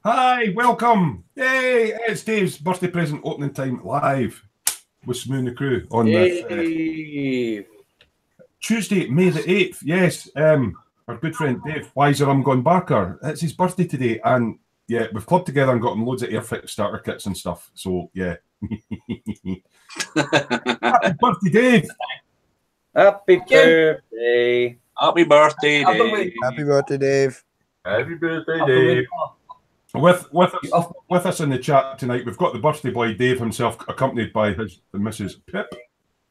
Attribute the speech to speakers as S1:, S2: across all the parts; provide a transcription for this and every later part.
S1: Hi, welcome. Hey, it's Dave's birthday present opening time live with Smoo and the crew on this Tuesday, May the 8th. Yes, our good friend Dave Whystherumgone Barker. It's his birthday today, and yeah, we've clubbed together and got him loads of Airfix starter kits and stuff. So yeah. Happy birthday, Dave.
S2: Happy birthday.
S3: Happy birthday, Dave.
S4: Happy birthday, Dave.
S3: Happy birthday, Dave.
S1: With us in the chat tonight, we've got the birthday boy Dave himself, accompanied by his Mrs. Pip.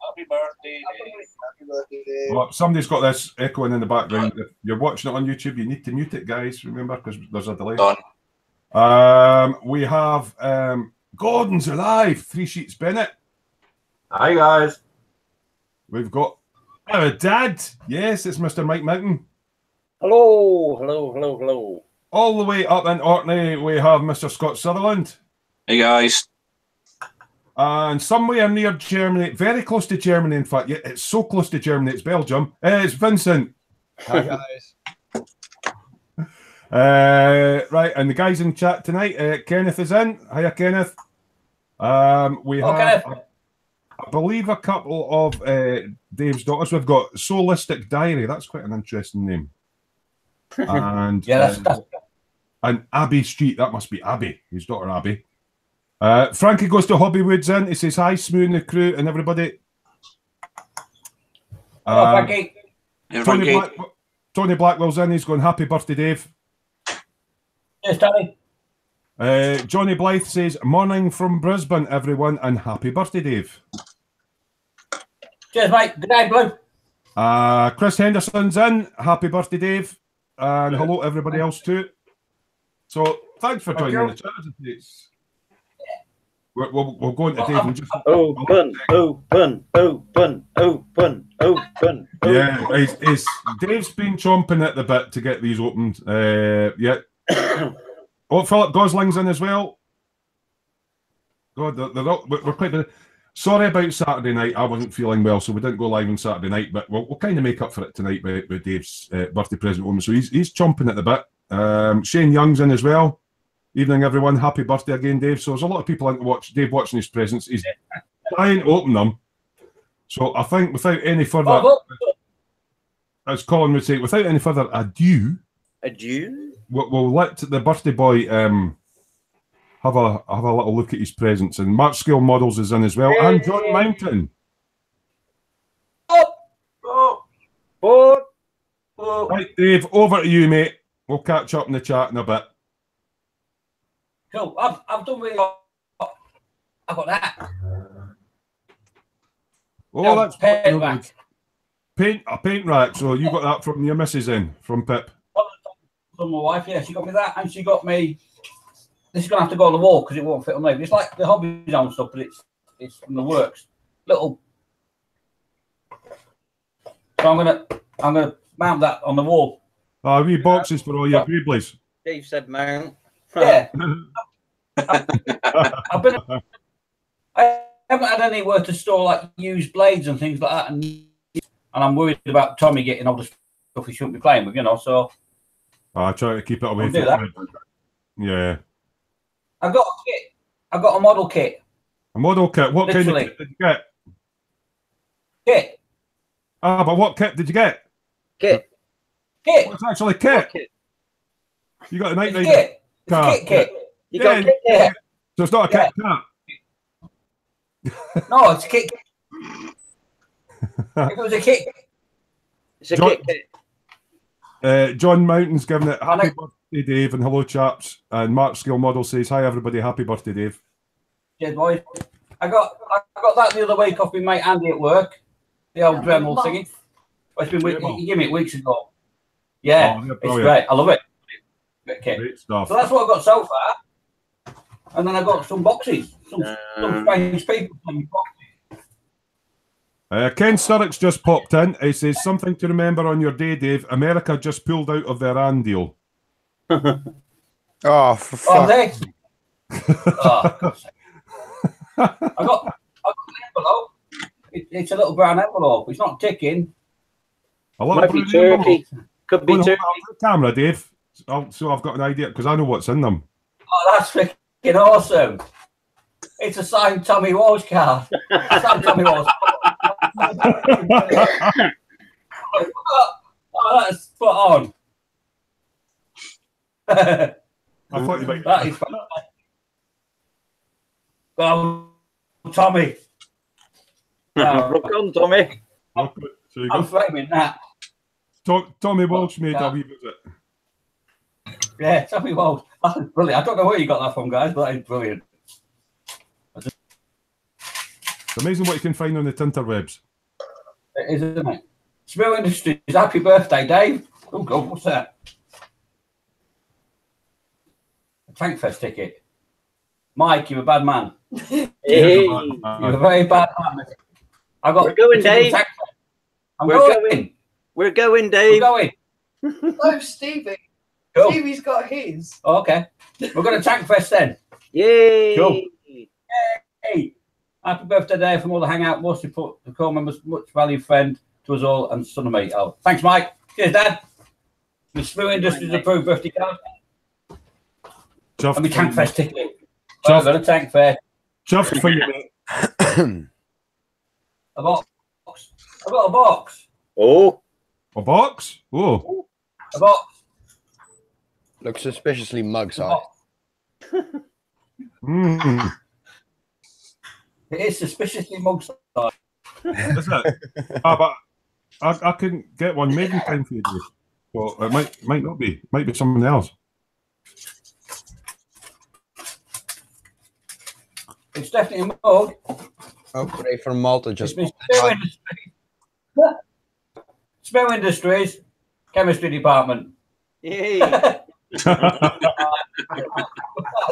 S3: Happy birthday, Dave.
S4: Happy birthday, Dave.
S1: Well, somebody's got this echoing in the background. If you're watching it on YouTube, you need to mute it, guys. Remember, because there's a delay.
S3: Done.
S1: We have Gordon's alive. 3 Sheets Bennett.
S3: Hi, guys.
S1: We've got our dad. Yes, it's Mr. Mike Mountain.
S2: Hello, hello, hello, hello.
S1: All the way up in Orkney, we have Mr. Scott Sutherland.
S3: Hey, guys.
S1: And somewhere near Germany, very close to Germany, in fact. Yeah, it's so close to Germany, it's Belgium. It's Vincent.
S4: Hi, guys.
S1: Right, and the guys in chat tonight, Kenneth is in. Hiya, Kenneth. We have, I believe, a couple of Dave's daughters. We've got Solistic Diary. That's quite an interesting name. And
S2: Yeah,
S1: and Abbey Street. That must be Abby, his daughter Abby. Frankie goes to Hobbywoods in. He says hi, Smoo and the crew and everybody.
S2: Hello, Frankie.
S1: Tony Blackwell's in. He's going, happy birthday, Dave.
S2: Yes, Tony.
S1: Johnny Blythe says, morning from Brisbane, everyone, and happy birthday, Dave.
S2: Cheers, mate. Good night, Blue.
S1: Chris Henderson's in. Happy birthday, Dave. And hello, everybody else, too. So, thanks for joining the chat. We'll go into Dave and just...
S2: Open.
S1: Yeah, Dave's been chomping at the bit to get these opened. Yeah. Oh, Philip Gosling's in as well. God, we're quite... Sorry about Saturday night. I wasn't feeling well, so we didn't go live on Saturday night, but we'll kind of make up for it tonight with Dave's birthday present home. So he's chomping at the bit. Shane Young's in as well. Evening, everyone. Happy birthday again, Dave. So there's a lot of people in to watch Dave watching his presents. He's trying to open them. So I think without any further, as Colin would say, without any further ado, we'll let the birthday boy have a little look at his presents. And Mark Scale Models is in as well, and John Mountain. Right, Dave, over to you, mate. We'll catch up in the chat in a bit.
S2: Cool. I've done really well. I've got that.
S1: Oh,
S2: No,
S1: that's
S2: paint rack.
S1: a paint rack. So you got that from your missus in, from Pip.
S2: From my wife, yeah, she got me that, and she got me. This is gonna have to go on the wall because it won't fit on me. It's like the hobby zone stuff, but it's from the works. Little. So I'm gonna mount that on the wall.
S1: Wee boxes for all your Greeblies.
S4: Dave said mount.
S2: Yeah. I haven't had anywhere to store like used blades and things like that, and I'm worried about Tommy getting all the stuff he shouldn't be playing with, so.
S1: I try to keep it away
S2: from
S1: that. Yeah.
S2: I got a kit. I got a model kit.
S1: A model kit. What
S2: Literally.
S1: kind of kit did you get?
S2: Kit.
S1: But what kit did you get?
S2: Kit.
S1: What's actually kit? You got a Night Rider
S2: kit.
S1: car.
S2: It's a kit.
S4: You got a kit?
S2: Yeah.
S1: So it's not a kit cat.
S2: No, it's a kit. If it was a kit.
S4: It's a kit.
S1: John Mountain's giving it happy birthday, Dave, and hello, chaps. And Mark Scale Model says, hi, everybody, happy birthday, Dave.
S2: Cheers, boys. I got that the other week off my mate Andy at work. The old Dremel thingy. It's been he gave me it weeks ago. Yeah, it's great. I love it.
S1: Great stuff.
S2: So that's what I've got so far. And then I got some boxes. Some strange people.
S1: Ken Sturrock's just popped in. He says, something to remember on your day, Dave. America just pulled out of their Iran deal.
S4: Oh, for fuck.
S2: I got an envelope. It's a little brown envelope. It's not ticking.
S4: Might be turkey. Could be turkey.
S1: Camera, Dave. So I've got an idea because I know what's in them.
S2: Oh, that's freaking awesome. It's a signed Tommy Walsh card. Signed Tommy Walsh. Oh, that's spot on.
S1: I thought you might.
S2: That is fantastic. Oh, Tommy.
S4: Rock on, Tommy.
S1: So you
S2: I'm
S1: go.
S2: framing that.
S1: Tommy Walsh made a wee visit.
S2: Yeah, Tommy Walsh. That's brilliant. I don't know where you got that from, guys, but it's brilliant.
S1: It's amazing what you can find on the interwebs.
S2: It is, isn't it? Smoo Industries, happy birthday, Dave. Oh, God, what's that? A Tankfest ticket. Mike, you're a bad man.
S4: Hey.
S2: You're a very bad man.
S4: We're going, Dave. We're going, Dave.
S2: We're going.
S5: Oh, Stevie.
S2: Cool.
S5: Stevie's got his.
S2: Oh, okay. We're going to Tankfest then.
S4: Yay.
S2: Cool. Hey. Happy birthday, Dave, from all the hangout. Most support the core members, much valued friend to us all, and son of me. Oh, thanks, Mike. Cheers, Dad. The Smoo Industries approved birthday card. And we Tankfest ticket. We're going to Tankfest.
S1: Just for you, mate.
S2: A box. I got a box.
S4: Oh.
S1: A box? Oh.
S2: A box.
S6: Looks suspiciously mug-sized.
S1: Mm.
S2: It is suspiciously mug-sized.
S1: Is it? But I couldn't get one made in time for you, Dave. Well, it might not be. Might be someone else.
S2: It's definitely a mug.
S6: Oh, Ray from Malta just.
S2: It's Smoo Industries. Smoo Industries, chemistry department.
S4: Yay.
S2: That's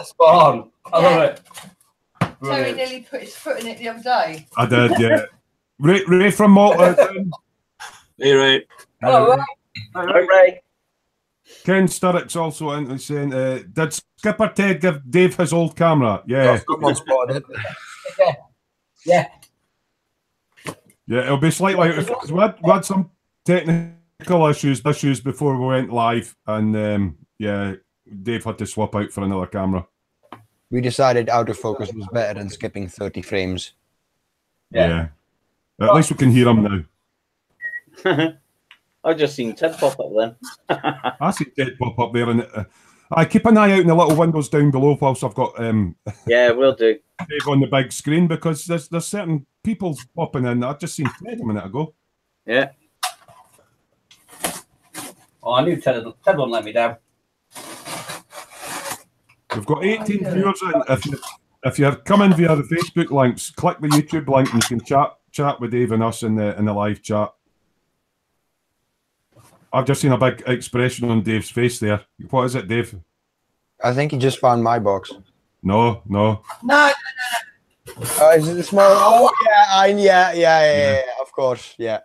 S2: spot on. I love it.
S5: Terry
S2: Brilliant.
S5: nearly put his foot in it the other day.
S1: I did, yeah. Ray from Malta.
S3: Hey, right.
S2: Hello, Ray.
S4: Hi, Ray.
S1: Ken Sturrock's also in saying, did Skipper Ted give Dave his old camera? Yeah.
S6: Someone spotted it.
S2: Yeah.
S1: Yeah, it'll be slightly. We had some technical issues before we went live, and yeah, Dave had to swap out for another camera.
S6: We decided out of focus was better than skipping 30 frames.
S1: Yeah. At least we can hear him now.
S4: I've just seen Ted pop up then.
S1: I see Ted pop up there, and I keep an eye out in the little windows down below whilst I've got
S4: Yeah, we'll do.
S1: Dave on the big screen, because there's certain people popping in. I've just seen Ted a minute ago.
S4: Yeah.
S2: Oh, I knew Ted wouldn't let me down.
S1: We've got 18 viewers in. If you're coming via the Facebook links, click the YouTube link and you can chat with Dave and us in the live chat. I've just seen a big expression on Dave's face there. What is it, Dave?
S6: I think he just found my box.
S1: No.
S5: No.
S6: Is it the small? Oh, yeah, of course, yeah.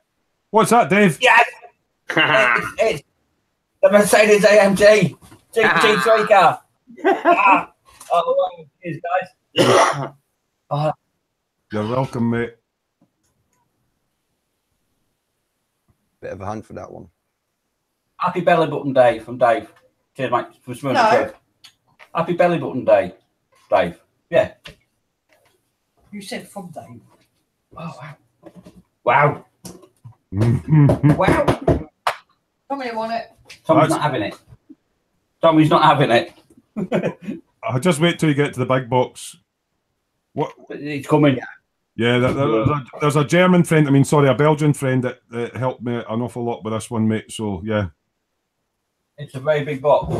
S1: What's that, Dave?
S2: Yes! it's the Mercedes AMG GT3 car. Oh, cheers, guys.
S1: You're welcome, mate.
S6: Bit of a hunt for that one.
S2: Happy belly button day from Dave. Cheers, mate. From Smoo.
S5: No.
S2: Happy belly button day, Dave. Yeah.
S5: You said from Dave.
S2: Oh, wow. Wow.
S5: Tommy want it.
S2: Tommy's not having it. Tommy's not having it.
S1: I'll just wait till you get to the big box. What?
S2: It's coming.
S1: Yeah, there's a German friend, a Belgian friend that helped me an awful lot with this one, mate. So, yeah.
S2: It's a very big box.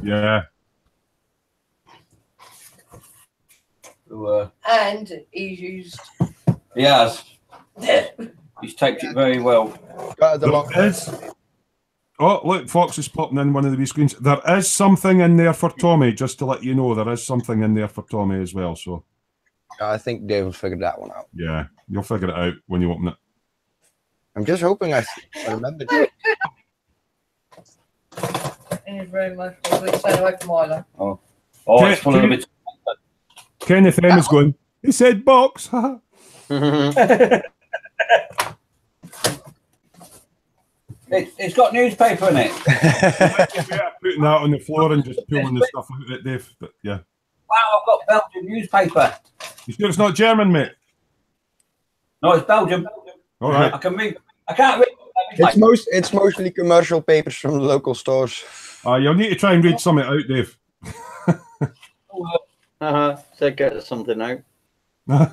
S1: Yeah.
S2: So,
S5: And he's used.
S2: he has. He's taped it very well.
S1: There is. Oh, look, Fox is popping in one of the wee screens. There is something in there for Tommy, just to let you know. There is something in there for Tommy as well. So,
S6: I think Dave will figure that one out.
S1: yeah, you'll figure it out when you open it.
S6: I'm just hoping I remembered.
S5: In his room, most probably. Stay away from Milo.
S2: Oh, it's full of bits.
S1: Kenneth M is going, he said box.
S2: It's got newspaper in it.
S1: Putting that on the floor and just pulling the stuff out of it, Dave. But yeah.
S2: wow, I've got Belgian newspaper.
S1: You sure it's not German, mate?
S2: No, it's Belgium.
S1: All right.
S2: I can read. I can't read.
S6: It's mostly commercial papers from the local stores.
S1: You'll need to try and read something out, Dave.
S4: So get something out.
S2: I'm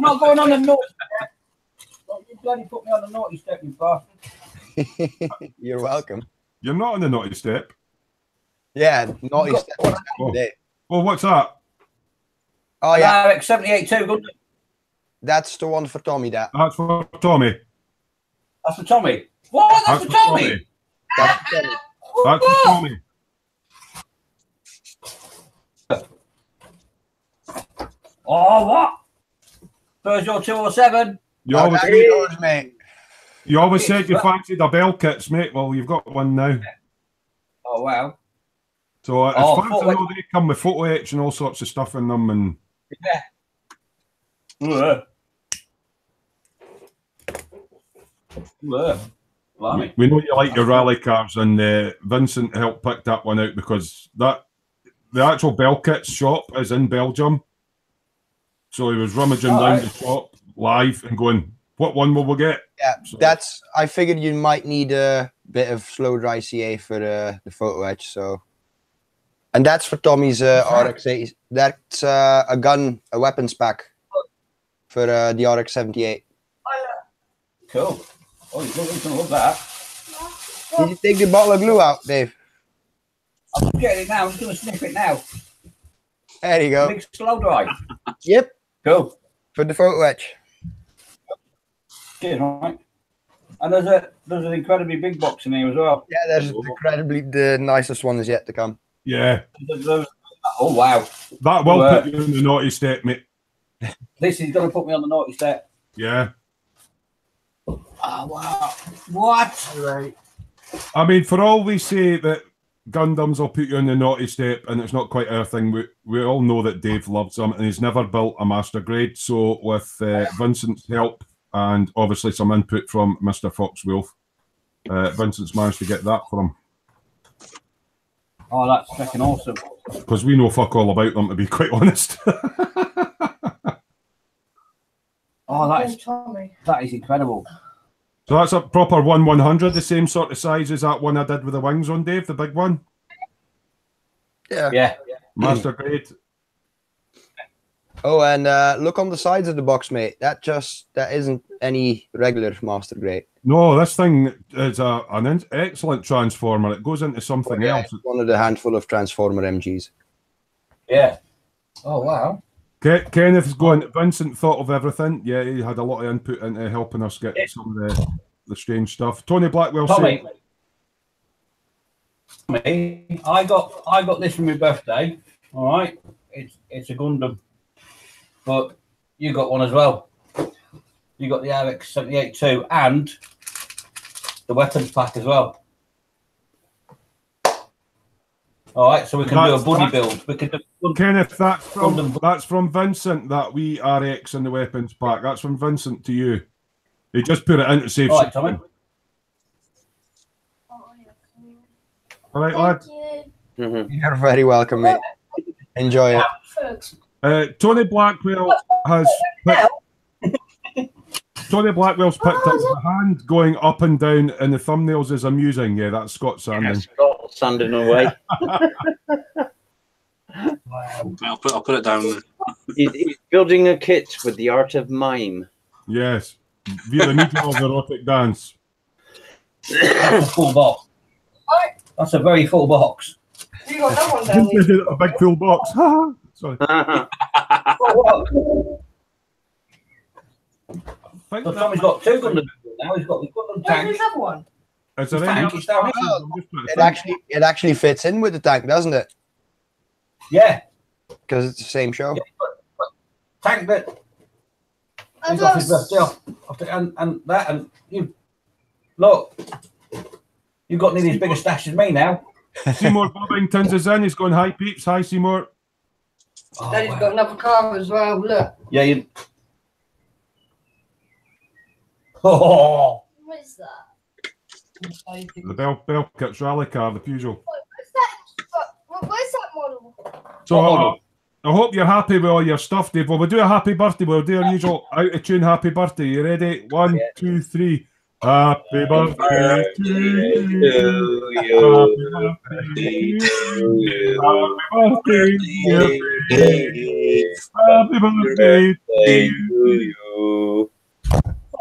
S2: not going on the naughty step. Don't you bloody put me on the naughty step, you bastard.
S6: You're welcome.
S1: You're not on the naughty step.
S6: Yeah, naughty step.
S1: Oh, what's that?
S6: Oh yeah,
S2: RX 78-2, Gundam.
S6: that's the one for Tommy. That.
S1: That's for Tommy.
S2: That's for Tommy. What? That's for Tommy.
S6: That's for Tommy.
S1: That's for Tommy.
S2: Oh, what? Peugeot 207.
S1: You always,
S6: That'd be yours, mate.
S1: you always said you fancied a bell kits, mate. Well, you've got one now.
S2: Oh, wow.
S1: So as
S2: Oh,
S1: far as I know, they come with photo etch and all sorts of stuff in them. And we know you like your rally cars, and Vincent helped pick that one out because the actual bell kits shop is in Belgium. So he was rummaging down the shop live and going, "What one will we get?"
S6: Yeah,
S1: So,
S6: that's. I figured you might need a bit of slow dry CA for the photo etch. So, and that's for Tommy's RX-80. That's a weapons pack for the RX-78.
S2: Cool. Oh, he's going to love that.
S6: Did you take the bottle of glue out, Dave?
S2: I'm getting it now. I'm just going to sniff it now.
S6: There you go.
S2: Big slow dry.
S6: Yep,
S2: Cool.
S6: for the photo etch.
S2: Cheers, right. And there's an incredibly big box in here as well.
S6: Yeah, there's incredibly the nicest one is yet to come.
S1: yeah,
S2: Oh, wow.
S1: that will put you in the naughty step, mate.
S2: This is going to put me on the naughty step.
S1: Yeah.
S2: Oh, wow. What?
S6: Right.
S1: I mean, for all we say that Gundams will put you in the naughty step and it's not quite our thing, we all know that Dave loves them and he's never built a master grade. So with Vincent's help and obviously some input from Mr. Foxwolf, Vincent's managed to get that for him.
S2: Oh, that's freaking awesome.
S1: Because we know fuck all about them, to be quite honest.
S2: Oh,
S5: Tommy.
S2: that is incredible.
S1: So that's a proper 1/100, the same sort of size as that one I did with the wings on, Dave, the big one.
S6: Yeah.
S2: Yeah.
S1: Master grade.
S6: Oh, and look on the sides of the box, mate. That isn't any regular master grade.
S1: No, this thing is an excellent transformer. It goes into something else.
S6: It's one of the handful of transformer MGs.
S2: Yeah. Oh, wow.
S1: Kenneth's going, Vincent thought of everything. Yeah, he had a lot of input into helping us get some of the strange stuff. Tony Blackwell
S2: Tommy,
S1: said,
S2: I got this for my birthday. All right. It's a Gundam. But you got one as well. You got the RX 78-2 and the weapons pack as well. All right, so we can do a buddy build. We can do
S1: Kenneth, that's from Vincent, that wee RX and the weapons pack. That's from Vincent to you. He just put it in to save
S2: all right, Tommy.
S1: All right, lad.
S6: You're very welcome, mate. Enjoy it.
S1: Tony Blackwell has Tony Blackwell's picked up the hand going up and down in the thumbnails is amusing. Yeah, that's Scott sanding.
S4: Scott sanding away.
S3: I'll put it down there.
S4: He's building a kit with the art of mime.
S1: Yes, via the medium of erotic dance.
S2: That's a full box. That's a very full box.
S5: You got that one down there.
S1: A big full box. Sorry.
S2: So Tommy's got two Gundam now. He's got the Gundam
S5: Where's
S2: tank.
S5: his other one?
S1: Is there
S2: Tank
S1: any
S2: is down here.
S6: It actually fits in with the tank, doesn't it?
S2: Yeah.
S6: Because it's the same show.
S2: Tank bit. He's off his birthday off and that and you look. You've got nearly as big a stash as me now.
S1: Seymour Bobbington's is in. He's going, hi peeps, hi Seymour.
S2: Oh,
S5: Daddy's
S2: wow.
S5: got another car as well. Look.
S2: Yeah, you. Oh,
S5: What is that?
S1: The Bell Kits rally car, the Peugeot.
S5: What's that? Where's that model?
S1: So I hope you're happy with all your stuff, Dave. Well, we'll do a happy birthday. We'll do our usual out of tune happy birthday. You ready? 1, 2, 3. Happy birthday to you. Happy birthday to you. Happy birthday to you.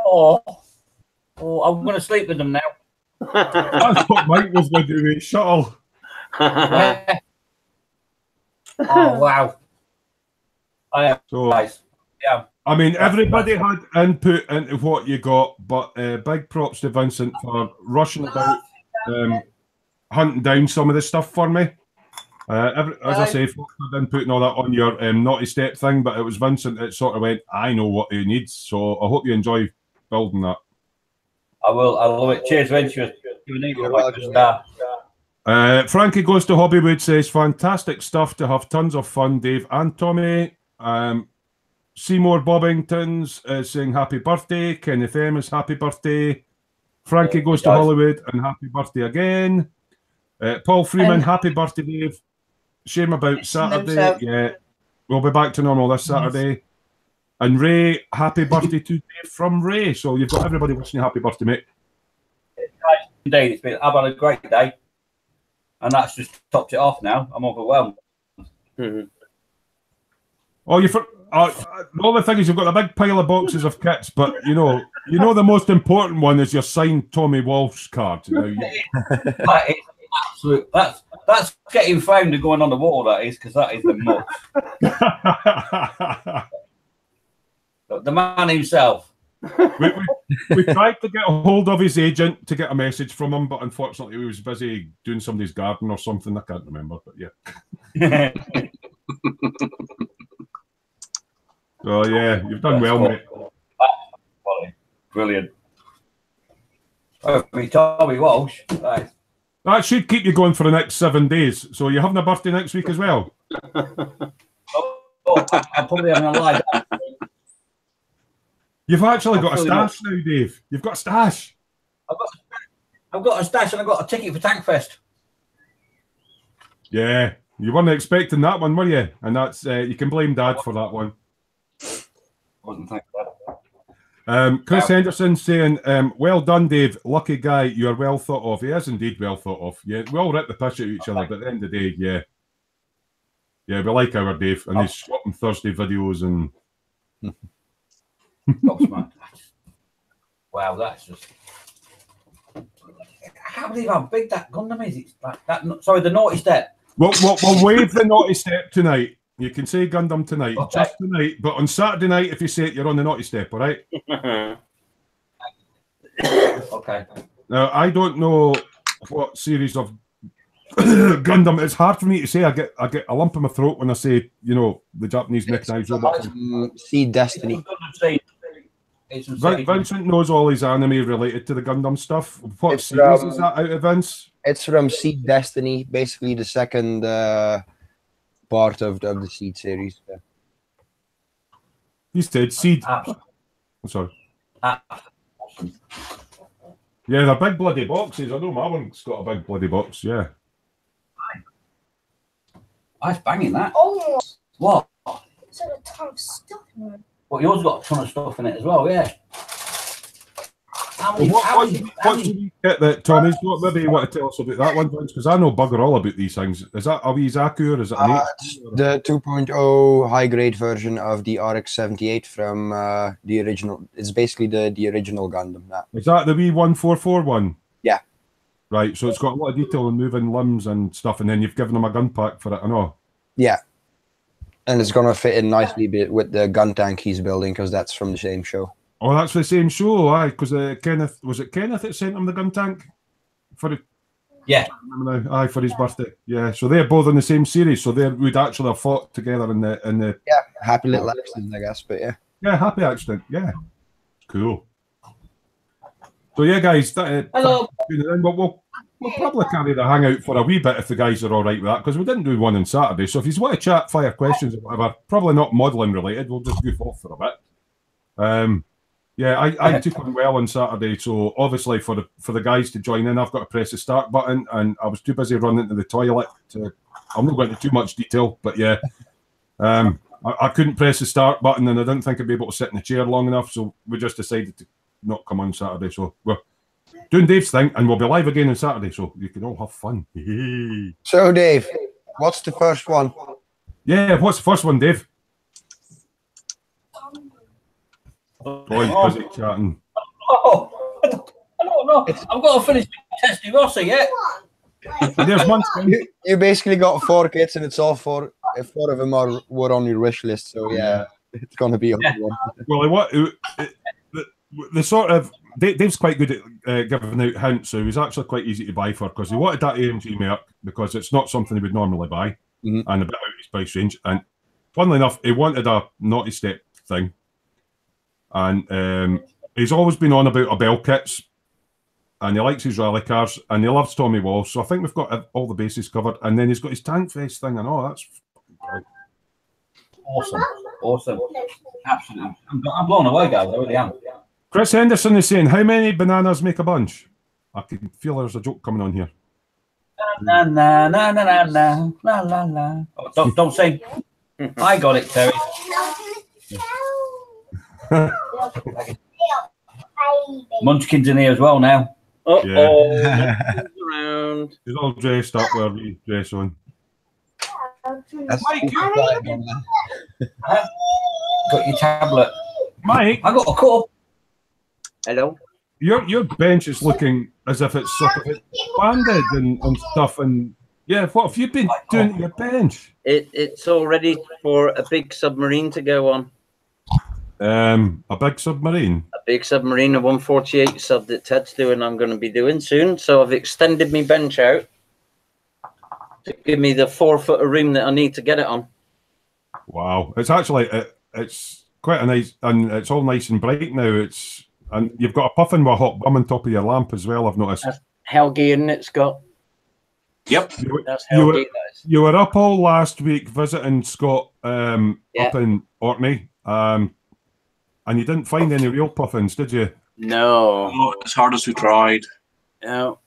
S2: Oh, I'm going to sleep with them now.
S1: That's what Mike was going to do with his shuttle.
S2: Yeah. Oh, wow.
S1: So,
S2: Nice. Yeah.
S1: I mean, everybody had input into what you got, but big props to Vincent for rushing about, hunting down some of the stuff for me. As I say, folks had input and all that on your naughty step thing, but it was Vincent that sort of went, I know what he needs. So I hope you enjoy building that.
S2: I will. I love it. Cheers, Vince. You're like a star.
S1: Frankie Goes to Hobbywood says, fantastic stuff to have tons of fun, Dave and Tommy. Seymour Bobbington's saying happy birthday. Kenneth M is happy birthday. Frankie Goes to Hollywood and happy birthday again. Paul Freeman, happy birthday, Dave. Shame about Saturday. Yeah, we'll be back to normal this Saturday. And Ray, happy birthday to Dave from Ray. So you've got everybody wishing you happy birthday, mate.
S2: Indeed, I've had a great day. And that's just topped it off now. I'm overwhelmed.
S1: Oh, the only thing is you've got a big pile of boxes of kits, but you know the most important one is your signed Tommy Walsh card.
S2: That is absolute. That's getting framed and going on the wall. That is, because that is the most. The man himself.
S1: We tried to get a hold of his agent to get a message from him, but unfortunately he was busy doing somebody's garden or something. I can't remember, but yeah. Oh yeah, you've done well, mate.
S2: Brilliant. Tommy Walsh. Right.
S1: That should keep you going for the next 7 days. So you're having a birthday next week as well?
S2: I'm probably having a lie down.
S1: You've actually got a stash now, Dave. You've got a stash.
S2: I've got a stash and I've got a ticket for Tankfest.
S1: Yeah, you weren't expecting that one, were you? And that's you can blame Dad for that one.
S2: Wasn't thinking that.
S1: Chris Henderson saying, well done, Dave. Lucky guy. You are well thought of. He is indeed well thought of. Yeah, we all rip the piss at each other, but at the end of the day, yeah. Yeah, we like our Dave and his shopping Thursday videos and...
S2: Wow, that's just... I can't believe how big that Gundam is. It's like that. Sorry, the naughty step.
S1: We'll waive the naughty step tonight. You can say Gundam tonight, just tonight. But on Saturday night, if you say it, you're on the naughty step, all right?
S2: Okay.
S1: Now, I don't know what series of Gundam. It's hard for me to say. I get a lump in my throat when I say, the Japanese mechanized robots.
S6: Seed Destiny.
S1: Vincent knows all his anime related to the Gundam stuff. What series is that out of, Vince?
S6: It's from Seed Destiny, basically the second part of the Seed series. Yeah.
S1: He said Seed. I'm sorry.
S2: Awesome.
S1: Yeah, they're big bloody boxes. I know my one's got a big bloody box, yeah.
S2: Nice banging that.
S5: Oh,
S2: What?
S5: it's got a ton of stuff in it.
S2: Well, yours got a ton of stuff in it as well, yeah.
S1: What do you get that, Tommy? Maybe you want to tell us about that one, because I know bugger all about these things. Is that a wee Zaku or is it an 8?
S6: It's the 2.0 high-grade version of the RX-78 from the original. It's basically the original Gundam.
S1: Is that the wee 144 one?
S6: Yeah.
S1: Right, so it's got a lot of detail on moving limbs and stuff, and then you've given them a gun pack for it, I know.
S6: Yeah. And it's going to fit in nicely with the gun tank he's building, because that's from the same show.
S1: Oh, that's the same show, aye, because Kenneth that sent him the gun tank? For it?
S2: Yeah.
S1: Aye, for his birthday. Yeah, so they're both in the same series, so they would actually have fought together in the
S6: Yeah, happy little accident, I guess, but yeah.
S1: Yeah, happy accident, yeah. Cool. So yeah, guys,
S2: Hello.
S1: We'll probably carry the hangout for a wee bit if the guys are all right with that, because we didn't do one on Saturday. So if you want to chat, fire questions or whatever, probably not modelling related, we'll just goof off for a bit. Yeah, I took on well on Saturday, so obviously for the guys to join in, I've got to press the start button, and I was too busy running to the toilet. I'm not going into too much detail, but yeah, I couldn't press the start button, and I didn't think I'd be able to sit in the chair long enough, so we just decided to not come on Saturday. So we're doing Dave's thing, and we'll be live again on Saturday, so you can all have fun.
S6: So, Dave, what's the first one?
S1: Yeah, what's the first one, Dave? Oh, he's busy chatting.
S2: Oh, I don't know. I've got to finish Testy Rossi yet.
S1: There's one.
S6: You basically got 4 kits, and it's all 4 of them were on your wish list. So yeah, it's gonna be a good one.
S1: Well, the sort of Dave's quite good at giving out hints, so he was actually quite easy to buy for because he wanted that AMG Merc because it's not something he would normally buy and a bit out of his price range. And funnily enough, he wanted a naughty step thing. And he's always been on about Bell kits, and he likes his rally cars, and he loves Tommy Walsh. So I think we've got all the bases covered. And then he's got his Tank Fest thing, and that's
S2: awesome. Absolutely, I'm blown away, guys. I really am.
S1: Chris Henderson is saying, "How many bananas make a bunch?" I can feel there's a joke coming on here.
S2: Na na na na na na la la la. Oh, don't sing. I got it, Terry. Munchkin's in here as well now.
S4: Around.
S1: He's all dressed up with a dress on.
S6: Mike,
S2: Got your tablet.
S1: Mike,
S2: I got a cup.
S4: Hello.
S1: Your bench is looking as if it's sort of expanded and stuff. And yeah, what have you been doing to your bench?
S4: It's all ready for a big submarine to go on.
S1: A big submarine.
S4: A big submarine, a 148 sub that Ted's doing. I'm going to be doing soon. So I've extended my bench out to give me the 4 foot of room that I need to get it on.
S1: Wow, it's actually it's quite a nice, and it's all nice and bright now. And you've got a puffin with a hot bum on top of your lamp as well. I've noticed.
S4: That's Helgi, isn't it, Scott?
S3: Yep.
S4: That's Helgi.
S1: You were up all last week visiting Scott up in Orkney. And you didn't find any real puffins, did you?
S4: No.
S3: Oh, as hard as we tried.
S4: No.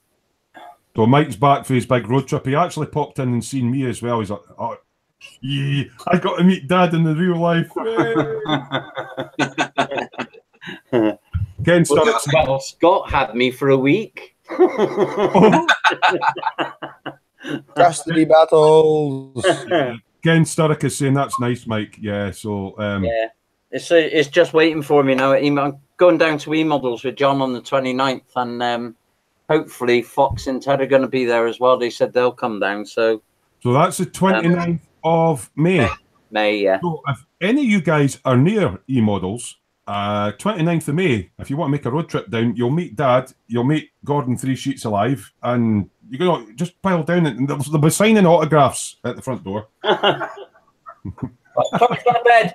S1: So Mike's back for his big road trip. He actually popped in and seen me as well. He's like, "Oh, yeah, I got to meet Dad in the real life." Ken Sturrock.
S4: Scott had me for a week.
S6: Custody battles.
S1: Ken Sturrock is saying that's nice, Mike. Yeah, so
S4: yeah. It's just waiting for me now. I'm going down to E-Models with John on the 29th, and hopefully Fox and Ted are going to be there as well. They said they'll come down. So
S1: that's the 29th of May.
S4: May, yeah.
S1: So if any of you guys are near E-Models, 29th of May, if you want to make a road trip down, you'll meet Dad, you'll meet Gordon 3 Sheets Alive, and you're going to just pile down and they'll be signing autographs at the front door.
S2: Tommy's gone to bed.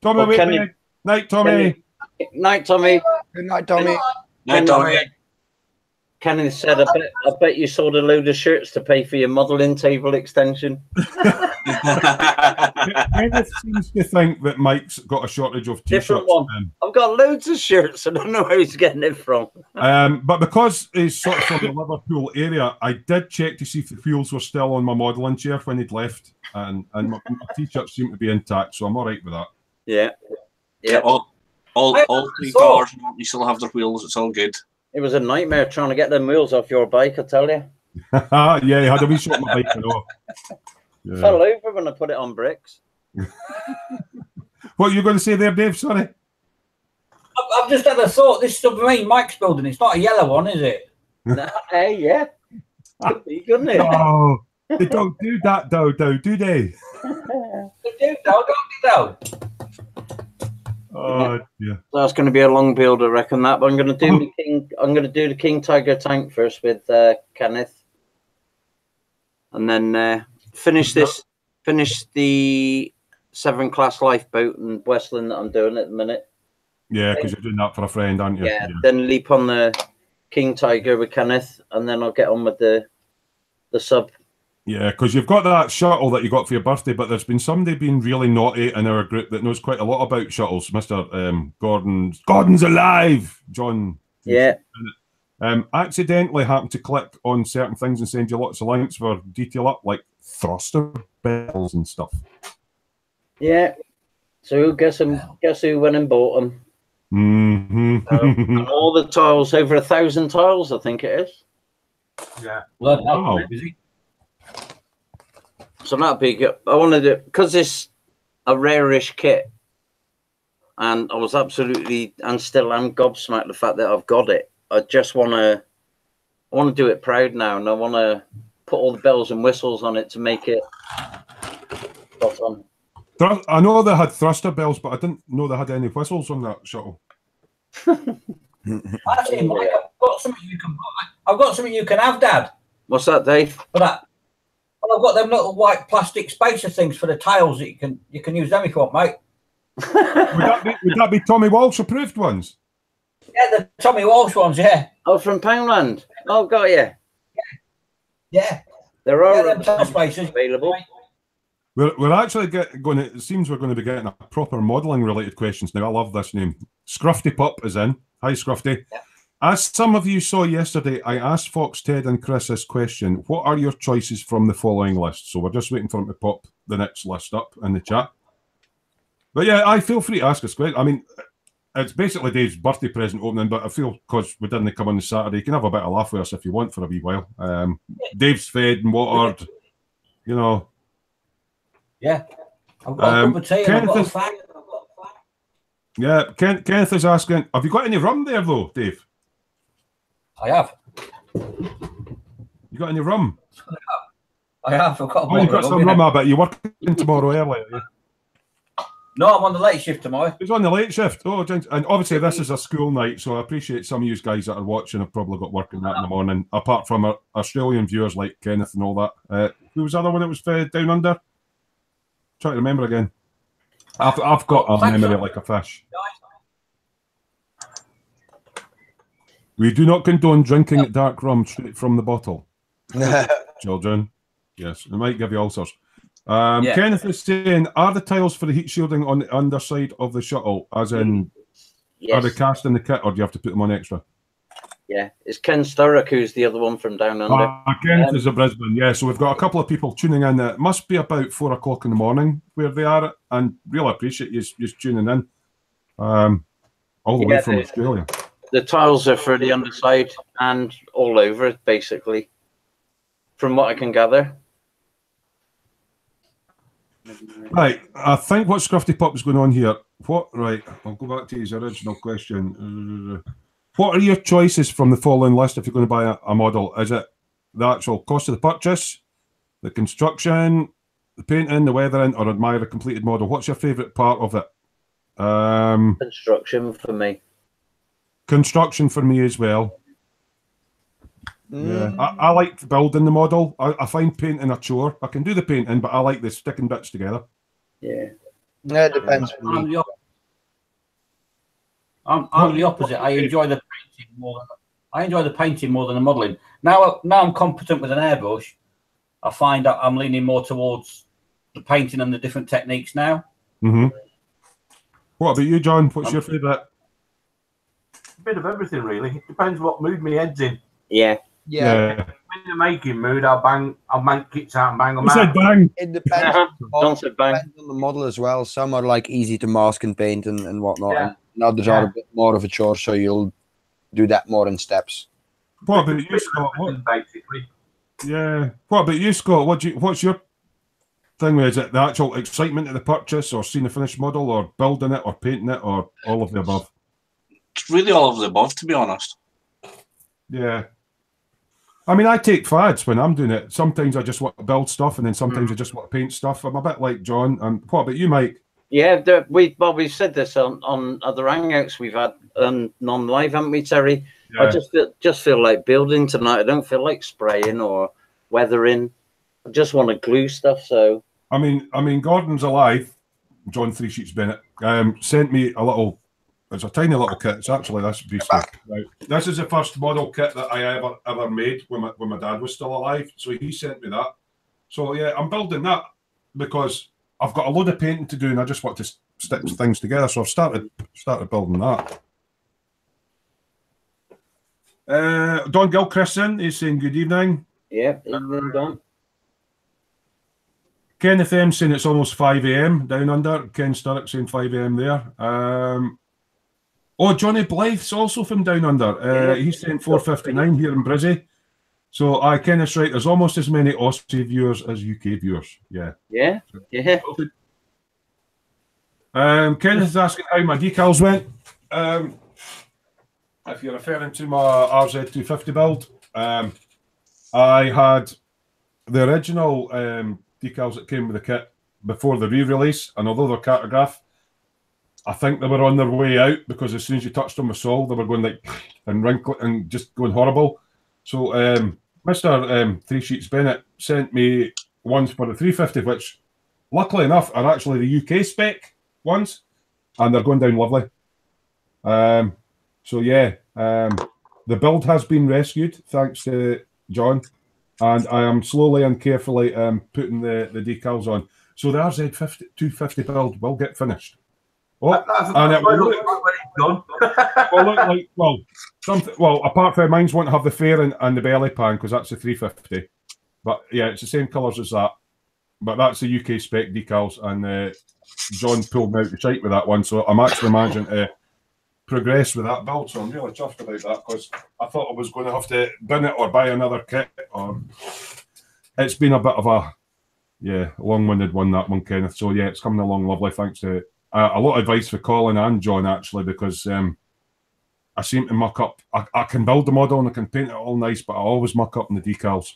S1: Tommy, wait. Night, Tommy.
S4: Night, Tommy.
S6: Good night, Tommy.
S3: Night, Tommy.
S4: Kenneth said, I bet you sold a load of shirts to pay for your modelling table extension.
S1: Kenneth seems to think that Mike's got a shortage of t-shirts.
S4: Different one. I've got loads of shirts. I don't know where he's getting it from.
S1: But because he's sort of from the Liverpool area, I did check to see if the wheels were still on my modelling chair when he'd left, and my t-shirts seem to be intact, so I'm all right with that.
S4: Yeah.
S3: Yeah. All 3 cars you still have their wheels. It's all good.
S4: It was a nightmare trying to get them wheels off your bike, I tell you.
S1: Yeah, he had a wee shot my bike off. Yeah.
S4: Fell over when I put it on bricks.
S1: What are you going to say there, Dave? Sorry.
S2: I've just had a thought. This submarine Mike's building, it's not a yellow one, is it?
S4: Hey, yeah. Could be, couldn't it?
S1: Oh, they don't do that, though, do they?
S2: They do, though, don't they, though?
S1: Oh, yeah.
S4: That's going to be a long build, I reckon. That, but I'm going to do the King Tiger tank first with Kenneth, and then finish the 7 class lifeboat and Westland that I'm doing at the minute.
S1: Yeah, because you're doing that for a friend, aren't you?
S4: Yeah. Then leap on the King Tiger with Kenneth, and then I'll get on with the sub
S1: Yeah, because you've got that shuttle that you got for your birthday, but there's been somebody being really naughty in our group that knows quite a lot about shuttles. Mr. Gordon's alive, John.
S4: Yeah.
S1: Accidentally happened to click on certain things and send you lots of links for detail up, like thruster bells and stuff.
S4: Yeah. So guess who went and bought them?
S1: Mm-hmm.
S4: All the tiles, over 1,000 tiles, I think it is.
S2: Yeah. Well, busy.
S4: So that'd be good. I wanted to, because it's a rare-ish kit, and I was absolutely, and still am gobsmacked the fact that I've got it. I just want to do it proud now, and I want to put all the bells and whistles on it to make it spot on.
S1: I know they had thruster bells, but I didn't know they had any whistles on that shuttle.
S2: Actually, Mike, I've got something you can have, Dad.
S4: What's that, Dave?
S2: For that. Well, I've got them little white plastic spacer things for the tiles that you can use them if you want, mate.
S1: Would that be Tommy Walsh approved ones?
S2: Yeah, the Tommy Walsh ones, yeah.
S4: Oh, from Poundland. Oh, got you.
S2: Yeah.
S4: There are
S2: them tile spacers
S4: available.
S1: We're actually going to. It seems we're going to be getting a proper modelling related questions now. I love this name. Scruffy Pup is in. Hi, Scruffy. Yeah. As some of you saw yesterday, I asked Fox, Ted, and Chris this question: what are your choices from the following list? So we're just waiting for him to pop the next list up in the chat. But yeah, I feel free to ask us questions. I mean, it's basically Dave's birthday present opening, but I feel because we didn't come on the Saturday, you can have a bit of laugh with us if you want for a wee while. Dave's fed and watered, you know.
S2: Yeah, I've got a cup of tea and I've got a fan.
S1: Yeah, Kenneth is asking, have you got any rum there though, Dave?
S2: I have.
S1: You got any rum?
S2: I have. I've got a
S1: oh, you've got some rum, I bet. You're working tomorrow early, are you?
S2: No, I'm on the late shift tomorrow.
S1: He's on the late shift. Oh, and obviously this is a school night, so I appreciate some of you guys that are watching have probably got work in that in the morning, apart from our Australian viewers like Kenneth and all that. Who was the other one that was fed down under? Try to remember again. I've got a memory like a fish. We do not condone drinking dark rum straight from the bottle. Children. Yes, it might give you ulcers. Kenneth is saying, are the tiles for the heat shielding on the underside of the shuttle? As in, are they cast in the kit or do you have to put them on extra?
S4: Yeah, it's Ken Sturrock who's the other one from down under.
S1: Kenneth is a Brisbane, yeah. So we've got a couple of people tuning in. It must be about 4 o'clock in the morning where they are, and really appreciate you tuning in. All the way from Australia.
S4: The tiles are for the underside and all over it, basically, from what I can gather.
S1: Right, I think what Scruffy Pup is going on here. Right, I'll go back to his original question. What are your choices from the following list if you're going to buy a model? Is it the actual cost of the purchase, the construction, the painting, the weathering, or admire a completed model? What's your favourite part of it?
S4: Construction for me.
S1: Construction for me as well. Yeah, I like building the model. I find painting a chore. I can do the painting, but I like the sticking bits together.
S4: Yeah.
S6: Yeah, it depends.
S2: I'm the opposite. I enjoy the painting more. I enjoy the painting more than the modelling. Now I'm competent with an airbrush. I find that I'm leaning more towards the painting and the different techniques now.
S1: What about you, John? What's your favourite?
S7: A bit of everything, really. It depends what mood my head's in.
S4: Yeah.
S1: Yeah.
S7: In the making mood, I'll bang kits out and bang them
S1: You said
S7: out.
S1: bang.
S6: It depends.
S4: Don't say bang.
S6: Depends on the model as well. Some are like easy to mask and paint and whatnot.
S7: Yeah.
S6: And others are a bit more of a chore, so you'll do that more in steps.
S1: What about you, Scott?
S7: Basically.
S1: Yeah. What about you, Scott? What's your thing? Is it the actual excitement of the purchase, or seeing the finished model, or building it, or painting it, or all of the above?
S3: It's really all of the above, to be honest.
S1: Yeah. I mean, I take fads when I'm doing it. Sometimes I just want to build stuff, and then sometimes I just want to paint stuff. I'm a bit like John. And what about you, Mike?
S4: Yeah, we've said this on other hangouts we've had non-live, haven't we, Terry? Yeah. I just feel like building tonight. I don't feel like spraying or weathering. I just want to glue stuff. So
S1: I mean, Gordon's alive. John 3 Sheets Bennett sent me a little. It's a tiny little kit. It's actually this piece. Right. This is the first model kit that I ever made when my dad was still alive. So he sent me that. So yeah, I'm building that because I've got a load of painting to do, and I just want to stick things together. So I've started building that. Don Gilchristen is saying good evening.
S4: Yeah, evening, Don.
S1: Kenneth M saying it's almost 5 a.m. down under. Ken Sturrock saying 5 a.m. there. Oh, Johnny Blythe's also from down under. He's saying 4:59 here in Brizzy. So Kenneth's right. There's almost as many Aussie viewers as UK viewers. Yeah.
S4: Yeah. Yeah.
S1: Kenneth is asking how my decals went. If you're referring to my RZ250 build, I had the original decals that came with the kit before the re-release, and although they're cartograph, I think they were on their way out because as soon as you touched them with Sol, they were going like and wrinkly and just going horrible. So Mr. Three Sheets Bennett sent me ones for the 350, which luckily enough are actually the UK spec ones, and they're going down lovely. So yeah, the build has been rescued thanks to John, and I am slowly and carefully putting the decals on. So the RZ250 build will get finished. Oh, and it will look something. Well, apart from mine's won't have the fairing and the belly pan because that's the 350. But yeah, it's the same colours as that. But that's the UK spec decals, and John pulled me out the shite with that one. So I'm actually managing to progress with that build. So I'm really chuffed about that because I thought I was going to have to bin it or buy another kit. It's been a bit of a long-winded one, that one, Kenneth. So yeah, it's coming along lovely. Thanks to a lot of advice for Colin and John actually, because I seem to muck up. I can build the model and I can paint it all nice, but I always muck up in the decals.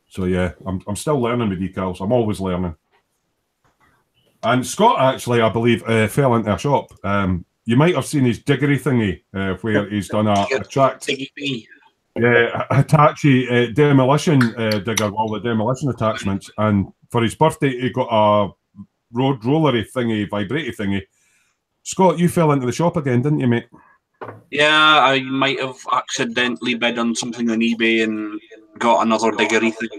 S1: So yeah, I'm still learning with decals. I'm always learning. And Scott actually, I believe, fell into a shop. You might have seen his diggery thingy where he's done a track. Yeah, Hitachi demolition digger, all the demolition attachments. And for his birthday, he got a road rollery thingy, vibraty thingy. Scott, you fell into the shop again, didn't you, mate?
S3: Yeah, I might have accidentally bid on something on eBay and got another diggery thing.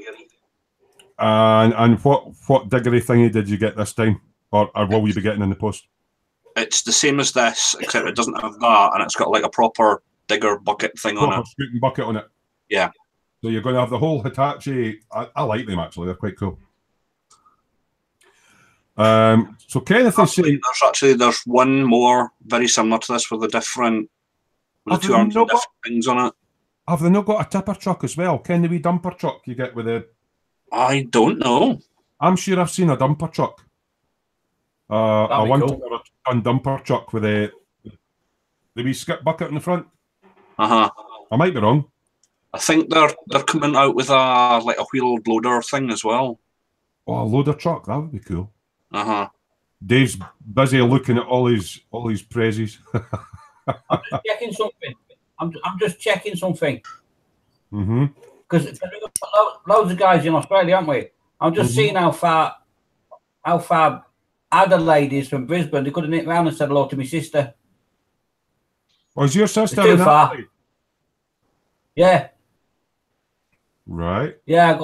S1: And what diggery thingy did you get this time? Or will you be getting in the post?
S3: It's the same as this, except it doesn't have that, and it's got like a proper digger bucket thing on it.
S1: Scooting bucket on it.
S3: Yeah.
S1: So you're going to have the whole Hitachi. I like them actually; they're quite cool. So Kenneth is saying
S3: there's one more very similar to this with the two arms and different things on it.
S1: Have they not got a tipper truck as well? Can the wee dumper truck you get with the?
S3: I don't know.
S1: I'm sure I've seen a dumper truck. A 1 ton dumper truck with the wee skip bucket in the front. I might be wrong.
S3: I think they're coming out with a wheeled loader thing as well.
S1: Oh, a loader truck, that would be cool. Dave's busy looking at all his prezzies.
S2: I'm just checking something. I'm just checking something. Because we've got loads of guys in Australia, haven't we? I'm just seeing how far Adelaide is from Brisbane. They could have nipped round and said hello to my sister.
S1: Was your sister
S2: too far? Yeah.
S1: Right.
S2: Yeah.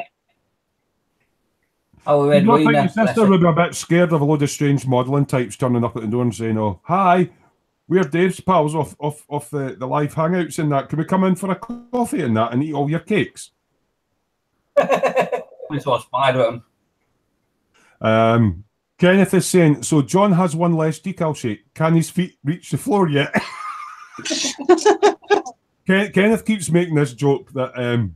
S1: I think your sister would be a bit scared of a load of strange modelling types turning up at the door and saying, "Oh, hi, we're Dave's pals off the live hangouts and that. Can we come in for a coffee and that and eat all your cakes?"
S2: It's what's spider at them.
S1: Kenneth is saying, so John has one less decal sheet. Can his feet reach the floor yet? Kenneth keeps making this joke that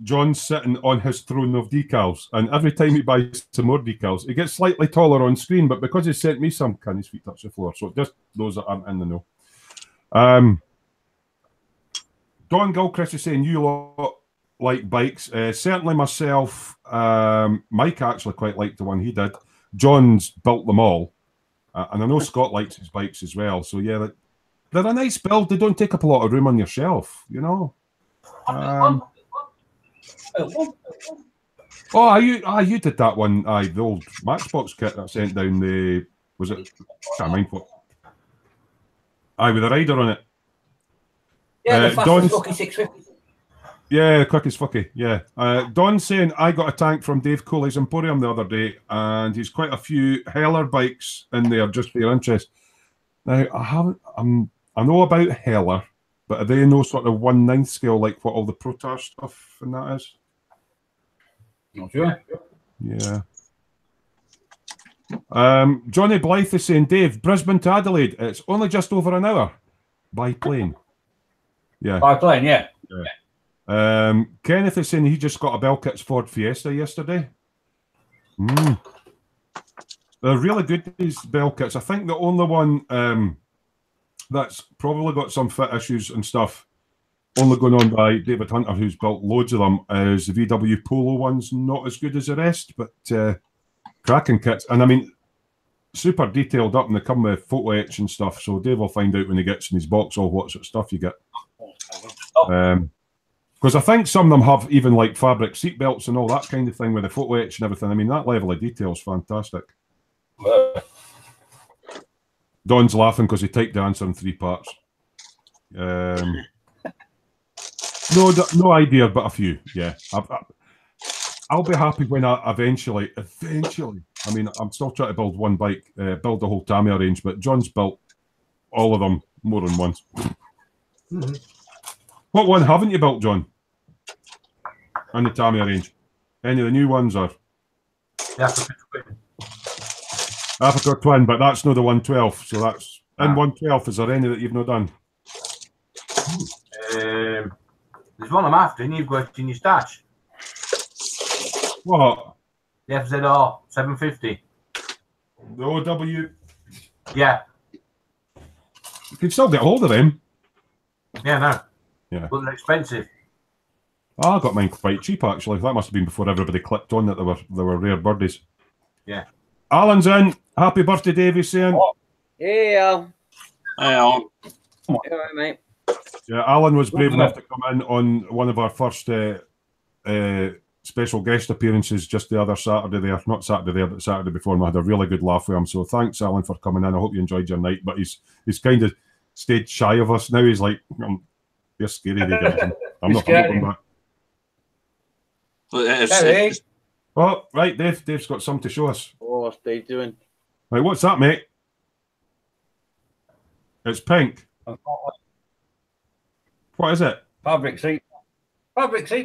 S1: John's sitting on his throne of decals, and every time he buys some more decals, he gets slightly taller on screen, but because he sent me some, can his feet touch the floor? So just those that aren't in the know. Don Gilchrist is saying, you lot like bikes. Certainly myself, Mike actually quite liked the one he did. John's built them all, and I know Scott likes his bikes as well. So yeah, they're a nice build. They don't take up a lot of room on your shelf, you know. You did that one. The old Matchbox kit that I sent down. Was it? Can't mind what. With a rider on it.
S2: Yeah, the fastest lucky 650.
S1: Yeah, quick as fucky. Yeah. Don's saying I got a tank from Dave Cooley's Emporium the other day, and he's quite a few Heller bikes in there just for your interest. Now I haven't. I know about Heller, but are they no sort of 1/9 scale like what all the Protar stuff and that is?
S2: Not sure.
S1: Yeah. Johnny Blythe is saying, Dave, Brisbane to Adelaide. It's only just over an hour by plane. Yeah.
S2: By plane, yeah.
S1: Kenneth is saying he just got a Belkits Ford Fiesta yesterday. They're really good, these Belkits. I think the only one that's probably got some fit issues and stuff, only going on by David Hunter, who's built loads of them, is the VW Polo one's not as good as the rest, but cracking kits. And I mean, super detailed up, and they come with photo etch and stuff, so Dave will find out when he gets in his box all what sort of stuff you get. Because I think some of them have even like fabric seat belts and all that kind of thing with the photo etch and everything. I mean, that level of detail is fantastic. Don's laughing because he typed the answer in 3 parts. No idea, but a few. Yeah, I'll be happy when I eventually. I mean, I'm still trying to build one bike, build the whole Tamiya range, but John's built all of them more than once. What one haven't you built, John? On the Tamiya range? Any of the new ones or? Africa Twin, but that's not the 112, so that's in 112. Is there any that you've not done?
S7: There's one I'm after, and you've got in your stash.
S1: What?
S7: The FZR 750.
S1: The OW?
S7: Yeah.
S1: You can still get hold of them.
S7: Yeah, no.
S1: Yeah.
S7: But they're expensive.
S1: I got mine quite cheap, actually. That must have been before everybody clicked on that they were rare birdies.
S7: Yeah.
S1: Alan's in. Happy birthday, Dave, he's saying.
S4: Hey, Al.
S3: Hey, Alan.
S4: All right, mate.
S1: Yeah, Alan was brave enough to come in on one of our first special guest appearances just the other Saturday there. Not Saturday there, but Saturday before, and we had a really good laugh with him. So thanks, Alan, for coming in. I hope you enjoyed your night. But he's kind of stayed shy of us now. He's like, you're scary, Dave. I'm not coming back. Oh, right, Dave's got something to show us.
S4: Oh, what's Dave doing?
S1: Right, what's that, mate? It's pink. What is it?
S2: Fabric seat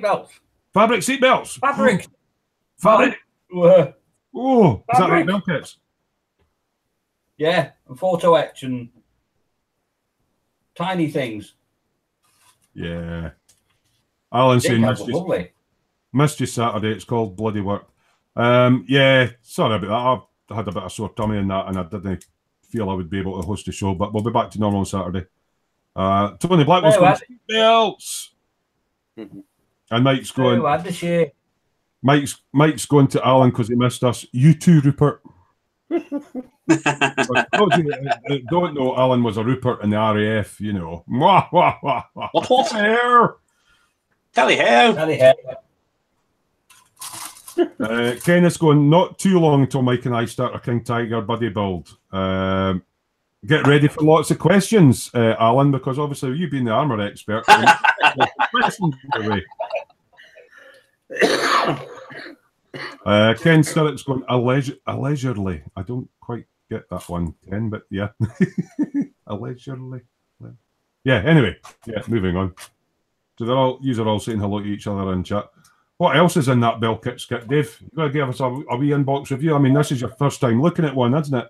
S2: belts.
S1: Fabric seat belts.
S2: Fabric.
S1: Fabric. Oh, is that right, Belkits?
S2: Yeah, and photo etch and tiny things.
S1: Yeah. Alan saying missed you Saturday. It's called bloody work. Yeah, sorry about that. I had a bit of sore tummy and that, and I didn't feel I would be able to host the show, but we'll be back to normal on Saturday. Tony Blackwell's going seat belts. And Mike's going. Mike's going to Alan because he missed us. You too, Rupert. Don't know Alan was a Rupert in the RAF, you know.
S3: What?
S1: Hair.
S3: Tally hair.
S1: Kenneth's going, not too long until Mike and I start a King Tiger buddy build. Get ready for lots of questions, Alan, because obviously you being the armour expert. Ken Stirrett's going allegedly. I don't quite get that one, Ken, but yeah. Allegedly. Yeah, anyway. Yeah, moving on. So you're all saying hello to each other in chat. What else is in that Belkits kit, Dave? You've got to give us a wee inbox review. I mean, this is your first time looking at one, isn't it?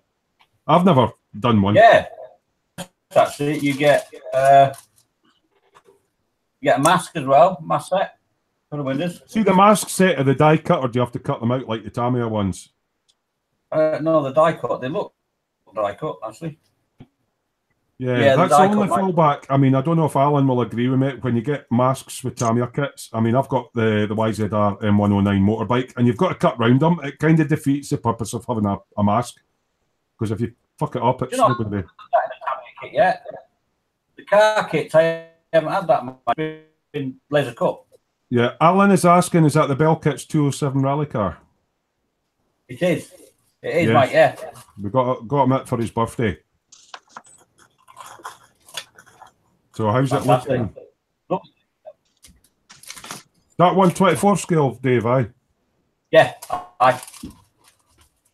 S1: I've never done one.
S2: Yeah. That's it. You get a mask as well, mask set for the windows.
S1: See the mask set of the die cut, or do you have to cut them out like the Tamiya ones?
S2: No, the die cut. They look die cut, actually.
S1: Yeah, that's the only fallback. I mean, I don't know if Alan will agree with me. When you get masks with Tamiya kits, I mean, I've got the YZR M109 motorbike, and you've got to cut round them. It kind of defeats the purpose of having a mask. Because if you fuck it up, it's not going to be.
S2: Kit yet. The car kits, I haven't had that much. Been laser cut.
S1: Yeah, Alan is asking, is that the Belkits 207 rally car?
S2: It is. It is, yes. Mate, yeah.
S1: We got him it for his birthday. So how's it looking? That 1/24 scale, Dave, aye?
S2: Yeah,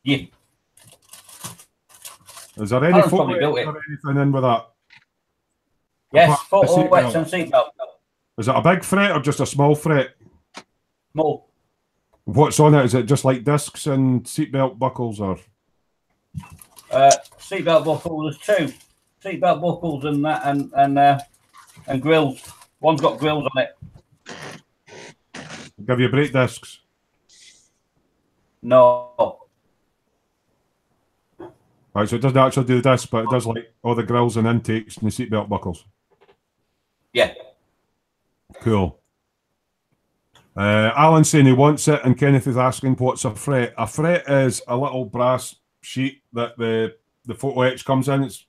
S2: yeah.
S1: Is there any
S2: Alan's
S1: photo
S2: probably built it.
S1: or anything in with that?
S2: Yes,
S1: Apart from the
S2: photo wets
S1: seatbelt.
S2: and seatbelt.
S1: Is it a big fret or just a small fret?
S2: More.
S1: What's on it? Is it just like discs and seatbelt buckles, or?
S2: Seatbelt buckles. There's 2 seatbelt buckles and that, and grills. One's got grills on it.
S1: Give you brake discs?
S2: No.
S1: Right, so it doesn't actually do this, but it does like all the grills and intakes and the seatbelt buckles.
S2: Yeah.
S1: Cool. Alan's saying he wants it, and Kenneth is asking what's a fret. A fret is a little brass sheet that the photo etch comes in. It's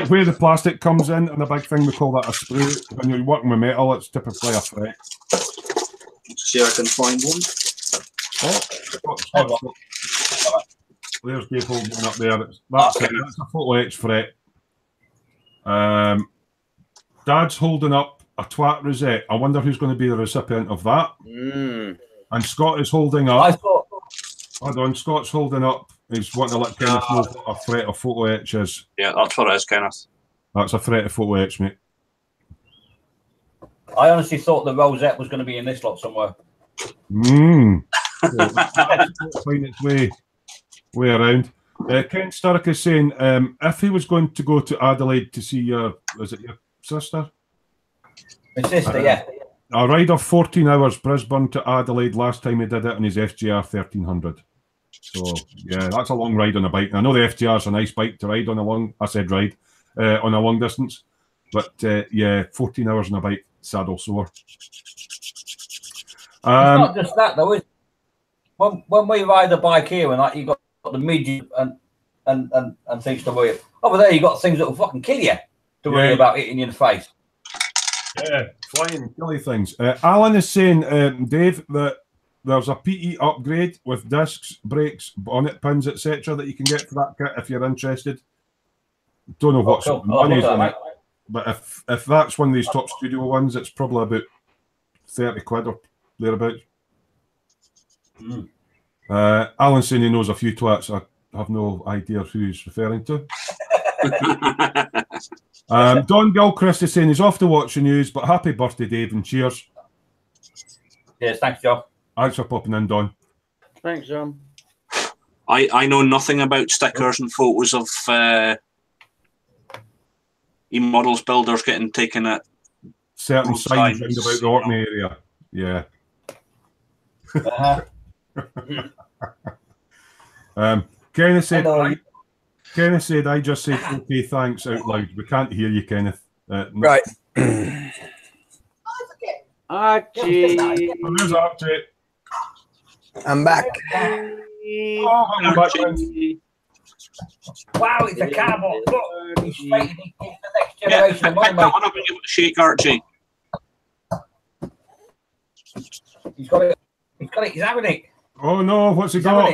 S1: where the plastic comes in, and a big thing we call that a sprue. When you're working with metal, it's typically a fret.
S3: Let's see if I can find one.
S1: There's Dave holding one up there. That's it. That's a photo etch fret. Dad's holding up a twat rosette. I wonder who's going to be the recipient of that. And Scott is holding up. Hold on, Scott's holding up. He's wanting to let Kenneth know what a fret of photo etch is.
S3: Yeah, that's what it is, Kenneth.
S1: That's a fret of photo etch, mate.
S2: I honestly thought the rosette was going to be in this lot somewhere.
S1: Find its way around. Ken Sturrock is saying if he was going to go to Adelaide to see your sister?
S2: My sister, yeah.
S1: A ride of 14 hours Brisbane to Adelaide last time he did it on his FGR 1300. So yeah, that's a long ride on a bike. I know the FGR is a nice bike to ride on a long. I said ride on a long distance, but yeah, 14 hours on a bike, saddle sore.
S2: It's not just that though. Is when we ride a bike here and like you got the midget and things to worry. Over there you got things that will fucking kill you to worry about hitting you in the face.
S1: Yeah, flying killy things. Alan is saying, Dave, that there's a PE upgrade with discs, brakes, bonnet pins, etc. that you can get for that kit if you're interested. Don't know what sort of money's on it, but if that's one of these top studio ones, it's probably about 30 quid or thereabouts. Alan's saying he knows a few twats. I have no idea who he's referring to. Don Gilchrist is saying he's off to watch the news, but happy birthday, Dave, and cheers.
S2: Yes, thanks, John.
S1: Thanks for popping in, Don.
S4: Thanks, John.
S3: I know nothing about stickers and photos of e-models builders getting taken at
S1: certain signs round about the Orkney area. Yeah. Kenneth said, I just said, okay, thanks out loud. We can't hear you, Kenneth.
S6: Right.
S4: Archie.
S1: Where's Archie?
S6: I'm back.
S1: Oh, I'm back.
S2: Wow, it's a cardboard. Look, he's fighting the next generation of
S3: pick that one up and give it a shake, Archie.
S2: He's got it. He's got it. He's having it.
S1: Oh no! What's he got?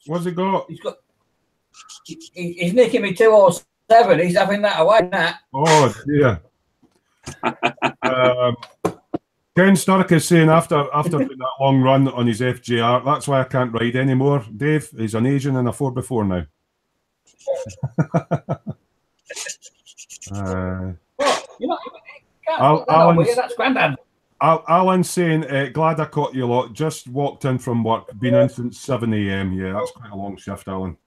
S1: What's he got?
S2: He's got. He's nicking me 207. He's having that away. That.
S1: Oh dear. Ken Stark is saying after doing that long run on his FJR, that's why I can't ride anymore. Dave, he's an Asian and a 4x4 now.
S2: What? You're not. That's Grandad.
S1: Alan's saying, glad I caught you a lot. Just walked in from work. Been in since 7 a.m. Yeah, that's quite a long shift, Alan.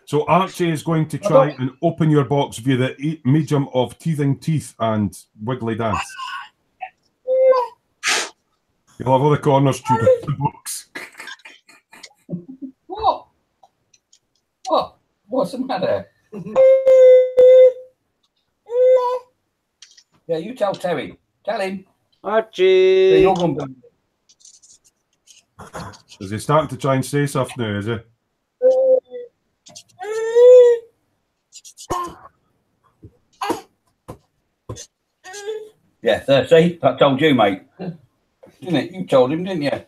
S1: So Archie is going to try and open your box via the medium of teething teeth and wiggly dance. You'll have all the corners chewed out the box.
S2: What? What? What's the matter? Yeah, you tell Terry. Tell him.
S4: Archie.
S1: Is he starting to try and say stuff now, is he?
S2: Yeah, see? I told you, mate. Didn't it? You told him, didn't you?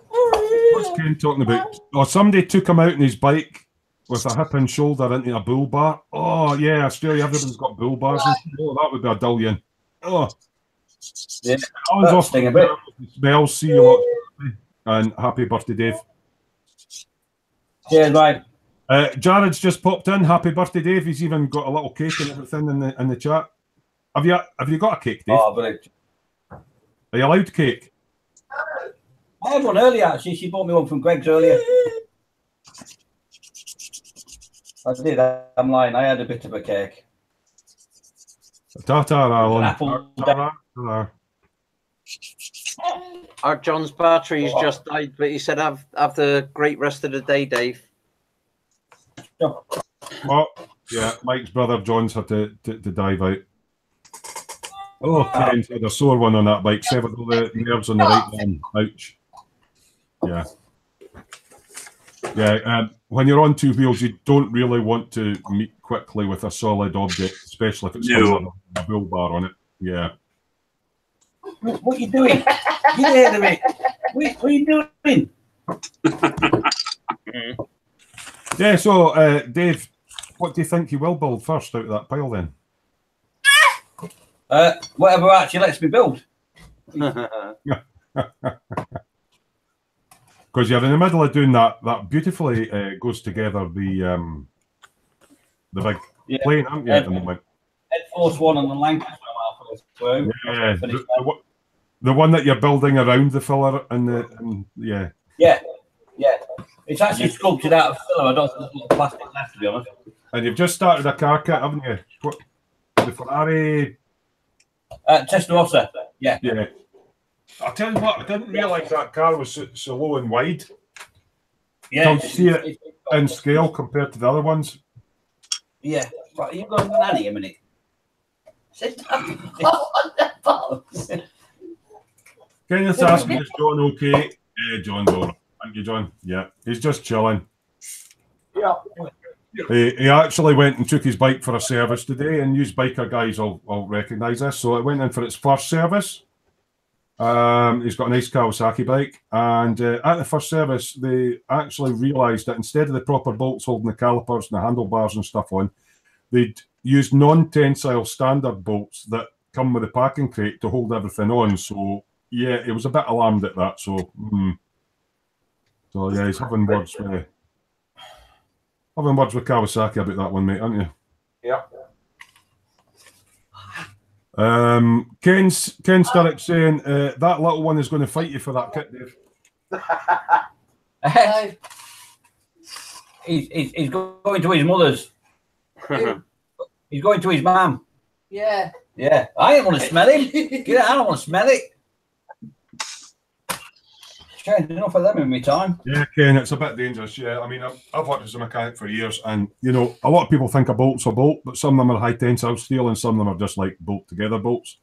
S1: What's Ken talking about? Oh, somebody took him out on his bike with a hip and shoulder into a bull bar. Oh, yeah, Australia, everybody's got bull bars. Oh, that would be a dullion. Oh.
S2: Yeah.
S1: I was off
S2: Thing a bit.
S1: Smells. See you lot. And happy birthday, Dave.
S2: Cheers, mate.
S1: Jared's just popped in. Happy birthday, Dave. He's even got a little cake and everything in the chat. Have you got a cake, Dave?
S2: Oh, brilliant.
S1: Are you allowed cake?
S2: I had one earlier, actually. She bought me one from Greg's earlier. I did. I'm lying. I had a bit of a cake.
S1: Ta-ta, Alan.
S2: Apple.
S1: Ta-ta.
S4: Our John's battery's just died, but he said, have the great rest of the day, Dave.
S1: Oh, yeah. Mike's brother John's had to dive out. Oh, Ken's had a sore one on that bike. Severed all the nerves on the right arm. Ouch. Yeah. Yeah, when you're on two wheels, you don't really want to meet quickly with a solid object, especially if it's got a bull bar on it. Yeah.
S2: What are you doing? Get out of me. What are you doing?
S1: Yeah, so, Dave, what do you think you will build first out of that pile then?
S2: Whatever actually lets me build.
S1: Because you're in the middle of doing that beautifully goes together the big plane, aren't you, at the moment?
S2: Head Force 1 on the Lancaster halfway through.
S1: Yeah, the one that you're building around the filler yeah.
S2: Yeah. It's actually sculpted out of filler. I don't think there's a lot of plastic left, to be honest.
S1: And you've just started a car kit, haven't you? What, the Ferrari?
S2: Testarossa. Yeah.
S1: Yeah. I'll tell you what, I didn't realise that car was so low and wide.
S2: Yeah.
S1: Don't see it in scale compared to the other ones.
S2: Yeah. Right, you got nanny a minute. Sit down.
S1: Can you just ask me, is John okay? Yeah, John's all right. Thank you, John. Yeah, he's just chilling.
S7: Yeah.
S1: He actually went and took his bike for a service today, and used biker guys will recognise this. So it went in for its first service. He's got a nice Kawasaki bike, and at the first service, they actually realised that instead of the proper bolts holding the calipers and the handlebars and stuff on, they'd used non-tensile standard bolts that come with a packing crate to hold everything on. So yeah, he was a bit alarmed at that. So so yeah, he's having words with Kawasaki about that one, mate, aren't you?
S7: Yeah.
S1: Ken Sturrock saying that little one is going to fight you for that kit, Dave.
S2: He's going to his mother's. He's going to his mum.
S5: Yeah.
S2: Yeah. I don't want to smell him. Get out. I don't want to smell it. Changed enough of them in my time.
S1: Yeah, Ken, it's a bit dangerous. Yeah, I mean, I've worked as a mechanic for years, and you know, a lot of people think a bolt's a bolt, but some of them are high tensile steel, and some of them are just like bolt together bolts.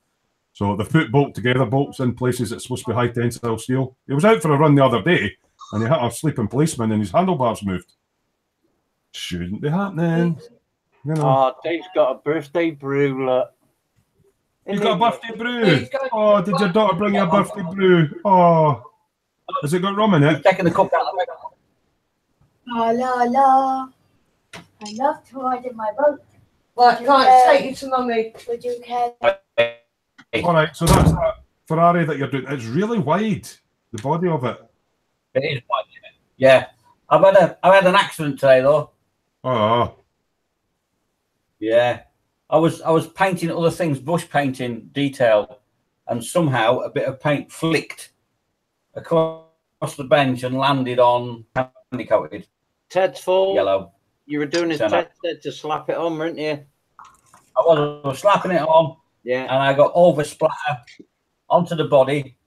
S1: So they put bolt together bolts in places that's supposed to be high tensile steel. He was out for a run the other day, and he hit a sleeping policeman, and his handlebars moved. Shouldn't be happening. You know.
S4: Oh, Dave's got a birthday brew, look.
S1: He's got a birthday brew. Oh, did your daughter bring you a birthday brew? Oh. Has it got rum in it?
S2: Taking the cup out of the
S8: La la la. I love to ride in my boat.
S5: Well, I can't take you to mummy.
S8: Would you care?
S1: All right, so that's that Ferrari that you're doing. It's really wide, the body of it.
S2: It is wide, yeah. I've had an accident today though.
S1: Oh.
S2: Yeah. I was painting other things, bush painting detail, and somehow a bit of paint flicked across the bench and landed on candy coated.
S4: Ted's fault.
S2: Yellow.
S4: You were doing as Ted said to slap it on, weren't you?
S2: I was slapping it on. Yeah. And I got over splatter onto the body.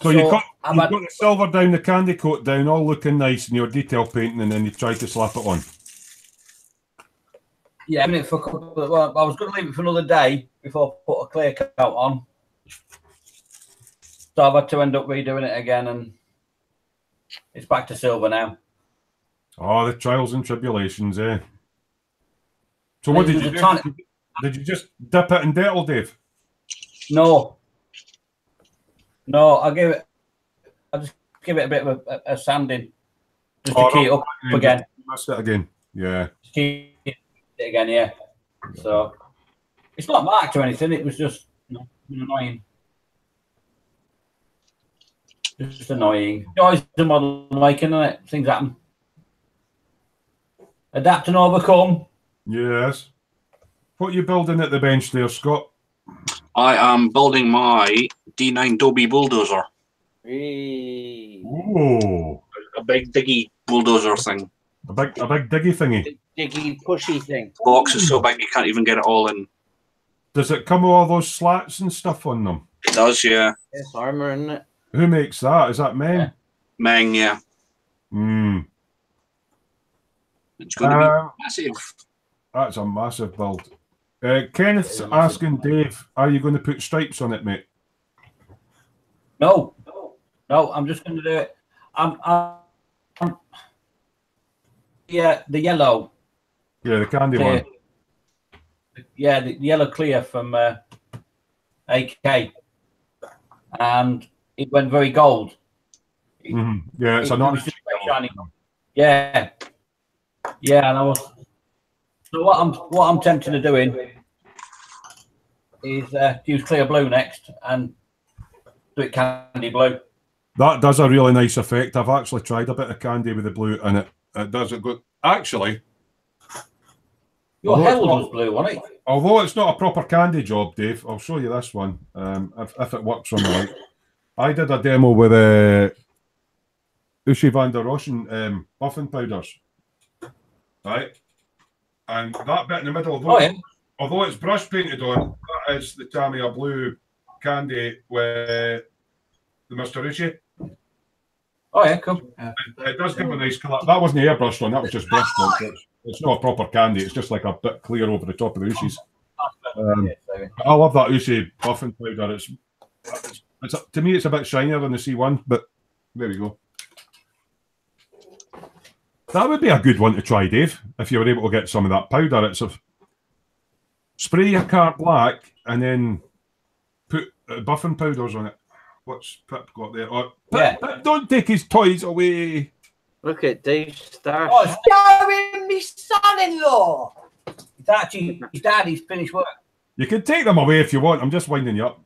S1: So you got the silver down, the candy coat down, all looking nice, and your detail painting, and then you tried to slap it on.
S2: Yeah, I was going to leave it for another day before I put a clear coat on. So I've had to end up redoing it again, and it's back to silver now.
S1: Oh, the trials and tribulations, eh? So what did you do? Did you just dip it in Dettol, Dave?
S2: No, I just give it a bit of a sanding just to keep it up again.
S1: Messed it again, yeah.
S2: Just keep it again, yeah. So it's not marked or anything. It was just annoying. Just annoying. Always the model making, isn't it? Things happen. Adapt and overcome.
S1: Yes. What are you building at the bench there, Scott?
S3: I am building my D9 Dobie bulldozer.
S4: Hey.
S1: Oh,
S3: A big diggy bulldozer thing.
S1: a big diggy thingy.
S4: Diggy pushy thing.
S3: Box is so big you can't even get it all in.
S1: Does it come with all those slats and stuff on them?
S3: It does, yeah.
S4: It's armor, isn't it?
S1: Who makes that? Is that men?
S2: Yeah.
S3: Meng, yeah.
S1: Hmm.
S3: It's going to be massive.
S1: That's a massive build. Kenneth's asking Dave, are you going to put stripes on it, mate?
S2: No, I'm just going to do it. Yeah, the yellow.
S1: Yeah, the candy
S2: Clear.
S1: one.
S2: Yeah, the yellow clear from AK, and it went very gold.
S1: Yeah, it's a
S2: It
S1: nice.
S2: was just very shiny. Yeah, and I was. So what I'm tempted to doing is use clear blue next and do it candy blue.
S1: That does a really nice effect. I've actually tried a bit of candy with the blue, and it does it good. Actually,
S2: Your hell was blue, wasn't it?
S1: although it's not a proper candy job, Dave, I'll show you this one. If it works on the light. I did a demo with Ushi van der Roschen buffing powders, right? And that bit in the middle, although it's brush painted on, that is the Tamiya blue candy with the Mr. Ushi.
S2: Oh yeah, cool.
S1: It does give a nice colour. That wasn't airbrushed on, that was just brushed on. So it's not a proper candy, it's just like a bit clear over the top of the Ushis. I love that Ushi buffing powder. It's to me, it's a bit shinier than the C1, but there we go. That would be a good one to try, Dave, if you were able to get some of that powder. It's a spray your cart black and then put buffing powders on it. What's Pip got there? Oh, Pip, don't take his toys away.
S4: Look at Dave's star.
S5: Oh, showing me son-in-law.
S2: It's actually his daddy's finished work.
S1: You can take them away if you want. I'm just winding you up.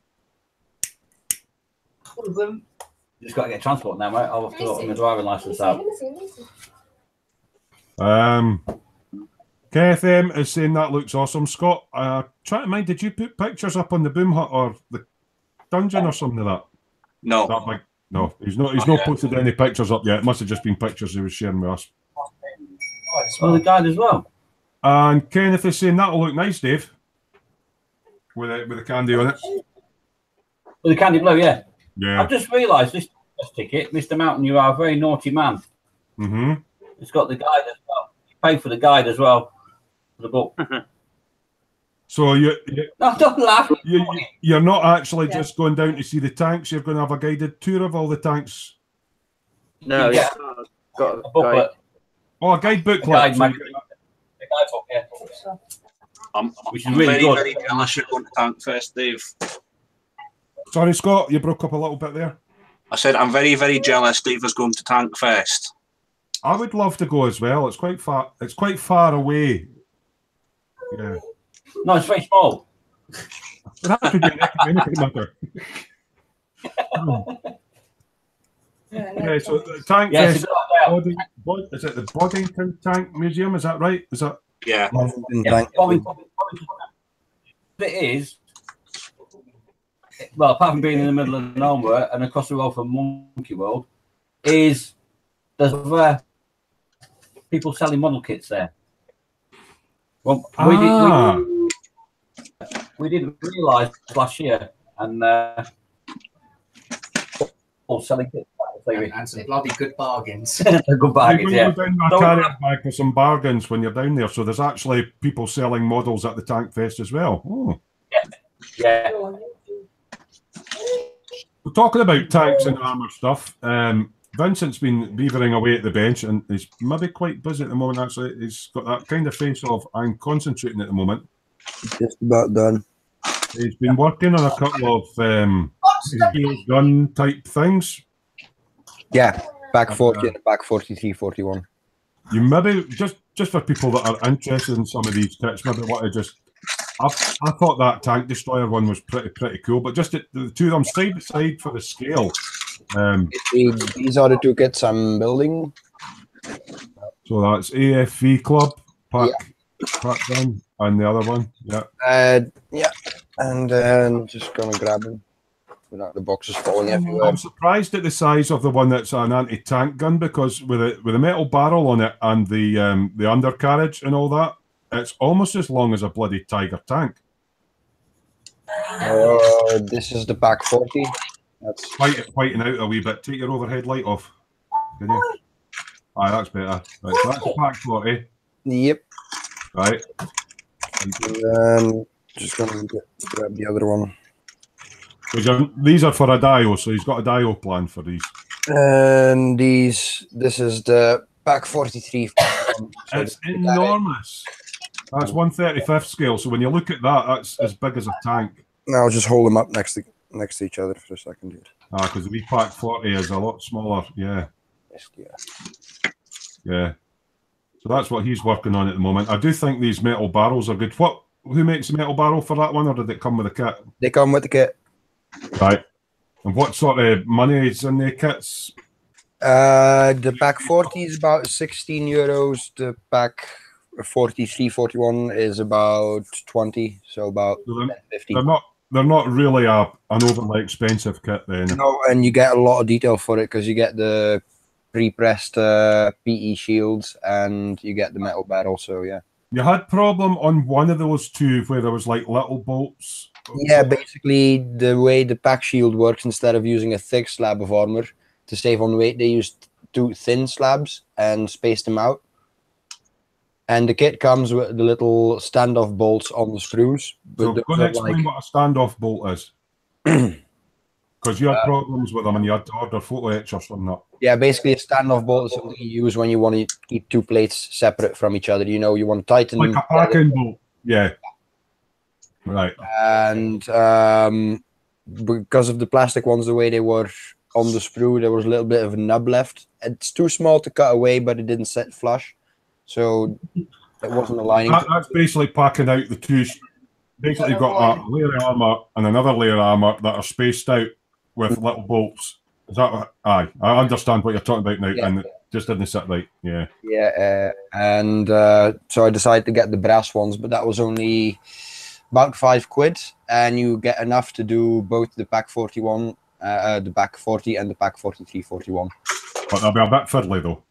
S2: You just got to get transport now, mate. I'll have to sort my driving license out.
S1: Kenneth M is saying that looks awesome. Scott, try to mind, did you put pictures up on the boom hut or the dungeon or something like that?
S3: No.
S1: That big? No, he's not posted any pictures up yet. It must have just been pictures he was sharing with us.
S2: Oh, the guide as well.
S1: And Kenneth is saying that'll look nice, Dave. With the candy on it.
S2: With the candy blue, yeah.
S1: Yeah.
S2: I've just realised this ticket, Mr. Mountain, you are a very naughty man.
S1: Mm-hmm.
S2: It's got the guide as well. You paid for the guide as well. For the book.
S1: So
S2: no, don't laugh.
S1: You're not actually just going down to see the tanks. You're going to have a guided tour of all the tanks.
S4: No,
S2: yeah.
S4: Got
S2: a booklet.
S1: Oh, a guide booklet.
S2: The guide book, yeah.
S3: Which is really good. Very jealous you're going to Tank Fest, Dave.
S1: Sorry, Scott, you broke up a little bit there.
S3: I said I'm very, very jealous Dave is going to Tank Fest.
S1: I would love to go as well. It's quite far. It's quite far away. Yeah.
S2: No, it's very small.
S1: That could be anything matter. Yeah, so the tank
S2: yes,
S1: is it the Boddington Tank Museum? Is that right? Is that?
S3: Yeah.
S2: It is. Well, apart from being in the middle of nowhere and across the road from Monkey World, there's people selling model kits there. Well, we didn't realise last year, and all selling kits.
S9: And some bloody good bargains.
S2: Good bargains,
S1: you
S2: yeah.
S1: go down a carrier bag for some bargains when you're down there. So there's actually people selling models at the Tank Fest as well. Oh.
S2: Yeah.
S1: We're talking about tanks and armour stuff. Vincent's been beavering away at the bench and he's maybe quite busy at the moment, actually. He's got that kind of face of, I'm concentrating at the moment.
S6: Just about done.
S1: He's been working on a couple of gun type things.
S6: Yeah, back 40 and back 43, 41.
S1: You maybe, just for people that are interested in some of these kits, maybe what I just... I thought that Tank Destroyer one was pretty cool, but just the two of them side by side for the scale
S6: These are the two kits I'm building.
S1: So that's AFV Club pack gun, and the other one. Yeah.
S6: Yeah. And then just gonna grab them without the boxes falling everywhere.
S1: I'm surprised at the size of the one that's an anti-tank gun, because with a metal barrel on it and the undercarriage and all that, it's almost as long as a bloody Tiger tank.
S6: This is the pack 40. That's
S1: whiten out a wee bit. Take your overhead light off. Can you? Aye, that's better. Right, so that's the pack 40.
S6: Yep.
S1: Right.
S6: And then just gonna grab the other one.
S1: These are for a dio, so he's got a dio plan for these.
S6: And this is the pack 43. So
S1: it's enormous. That's 1/35th scale. So when you look at that, that's as big as a tank.
S6: Now I'll just hold them up next to each other for a second, dude.
S1: Because the wee pack 40 is a lot smaller. Yeah. Yeah. So that's what he's working on at the moment. I do think these metal barrels are good. Who makes the metal barrel for that one, or did it come with a kit?
S6: They come with the kit.
S1: Right. And what sort of money is in the kits?
S6: The pack 40 is about 16 euros. The pack 43, 41 is about 20. So about 50.
S1: They're not really an overly expensive kit then.
S6: No, and you get a lot of detail for it because you get the pre-pressed PE shields and you get the metal barrel. So yeah.
S1: You had problem on one of those two where there was like little bolts.
S6: Yeah, basically the way the pack shield works, instead of using a thick slab of armor to save on weight, they used 2 thin slabs and spaced them out. And the kit comes with the little standoff bolts on the screws.
S1: So go and explain what a standoff bolt is. Because you had problems with them and you had to order photo etchers from that.
S6: Yeah, basically a standoff bolt is something you use when you want to keep 2 plates separate from each other. You know, you want to tighten
S1: like a packing bolt. Yeah. Right.
S6: And because of the plastic ones, the way they were on the sprue, there was a little bit of a nub left. It's too small to cut away, but it didn't set flush. So it wasn't aligning.
S1: That's basically packing out the two. Basically, you've got a layer of armour and another layer of armour that are spaced out with little bolts. Is that aye? I understand what you're talking about now, and it just didn't sit right. Yeah.
S6: Yeah, and so I decided to get the brass ones, but that was only about £5, and you get enough to do both the pack 41, the pack 40, and the pack 43-41.
S1: But they'll be a bit fiddly though.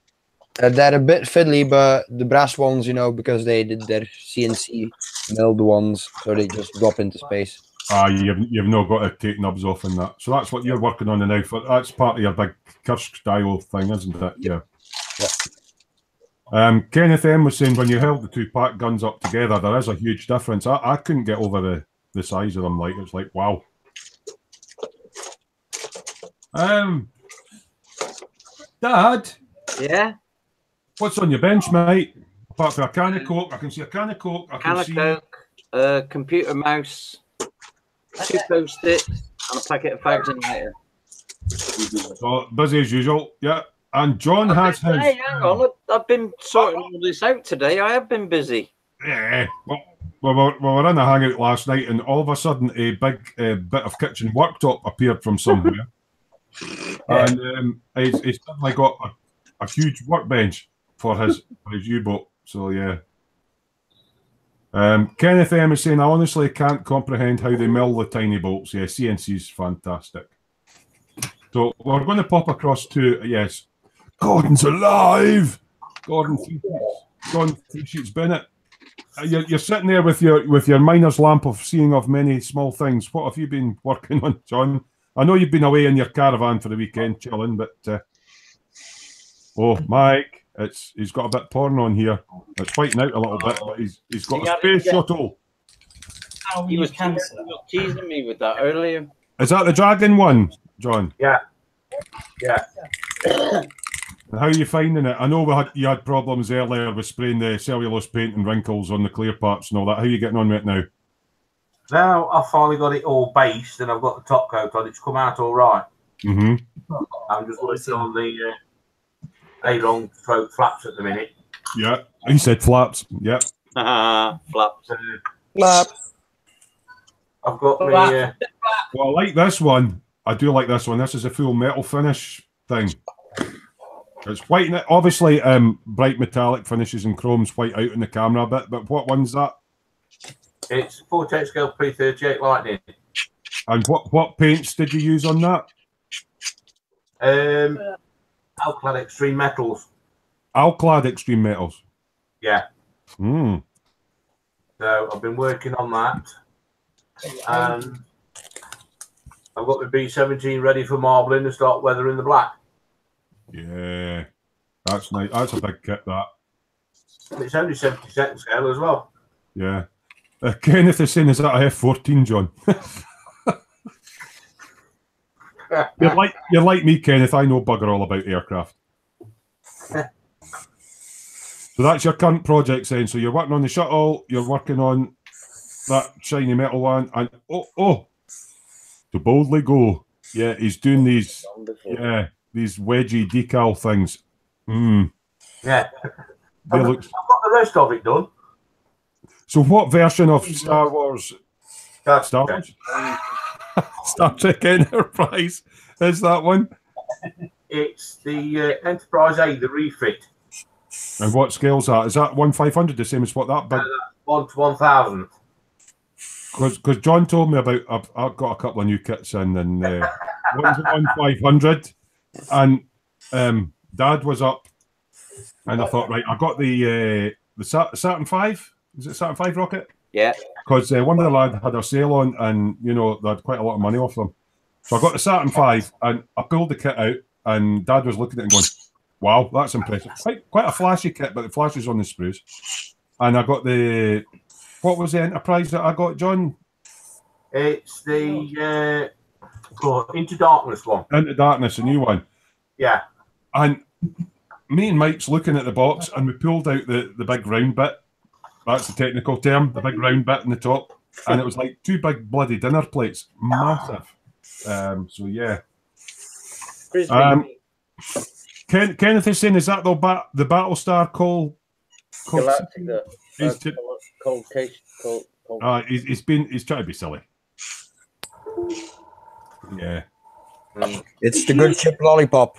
S6: They're a bit fiddly, but the brass ones, you know, because they did their CNC milled ones, so they just drop into space.
S1: You've not got to take nubs off in that. So that's what you're working on now. That's part of your big Kursk dial thing, isn't it? Yeah. Kenneth M was saying when you held the 2 pack guns up together, there is a huge difference. I couldn't get over the size of them. Like, it's like, wow. Dad?
S4: Yeah?
S1: What's on your bench, mate? Apart from a can of Coke, I can see a can of Coke.
S4: Can of Coke, a computer mouse, 2 Post-its, and a packet of fags and lighter.
S1: So busy as usual, yeah. And John has his.
S4: Hey, hang on, I've been sorting all this out today. I have been busy.
S1: Yeah. Well, we were in a hangout last night, and all of a sudden, a big bit of kitchen worktop appeared from somewhere, and he's suddenly got a huge workbench for his U-boat. So yeah. Kenneth M is saying, I honestly can't comprehend how they mill the tiny bolts. Yeah, CNC's fantastic. So we're going to pop across to, yes, Gordon's alive. Gordon 3 Sheets Bennett. You're sitting there with your miner's lamp of seeing of many small things. What have you been working on, John? I know you've been away in your caravan for the weekend chilling, but oh, Mike, he's got a bit of porn on here. It's whiting out a little bit, but he's got a space shuttle.
S4: He was teasing me with that earlier.
S1: Is that the dragon one, John?
S7: Yeah. Yeah.
S1: And how are you finding it? I know you had problems earlier with spraying the cellulose paint and wrinkles on the clear parts and all that. How are you getting on with it now?
S7: Now I've finally got it all based and I've got the top coat on. It's come out all right.
S1: Mm-hmm.
S7: I'm just working on the A-long throat flaps at the minute.
S1: Yeah, he said flaps. Yeah.
S4: Flaps.
S7: Flaps. I've got the.
S1: Well, I like this one. I do like this one. This is a full metal finish thing. It's white, obviously. Bright metallic finishes and chrome's white out in the camera a bit. But what one's that?
S7: It's 48 scale P38 Lightning.
S1: And what paints did you use on that?
S7: Alclad Extreme Metals.
S1: Alclad Extreme Metals.
S7: Yeah.
S1: Hmm.
S7: So I've been working on that, and I've got the B17 ready for marbling and start weathering the black.
S1: Yeah, that's nice. That's a big kit, that.
S7: It's only 70% scale as well.
S1: Yeah. Kenneth is saying, is that a F14, John? You're like me, Kenneth. I know bugger all about aircraft. So that's your current project then. So you're working on the shuttle, you're working on that shiny metal one, and to boldly go. Yeah, he's doing these these wedgie decal things.
S7: Yeah.
S1: I've
S7: got the rest of it done.
S1: So what version of Star Wars? Star Wars? Star Trek Enterprise is that one?
S7: It's the Enterprise A, the refit.
S1: And what scale's that? Is that 1/500, the same as what that big?
S7: 1 to 1,000.
S1: Because John told me about, I've got a couple of new kits in, and one's at 1/500, and Dad was up, and I thought, right, I got the Saturn V. Is it Saturn V rocket?
S4: Yeah.
S1: Because one of the lads had a sale on, and you know they had quite a lot of money off them. So I got the Saturn V, and I pulled the kit out, and Dad was looking at it and going, "Wow, that's impressive! Quite a flashy kit, but the flash is on the sprues." And I got the, what was the Enterprise that I got, John?
S7: It's the Into Darkness one.
S1: Into Darkness, a new one.
S7: Yeah.
S1: And me and Mike's looking at the box, and we pulled out the big round bit. That's the technical term, the big round bit in the top. And it was like two big bloody dinner plates. Massive. So, yeah. Kenneth is saying, is that the Battlestar Cole?
S4: Galactica.
S1: He's trying to be silly. Yeah.
S6: It's the good chip lollipop.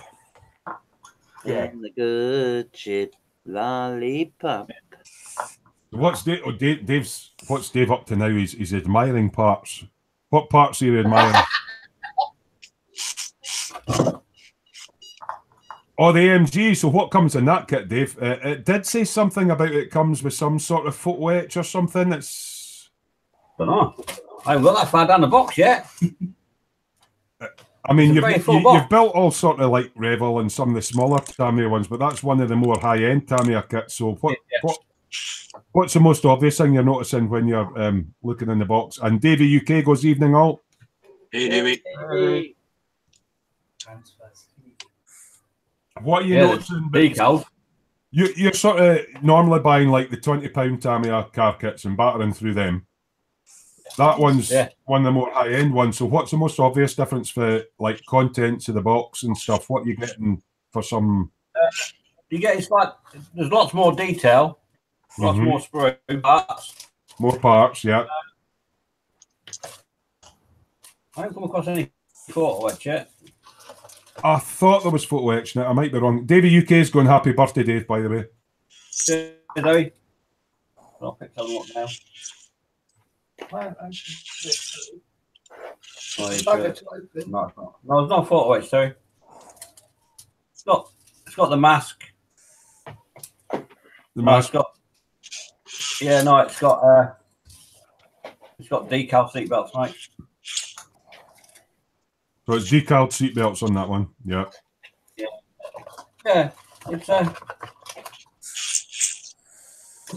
S4: Yeah. The good chip lollipop.
S1: What's Dave's? What's Dave up to now? He's admiring parts. What parts are you admiring? Oh, the AMG. So what comes in that kit, Dave? It did say something about it comes with some sort of photo etch or something. It's.
S2: I don't know. I haven't got that far down the box yet.
S1: I mean, you've built all sort of like Revel and some of the smaller Tamiya ones, but that's one of the more high-end Tamiya kits. So what's the most obvious thing you're noticing when you're looking in the box? And Davey UK goes, evening all.
S3: Hey, Davey.
S4: Hey.
S1: What are you noticing?
S2: Decal.
S1: You're sort of normally buying like the £20 Tamiya car kits and battering through them. That one's one of the more high-end ones. So what's the most obvious difference for like contents of the box and stuff? What are you getting for some?
S2: You get, it's like there's lots more detail, lots more sprue parts.
S1: More parts, yeah.
S2: I haven't come across any photo etch yet.
S1: I thought there was photo etch in it. I might be wrong. Davey UK is going happy birthday, Dave, by the way.
S2: Davey. I'll pick something up now. No, there's no photo etch, sorry. It's got the mask.
S1: The mask.
S2: It's got decal seatbelts, mate.
S1: So it's decaled seatbelts on that one. Yeah.
S2: Yeah. It's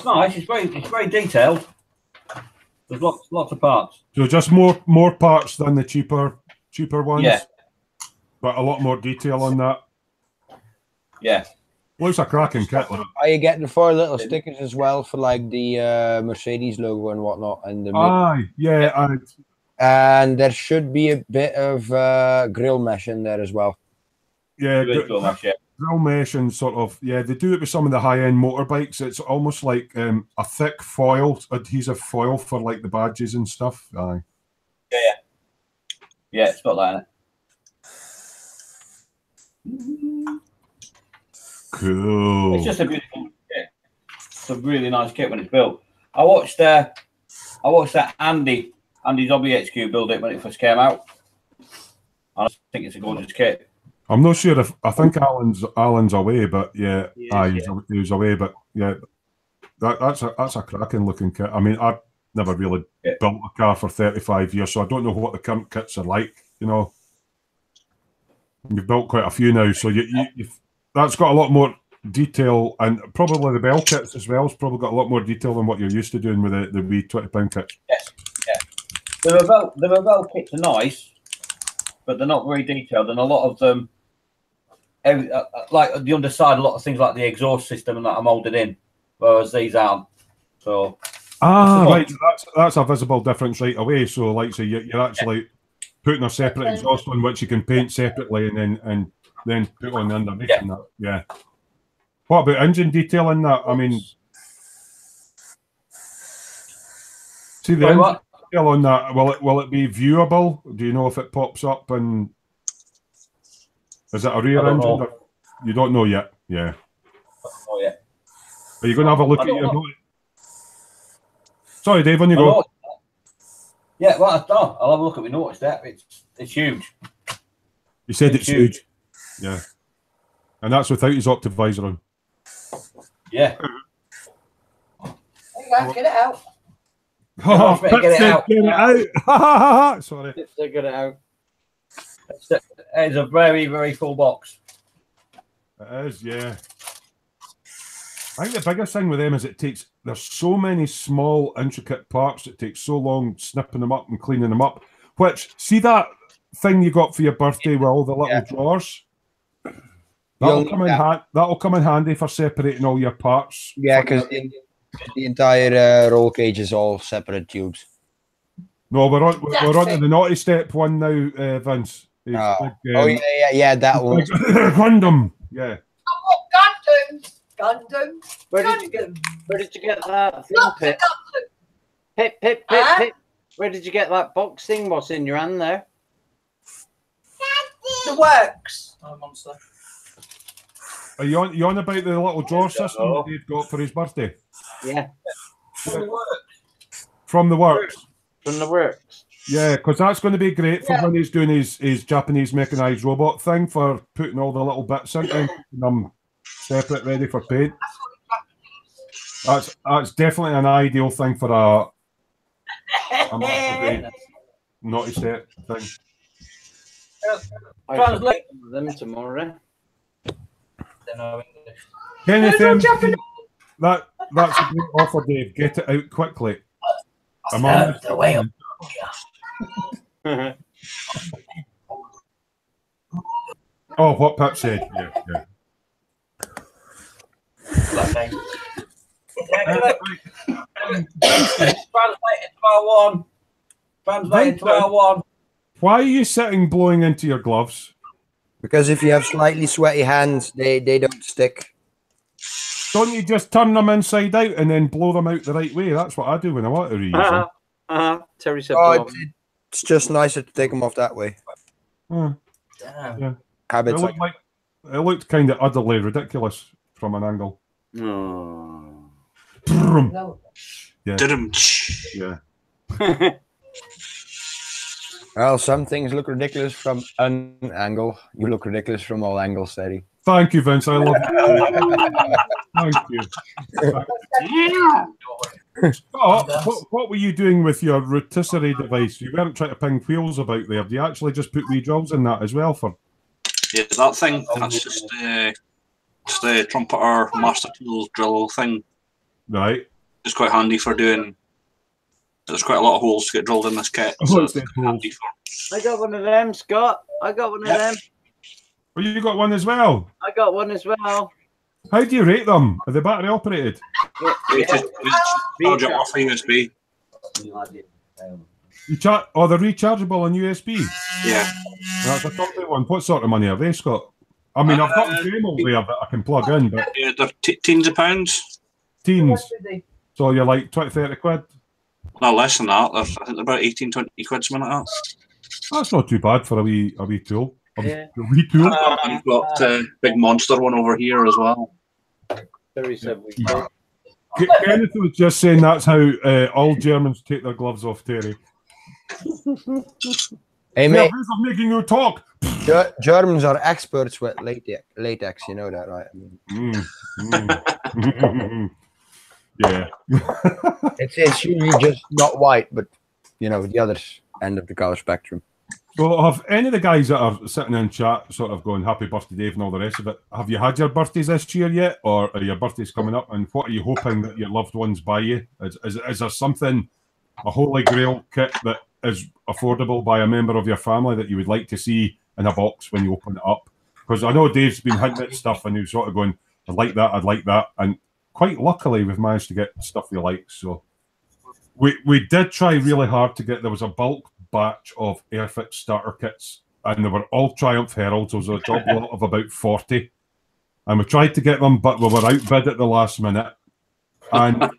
S2: nice. It's very detailed. There's lots of parts.
S1: So just more parts than the cheaper ones.
S2: Yeah.
S1: But a lot more detail on that.
S2: Yeah.
S1: Looks a cracking kit. Like.
S6: Are you getting 4 little stickers as well for like the Mercedes logo and whatnot? And and there should be a bit of grill mesh in there as well.
S1: Yeah, grill mesh and sort of, they do it with some of the high-end motorbikes. It's almost like a thick foil, adhesive foil for like the badges and stuff. Aye.
S2: Yeah, it's got that in it.
S1: Cool.
S2: It's just a beautiful kit. It's a really nice kit when it's built. I watched that Andy's Hobby HQ build it when it first came out. I think it's a gorgeous kit.
S1: I'm not sure if I think Alan's away, but yeah, he was away, but yeah, that's a cracking looking kit. I mean, I've never really built a car for 35 years, so I don't know what the current kits are like. You know, you've built quite a few now, so you've that's got a lot more detail, and probably the bell kits as well has probably got a lot more detail than what you're used to doing with the wee £20 kit.
S2: Yes, yeah. The Revell kits are nice, but they're not very detailed, and a lot of them, like the underside, a lot of things like the exhaust system and that are molded in, whereas these aren't. So
S1: right, that's a visible difference right away. So, like, so you're actually putting a separate exhaust on, which you can paint separately, and then put on underneath.
S2: Yeah.
S1: And that. Yeah. What about engine detail in that? I mean, see the engine detail on that. Will it be viewable? Do you know if it pops up? And is it a rear engine? Or, you don't know yet. Yeah.
S2: Oh yeah.
S1: Are you going to have a look at your? Sorry, Dave. When you go.
S2: Yeah, well, I'll have a look at my notes. That it's huge.
S1: You said it's huge. Yeah. And that's without his Optivisor on.
S2: Yeah.
S5: There you go, get it out.
S1: Oh,
S2: get it out.
S1: Get it out. Sorry.
S4: They get it out.
S2: It's a very, very full box.
S1: It is, yeah. I think the biggest thing with them is there's so many small, intricate parts. It takes so long snipping them up and cleaning them up. Which, see that thing you got for your birthday with all the little drawers? That'll come in handy for separating all your parts.
S6: Yeah, because the entire roll cage is all separate tubes.
S1: No, we're on to the naughty step one now, Vince.
S6: Yeah, that one.
S1: Gundam. Yeah.
S5: Gundam.
S4: Where did you get that thing, Pip? Pip. Where did you get that box thing? What's in your hand there?
S5: The works. Oh, monster.
S1: Are you on about the little drawer system that Dave got for his birthday?
S4: Yeah.
S1: From the works.
S4: From the works.
S1: Yeah, because that's going to be great for when he's doing his Japanese mechanized robot thing, for putting all the little bits into them separate, ready for paint. That's definitely an ideal thing for a naughty step thing.
S2: Translate
S4: them tomorrow.
S1: Kenneth, that's a great offer, Dave. Get it out quickly. I'm on the way. Oh, what Pip said. Yeah.
S2: Translate to R1.
S1: Why are you sitting blowing into your gloves?
S6: Because if you have slightly sweaty hands, they don't stick.
S1: Don't you just turn them inside out and then blow them out the right way? That's what I do when I want to reuse them.
S4: Terry said
S6: it's just nicer to take them off that way.
S1: Yeah.
S6: Habits.
S1: It looked kind of utterly ridiculous from an angle.
S4: Oh.
S1: Yeah.
S6: Well, some things look ridiculous from an angle. You look ridiculous from all angles, Teddy.
S1: Thank you, Vince. I love it. Thank you. What were you doing with your rotisserie device? You weren't trying to ping wheels about there. Do you actually just put wee drills in that as well?
S3: Yeah, that thing. That's just the trumpeter master tools drill thing.
S1: Right.
S3: It's quite handy for doing. There's quite a lot of holes to get drilled in this kit. So it's handy for.
S4: I got one of them, Scott. I got one of them.
S1: Oh, you got one as well?
S4: I got one as well.
S1: How do you rate them? Are they battery operated?
S3: We charge it off USB.
S1: They're rechargeable on USB?
S3: Yeah.
S1: That's a top one. What sort of money are they, Scott? I mean, I've got a Dremel there that I can plug in, but...
S3: Yeah, they're teens of pounds.
S1: Teens? So you're like 20, 30 quid?
S3: No, less than that. I think they're about 18, 20 quid, something like that.
S1: That's not too bad for a wee tool.
S4: Yeah.
S1: Retool.
S3: I've got big monster one over here as well.
S4: Terry said we did.
S1: Kenneth was just saying that's how all Germans take their gloves off, Terry.
S6: Hey,
S1: They're
S6: mate,
S1: ways of making you talk.
S6: Germans are experts with latex. You know that, right?
S1: Yeah.
S6: It's usually just not white, but you know, the other end of the color spectrum.
S1: So have any of the guys that are sitting in chat sort of going happy birthday Dave and all the rest of it, have you had your birthdays this year yet, or are your birthdays coming up, and what are you hoping that your loved ones buy you? Is there something, a holy grail kit that is affordable by a member of your family that you would like to see in a box when you open it up? Because I know Dave's been hinting at stuff and he's sort of going, I'd like that, and quite luckily we've managed to get stuff we like. So we did try really hard to get, there was a bulk batch of Airfix starter kits and they were all Triumph Heralds. There was a job lot of about 40 and we tried to get them, but we were outbid at the last minute. And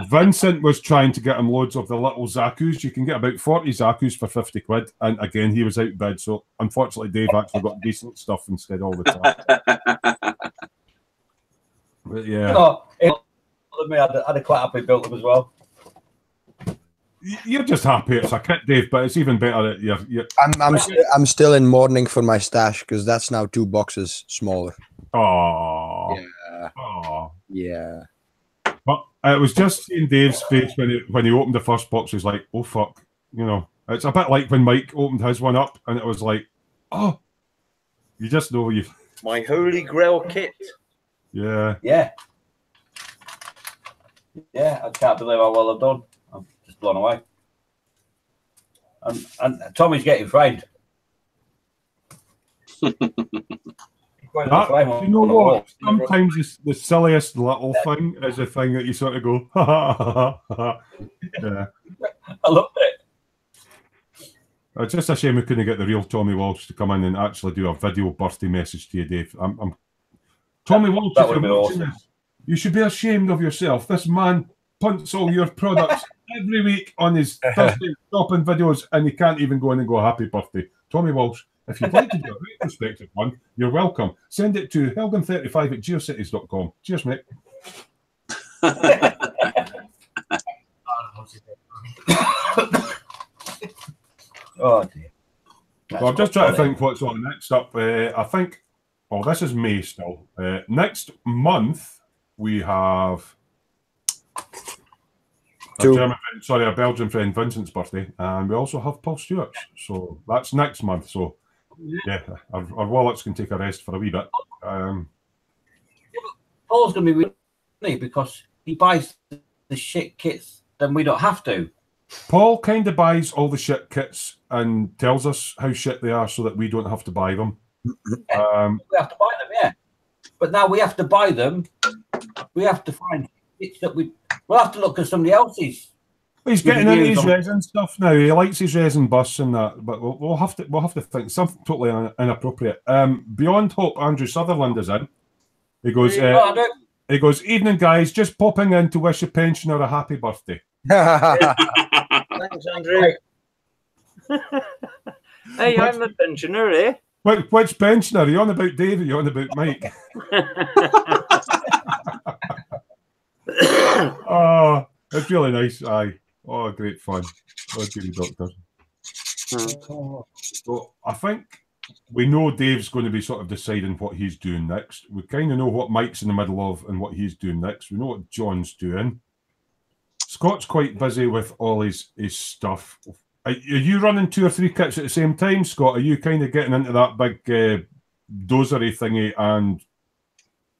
S1: Vincent was trying to get him loads of the little Zakus. You can get about 40 Zakus for 50 quid. And again, he was outbid. So unfortunately, Dave actually got decent stuff instead all the time. But yeah.
S2: No, I'd have quite happily built them as well.
S1: You're just happy it's a kit, Dave, but it's even better that you're
S6: I'm still in mourning for my stash because that's now 2 boxes smaller.
S1: Oh.
S6: Yeah.
S1: Oh.
S6: Yeah.
S1: But it was just seeing Dave's face when he opened the first box. He was like, "Oh fuck," you know. It's a bit like when Mike opened his one up, and it was like, "Oh, you just know you."
S4: My holy grail kit.
S1: Yeah.
S2: Yeah. Yeah, I can't believe how well I've done. I'm just blown away. And Tommy's getting framed.
S1: You know what? Sometimes the silliest little thing is a thing that you sort of go, ha ha ha ha. Yeah.
S2: I loved it.
S1: It's just a shame we couldn't get the real Tommy Walsh to come in and actually do a video birthday message to you, Dave. Tommy Walsh,
S2: that would have been awesome.
S1: You should be ashamed of yourself. This man punts all your products every week on his Thursday shopping videos, and he can't even go in and go happy birthday. Tommy Walsh, if you'd like to do a retrospective one, you're welcome. Send it to helgan35@geocities.com. Cheers, mate.
S2: Oh, dear.
S1: Well, I'm just trying to think what's on next up. I think, well, this is May still. Next month, we have a Belgian friend, Vincent's birthday, and we also have Paul Stewart's. So that's next month. So, yeah, our wallets can take a rest for a wee bit.
S2: Paul's going to be really because he buys the shit kits, then we don't have to.
S1: Paul kind of buys all the shit kits and tells us how shit they are so that we don't have to buy them.
S2: We have to buy them, yeah. But now we have to buy them. We have to find kits that we'll have to look at somebody else's.
S1: He's getting into his resin stuff now. He likes his resin bus and that, but we'll have to think something totally inappropriate. Beyond Hope, Andrew Sutherland is in. He goes, evening guys, just popping in to wish a pensioner a happy birthday.
S4: Thanks, Andrew. Hey, I'm a pensioner, eh?
S1: Which pensioner? Are you on about Dave or are you on about Mike? Oh, it's really nice. Aye. Oh, great fun. Oh, good doctor. So I think we know Dave's going to be sort of deciding what he's doing next. We kind of know what Mike's in the middle of and what he's doing next. We know what John's doing. Scott's quite busy with all his stuff. Are you running 2 or 3 kits at the same time, Scott? Are you kind of getting into that big dozery thingy and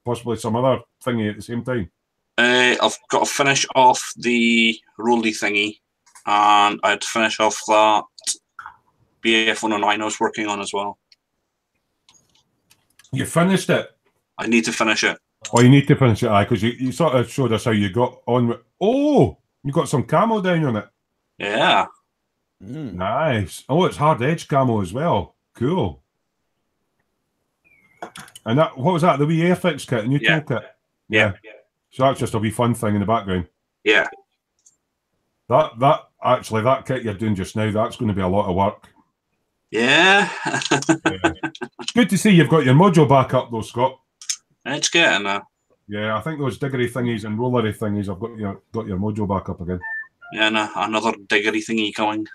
S1: possibly some other thingy at the same time?
S3: I've got to finish off the rolly thingy, and I had to finish off that BF 109 I was working on as well.
S1: You finished it?
S3: I need to finish it.
S1: Oh, you need to finish it, aye, because you sort of showed us how you got on with... Oh, you got some camo down on it.
S3: Yeah.
S1: Nice. Oh, it's hard edge camo as well. Cool. And that, what was that? The wee Airfix kit, the new toolkit?
S3: Yeah.
S1: So that's just a wee fun thing in the background.
S3: Yeah.
S1: That kit you're doing just now, that's going to be a lot of work.
S3: Yeah.
S1: Good to see you've got your mojo back up though, Scott.
S3: It's getting there.
S1: Yeah, I think those diggery thingies and rollery thingies have got your mojo back up again.
S3: Yeah, no, another diggery thingy coming.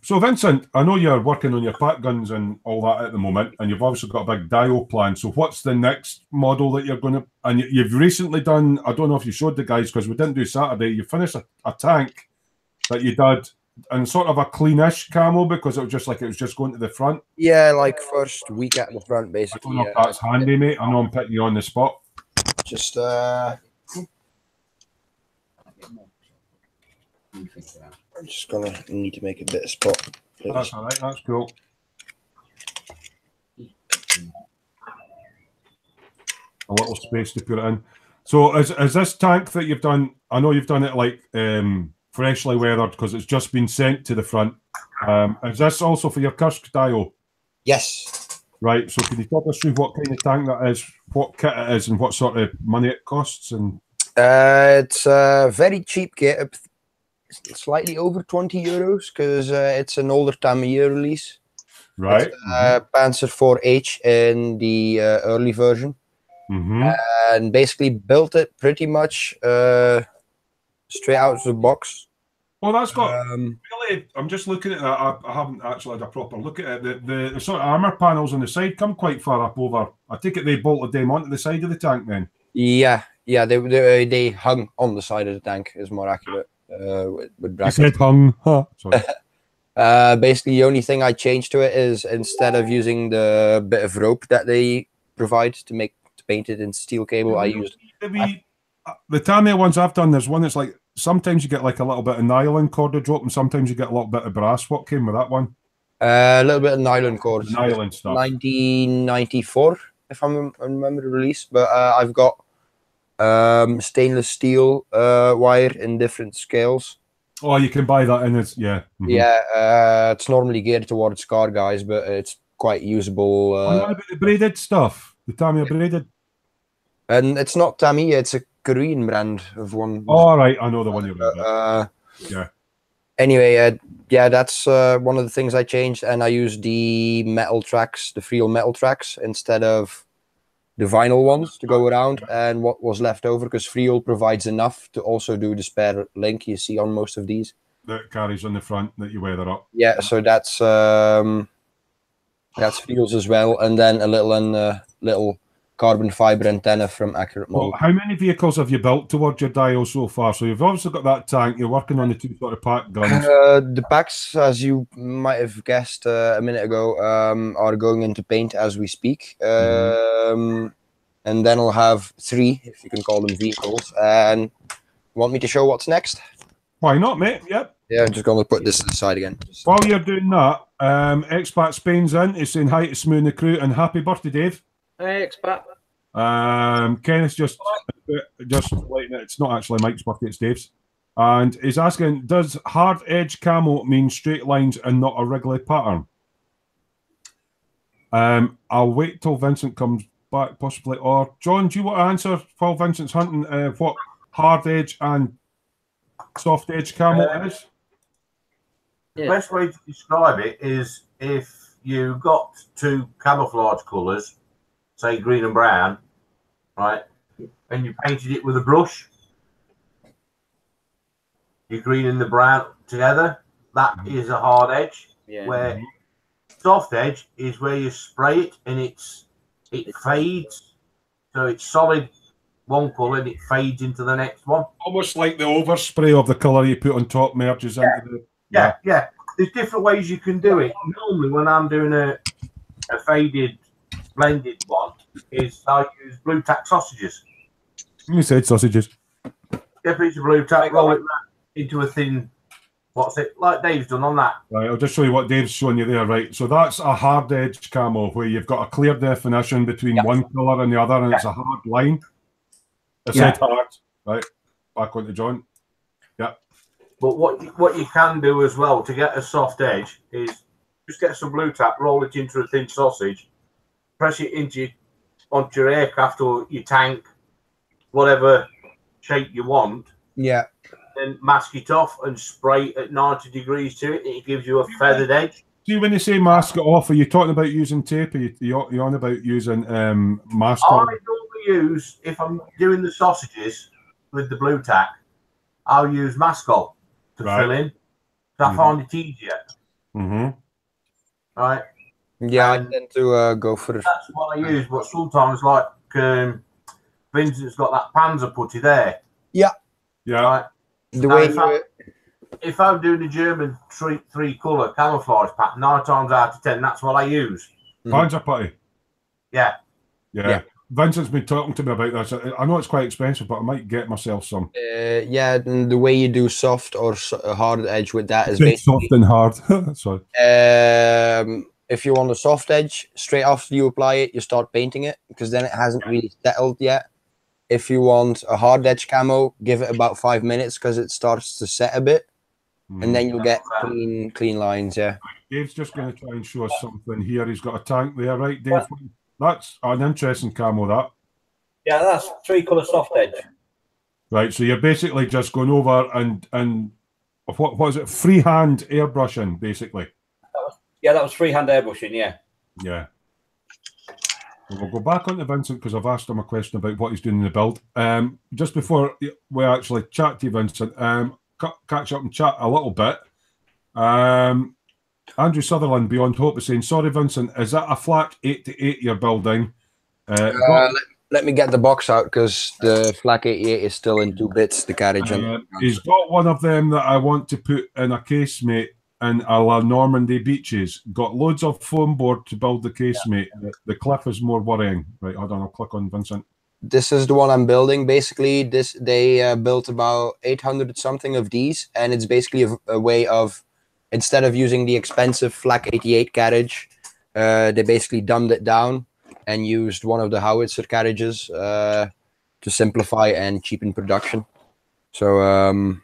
S1: So Vincent, I know you're working on your pack guns and all that at the moment, and you've obviously got a big dio plan. So what's the next model that you're going to? And you've recently done. I don't know if you showed the guys because we didn't do Saturday. You finished a tank that you did in sort of a cleanish camo because it was just like it was just going to the front.
S6: Yeah, like first week at the front,
S1: I
S6: basically.
S1: don't know if that's handy, mate. I know I'm putting you on the spot.
S6: Just I'm just gonna need to make a bit of spot. Please.
S1: That's all right. That's cool. A little space to put it in. So is this tank that you've done? I know you've done it like freshly weathered because it's just been sent to the front. Is this also for your Kursk dio?
S6: Yes.
S1: Right. So can you talk us through what kind of tank that is, what kit it is, and what sort of money it costs? And
S6: It's a very cheap kit. Slightly over 20 euros because it's an older time of year release.
S1: Right.
S6: Panzer 4H in the early version. And basically built it pretty much straight out of the box.
S1: Well, that's got really. I'm just looking at that. I haven't actually had a proper look at it. The sort of armor panels on the side come quite far up over. I take it they bolted them onto the side of the tank then.
S6: Yeah, they hung on the side of the tank is more accurate. With brackets.
S1: You said hung. Huh. Sorry.
S6: Basically, the only thing I changed to it is instead of using the bit of rope that they provide to paint it in steel cable, I used
S1: the Tamiya ones I've done. There's one that's like sometimes you get like a little bit of nylon corded rope, and sometimes you get a little bit of brass. What came with that one?
S6: A little bit of nylon cord.
S1: Nylon stuff.
S6: 1994, if I remember the release. But I've got stainless steel wire in different scales.
S1: Oh, you can buy that in it, yeah.
S6: Yeah, it's normally geared towards car guys, but it's quite usable.
S1: What about the braided stuff? The Tamiya braided?
S6: And it's not Tamiya, it's a Korean brand of one.
S1: All right, I know the one you're about. Yeah.
S6: Anyway, yeah, that's one of the things I changed, and I used the metal tracks, the Friel metal tracks, instead of the vinyl ones to go around, and what was left over, because Friel provides enough to also do the spare link you see on most of these.
S1: That carries on the front that you weather up.
S6: Yeah, so that's Friel's as well, and then a little carbon fiber antenna from Accurate Mold.
S1: Well, how many vehicles have you built towards your dio so far? So you've obviously got that tank. You're working on the two sort of pack guns.
S6: The packs, as you might have guessed a minute ago, are going into paint as we speak. And then I'll have 3, if you can call them vehicles. And want me to show what's next?
S1: Why not, mate? Yep.
S6: Yeah, I'm just going to put this to the side again.
S1: While you're doing that, Expat Spain's in. He's saying hi to Smoo and the crew, and happy birthday, Dave.
S4: Hey, Expat.
S1: Kenneth's just letting it. It's not actually Mike's birthday, it's Dave's. And he's asking, does hard edge camo mean straight lines and not a wriggly pattern? I'll wait till Vincent comes back, possibly. Or John, do you want to answer while Vincent's hunting what hard edge and soft edge camo is?
S7: The best way to describe it is if you've got 2 camouflage colours, say green and brown, right, and you painted it with a brush, your green and the brown together, that is a hard edge.
S4: Yeah.
S7: Where soft edge is where you spray it and it fades, so it's solid one colour and it fades into the next one.
S1: Almost like the overspray of the colour you put on top merges into the...
S7: Yeah. There's different ways you can do it. Normally when I'm doing a faded blended one, is I use blue tack sausages.
S1: You said sausages.
S7: Get a piece of blue tack, roll it into a thin, like Dave's done on that.
S1: Right, I'll just show you what Dave's showing you there, right? So that's a hard edge camo where you've got a clear definition between one colour and the other, and it's a hard line. It's hard, right? Back onto John. Yeah.
S7: But what you can do as well to get a soft edge is just get some blue tack, roll it into a thin sausage, press it onto your aircraft or your tank, whatever shape you want.
S6: Yeah.
S7: Then mask it off and spray at 90 degrees to it, and it gives you a feathered edge.
S1: See, when you say mask it off, are you talking about using tape? Are you on about using mask
S7: I
S1: off?
S7: normally use, if I'm doing the sausages with the blue tack, I'll use mascot to fill in. So I find it easier. Right?
S6: Yeah, I tend to go for it.
S7: That's what I use, but sometimes, like, Vincent's got that Panzer putty there.
S6: Yeah.
S1: Yeah.
S7: Right?
S6: The
S7: Now,
S6: way
S7: if I'm doing a German three colour camouflage pattern, 9 times out of 10, that's what I use.
S1: Panzer putty.
S7: Yeah.
S1: Yeah. Vincent's been talking to me about this. I know it's quite expensive, but I might get myself some.
S6: Yeah, and the way you do soft or hard edge with that is
S1: Bit
S6: basically
S1: soft and hard. Sorry.
S6: If you want a soft edge, straight after you apply it, you start painting it because then it hasn't really settled yet. If you want a hard edge camo, give it about 5 minutes because it starts to set a bit, and then you'll get clean lines. Yeah.
S1: Dave's just going to try and show us something here. He's got a tank there, right, Dave? That's an interesting camo, that.
S2: Yeah, that's 3 colour soft edge.
S1: Right, so you're basically just going over and what was it? Freehand airbrushing, basically.
S2: That was freehand airbrushing, yeah.
S1: Yeah. We'll go back on to Vincent because I've asked him a question about what he's doing in the build. Just before we actually chat to you, Vincent, catch up and chat a little bit. Andrew Sutherland, Beyond Hope, is saying, sorry, Vincent, is that a flat 8 to 8 you're building?
S6: Let me get the box out because the Flak 88 is still in 2 bits, the carriage.
S1: He's got one of them that I want to put in a casemate in a la Normandy Beaches. Got loads of foam board to build the casemate. The cliff is more worrying. Right, hold on, I'll click on Vincent.
S6: This is the one I'm building. Basically, they built about 800 something of these, and it's basically a way of, instead of using the expensive Flak 88 carriage, they basically dumbed it down and used one of the howitzer carriages to simplify and cheapen production. So,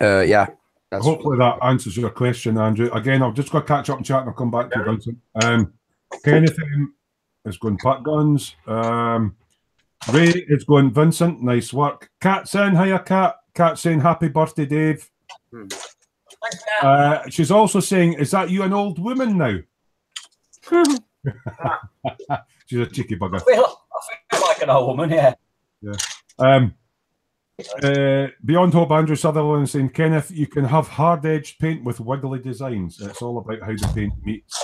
S6: yeah.
S1: Hopefully that answers your question, Andrew. Again, I've just got to catch up and chat and I'll come back to you, Vincent. Kenneth is going Pat Guns. Ray is going Vincent. Nice work. Kat's in. Hiya, Kat. Kat's saying happy birthday, Dave. She's also saying, is that you an old woman now? She's a cheeky bugger.
S2: I feel like an old woman, yeah.
S1: Yeah. Beyond Hope, Andrew Sutherland saying, Kenneth, you can have hard-edged paint with wiggly designs. It's all about how the paint meets.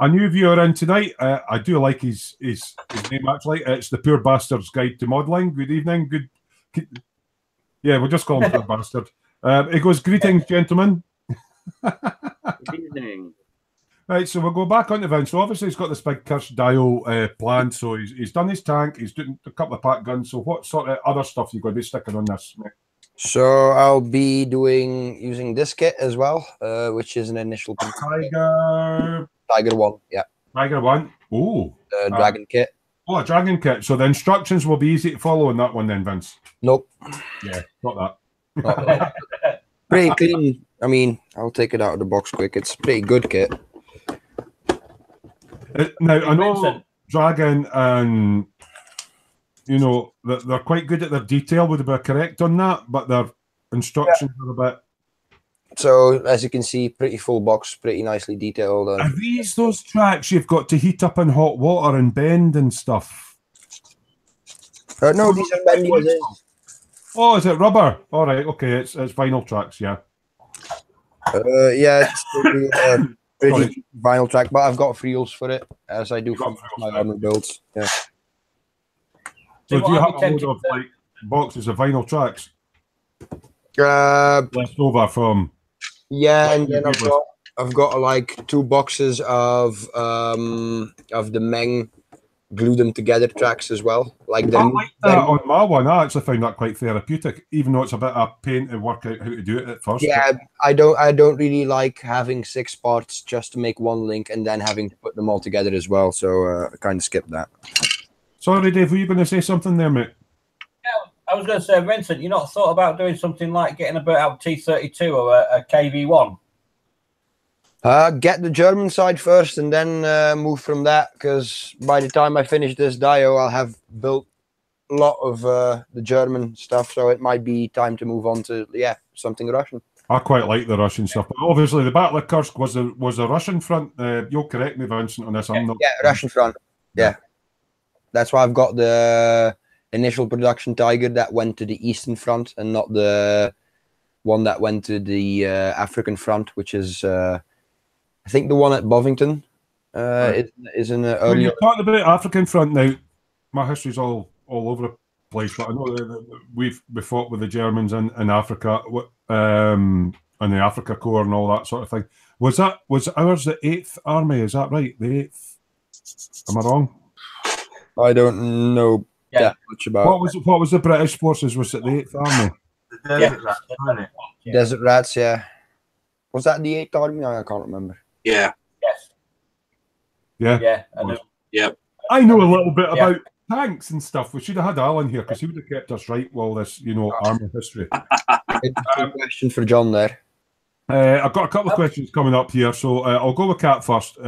S1: A new viewer in tonight. I do like his name, actually. It's the Poor Bastard's Guide to Modelling. Good evening. Yeah, we'll just call him Poor Bastard. It goes, greetings, gentlemen.
S4: Good evening.
S1: Right, so we'll go back on to Vince. So obviously he's got this big Kirsch dial planned. So he's done his tank. He's doing a couple of pack guns. So what sort of other stuff you going to be sticking on this, mate?
S6: So I'll be using this kit as well, which is an initial
S1: Tiger
S6: 1. Yeah.
S1: Tiger 1. Oh.
S6: Dragon kit.
S1: Oh, a dragon kit. So the instructions will be easy to follow on that one then, Vince.
S6: Nope.
S1: Yeah, not that.
S6: Not pretty clean. I mean, I'll take it out of the box quick. It's a pretty good kit.
S1: Now, I know Dragon and, you know, they're quite good at their detail. Would I be correct on that? But their instructions are a bit...
S6: So, as you can see, pretty full box, pretty nicely detailed.
S1: Are these those tracks you've got to heat up in hot water and bend and stuff?
S6: No, these are bending.
S1: Oh, is it rubber? All right, okay, it's vinyl tracks, yeah.
S6: Yeah, it's pretty vinyl track, but I've got freels for it, as I do for my armor builds. Yeah.
S1: So do you have a load of like boxes of vinyl tracks left over from?
S6: Yeah, and then I've got like 2 boxes of the Meng glue them together tracks as well. Like
S1: I like that on my one. I actually found that quite therapeutic, even though it's a bit of pain to work out how to do it at first.
S6: Yeah, I don't really like having 6 parts just to make one link and then having to put them all together as well. So I kind of skipped that.
S1: Sorry, Dave, were you going to say something there, mate?
S2: Yeah, I was going to say, Vincent, you not thought about doing something like getting a bit out T32 or a KV1?
S6: Get the German side first and then move from that, because by the time I finish this dio, I'll have built a lot of the German stuff, so it might be time to move on to, something Russian.
S1: I quite like the Russian stuff, but obviously the Battle of Kursk was a Russian front. You'll correct me, Vincent, on this. I'm not.
S6: Yeah, Russian front. Yeah, that's why I've got the initial production Tiger that went to the Eastern Front and not the one that went to the African Front, which is I think the one at Bovington is in the
S1: When
S6: earlier.
S1: you're talking about African front now, my history's all over the place, but I know that we fought with the Germans in Africa, and the Africa Corps and all that sort of thing. Was ours the 8th Army? Is that right? The 8th? Am I wrong?
S6: I don't know that much about.
S1: What was the British forces? Was it the 8th Army?
S7: The Desert Rats, wasn't it?
S6: Desert Rats, yeah. Was that the 8th Army? I can't remember.
S3: Yeah.
S2: Yes.
S1: Yeah.
S2: Yeah.
S3: Yep.
S1: I know a little bit about tanks and stuff. We should have had Alan here because he would have kept us right with all this, army history.
S6: Interesting question for John there.
S1: I've got a couple of questions coming up here, so I'll go with Kat first.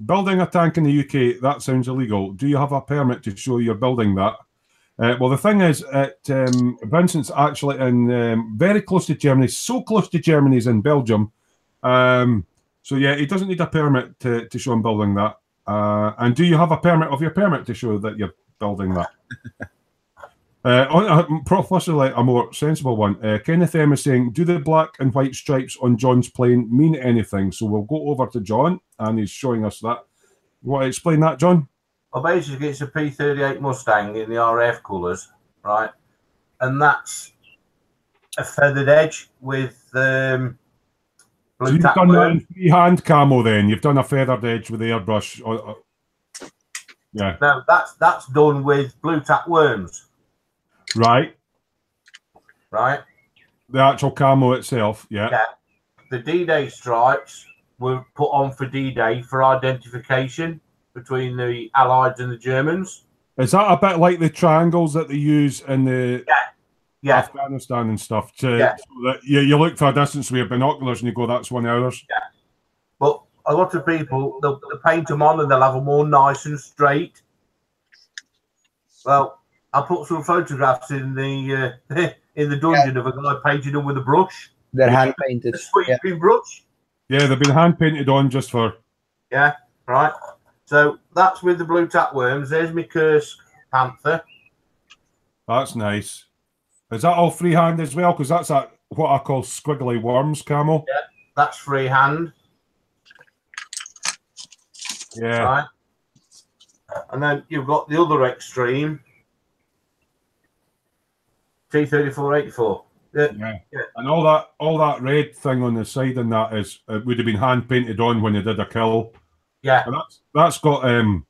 S1: Building a tank in the UK, that sounds illegal. Do you have a permit to show you're building that? Well, the thing is, Vincent's actually in very close to Germany, so close to Germany he's in Belgium. So yeah, he doesn't need a permit to show him building that. And do you have a permit of your permit to show that you're building that? Possibly a more sensible one. Kenneth M is saying, do the black and white stripes on John's plane mean anything? So we'll go over to John, and he's showing us that. You want to explain that, John?
S7: Well, basically, it's a P38 Mustang in the RAF colours, right? And that's a feathered edge with blue
S1: so you've
S7: tack
S1: done
S7: worm.
S1: that in freehand camo then? You've done a feathered edge with the airbrush? Yeah.
S7: No, that's done with blue tack worms.
S1: Right.
S7: Right?
S1: The actual camo itself, yeah.
S7: Yeah. The D-Day stripes were put on for D-Day for identification between the Allies and the Germans.
S1: Is that a bit like the triangles that they use in the Afghanistan and stuff? So that you look for a distance with your binoculars and you go, that's 1 hour.
S7: Yeah. But a lot of people, they'll paint them on and they'll have them all nice and straight. Well, I put some photographs in the dungeon of a guy painting them with a brush.
S6: They're hand painted.
S7: A sweeping brush.
S1: Yeah, they've been hand painted on just for.
S7: Yeah, right. So that's with the blue tack worms. There's my Kursk Panther.
S1: That's nice. Is that all freehand as well? Because that's what I call squiggly worms camo.
S7: Yeah, that's freehand.
S1: Yeah.
S7: Right. And then you've got the other extreme. T3484.
S1: Yeah. And all that red thing on the side and that would have been hand painted on when you did a kill.
S7: Yeah.
S1: And that's got a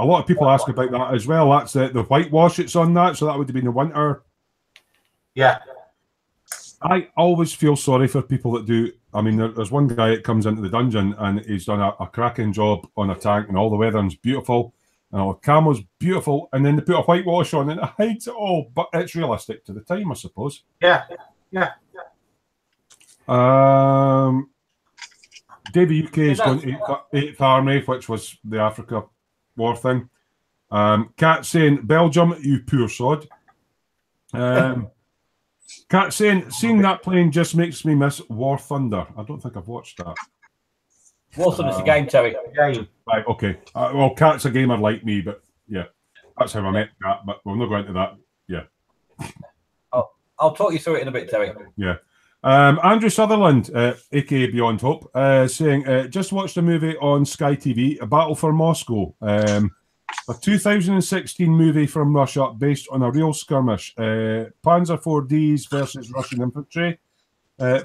S1: lot of people ask about that as well. That's the whitewash it's on that, so that would have been the winter.
S7: Yeah.
S1: I always feel sorry for people that do. I mean, there's one guy that comes into the dungeon and he's done a cracking job on a tank and all the weathering's beautiful. And all the camo's beautiful, and then they put a whitewash on and it hides it all, but it's realistic to the time, I suppose.
S7: Yeah, yeah.
S1: Davey UK has gone 8th Army, which was the Africa war thing. Kat saying, Belgium, you poor sod. Kat saying, seeing that plane just makes me miss War Thunder. I don't think I've watched that.
S2: War Thunder's a game, Terry.
S7: Game.
S1: Right, okay. Well, Kat's a gamer like me, but yeah, that's how I met Kat, but we'll not go into that. Yeah.
S2: I'll talk you through it in a bit, Terry.
S1: Yeah. Andrew Sutherland, aka Beyond Hope, saying, just watched a movie on Sky TV, A Battle for Moscow. A 2016 movie from Russia based on a real skirmish. Panzer IVs versus Russian infantry.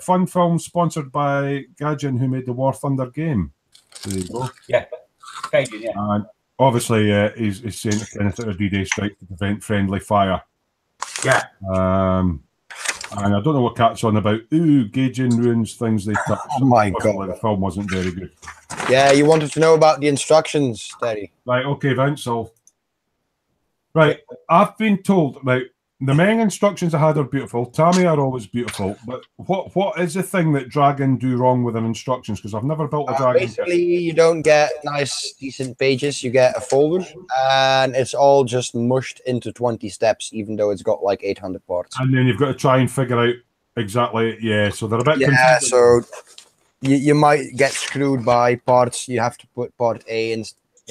S1: Fun film sponsored by Gagin, who made the War Thunder game. There you go.
S2: Yeah. Gagin, yeah.
S1: And obviously, he's saying Kenneth at a D-Day strike to prevent friendly fire.
S7: Yeah.
S1: And I don't know what Kat's on about. Ooh, Gagin ruins things they touch.
S6: Oh my God.
S1: The film wasn't very good.
S6: Yeah, you wanted to know about the instructions, Terry.
S1: Right, okay, Vince. Right, I've been told, right, the Meng instructions I had are beautiful. Tammy are always beautiful. But what is the thing that Dragon do wrong with their instructions? Because I've never built a Dragon.
S6: Basically, you don't get nice, decent pages. You get a folder, and it's all just mushed into 20 steps, even though it's got like 800 parts.
S1: And then you've got to try and figure out Exactly. Yeah. So they're a bit.
S6: Yeah.
S1: confusing.
S6: So you might get screwed by parts. You have to put part A in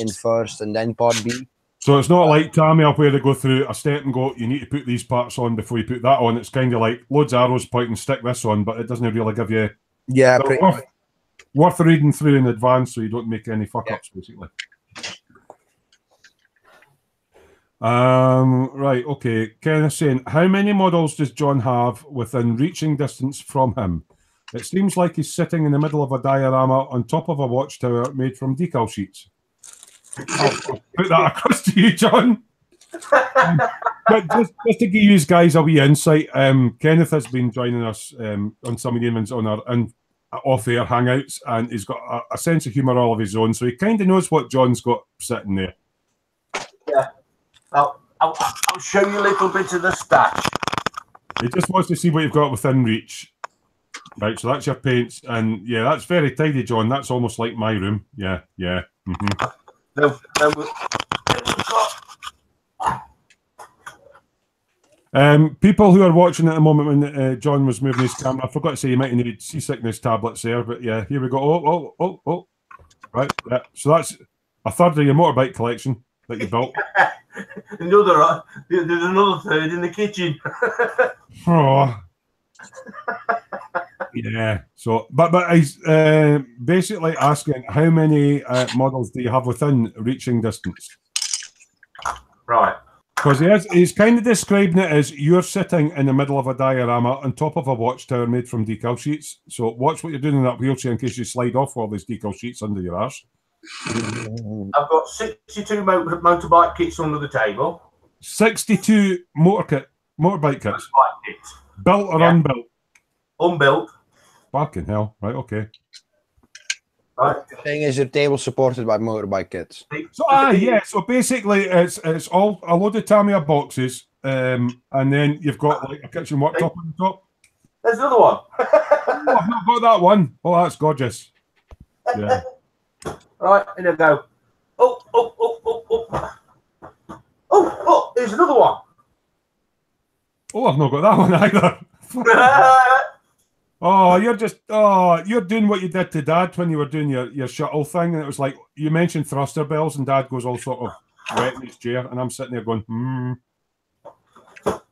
S6: first and then part B.
S1: So it's not like Tamiya where they go through a step and go, you need to put these parts on before you put that on. It's kind of like loads of arrows pointing, stick this on, but it doesn't really give you worth reading through in advance so you don't make any fuck ups, basically. Right, okay. Kenneth saying, how many models does John have within reaching distance from him? It seems like he's sitting in the middle of a diorama on top of a watchtower made from decal sheets. I'll put that across to you, John. But just to give you guys a wee insight, Kenneth has been joining us on some evenings on our off-air hangouts, and he's got a sense of humour all of his own, so he kind of knows what John's got sitting there.
S7: Yeah. I'll show you a little bit of the stash.
S1: He just wants to see what you've got within reach. Right, so that's your paints, and yeah, that's very tidy, John. That's almost like my room. Yeah, yeah. Mm-hmm. People who are watching at the moment when John was moving his camera, I forgot to say you might need seasickness tablets there, but yeah, here we go. Oh. Right, yeah. So that's a third of your motorbike collection that you built.
S7: There's another third in the kitchen.
S1: Oh. Yeah. So, but he's basically asking how many models do you have within reaching distance?
S7: Right.
S1: Because he's kind of describing it as you're sitting in the middle of a diorama on top of a watchtower made from decal sheets. So watch what you're doing in that wheelchair in case you slide off all these decal sheets under your arse.
S7: I've got 62 motorbike kits under the table.
S1: 62 motorbike kits.
S7: Motorbike kits.
S1: Built or unbuilt?
S7: Unbuilt.
S1: Fucking hell. Right, okay.
S7: Right.
S6: The thing is, your table supported by motorbike kits.
S1: So yeah. So basically, it's all a load of Tamiya boxes, and then you've got like a kitchen worktop on the top.
S7: There's another one.
S1: Oh, I've not got that one. Oh, that's gorgeous. Yeah.
S7: Right, in we go. Oh, there's another one.
S1: Oh, I've not got that one either. Oh, you're doing what you did to Dad when you were doing your shuttle thing, and it was like you mentioned thruster bells, and Dad goes all sort of wet in his chair, and I'm sitting there going,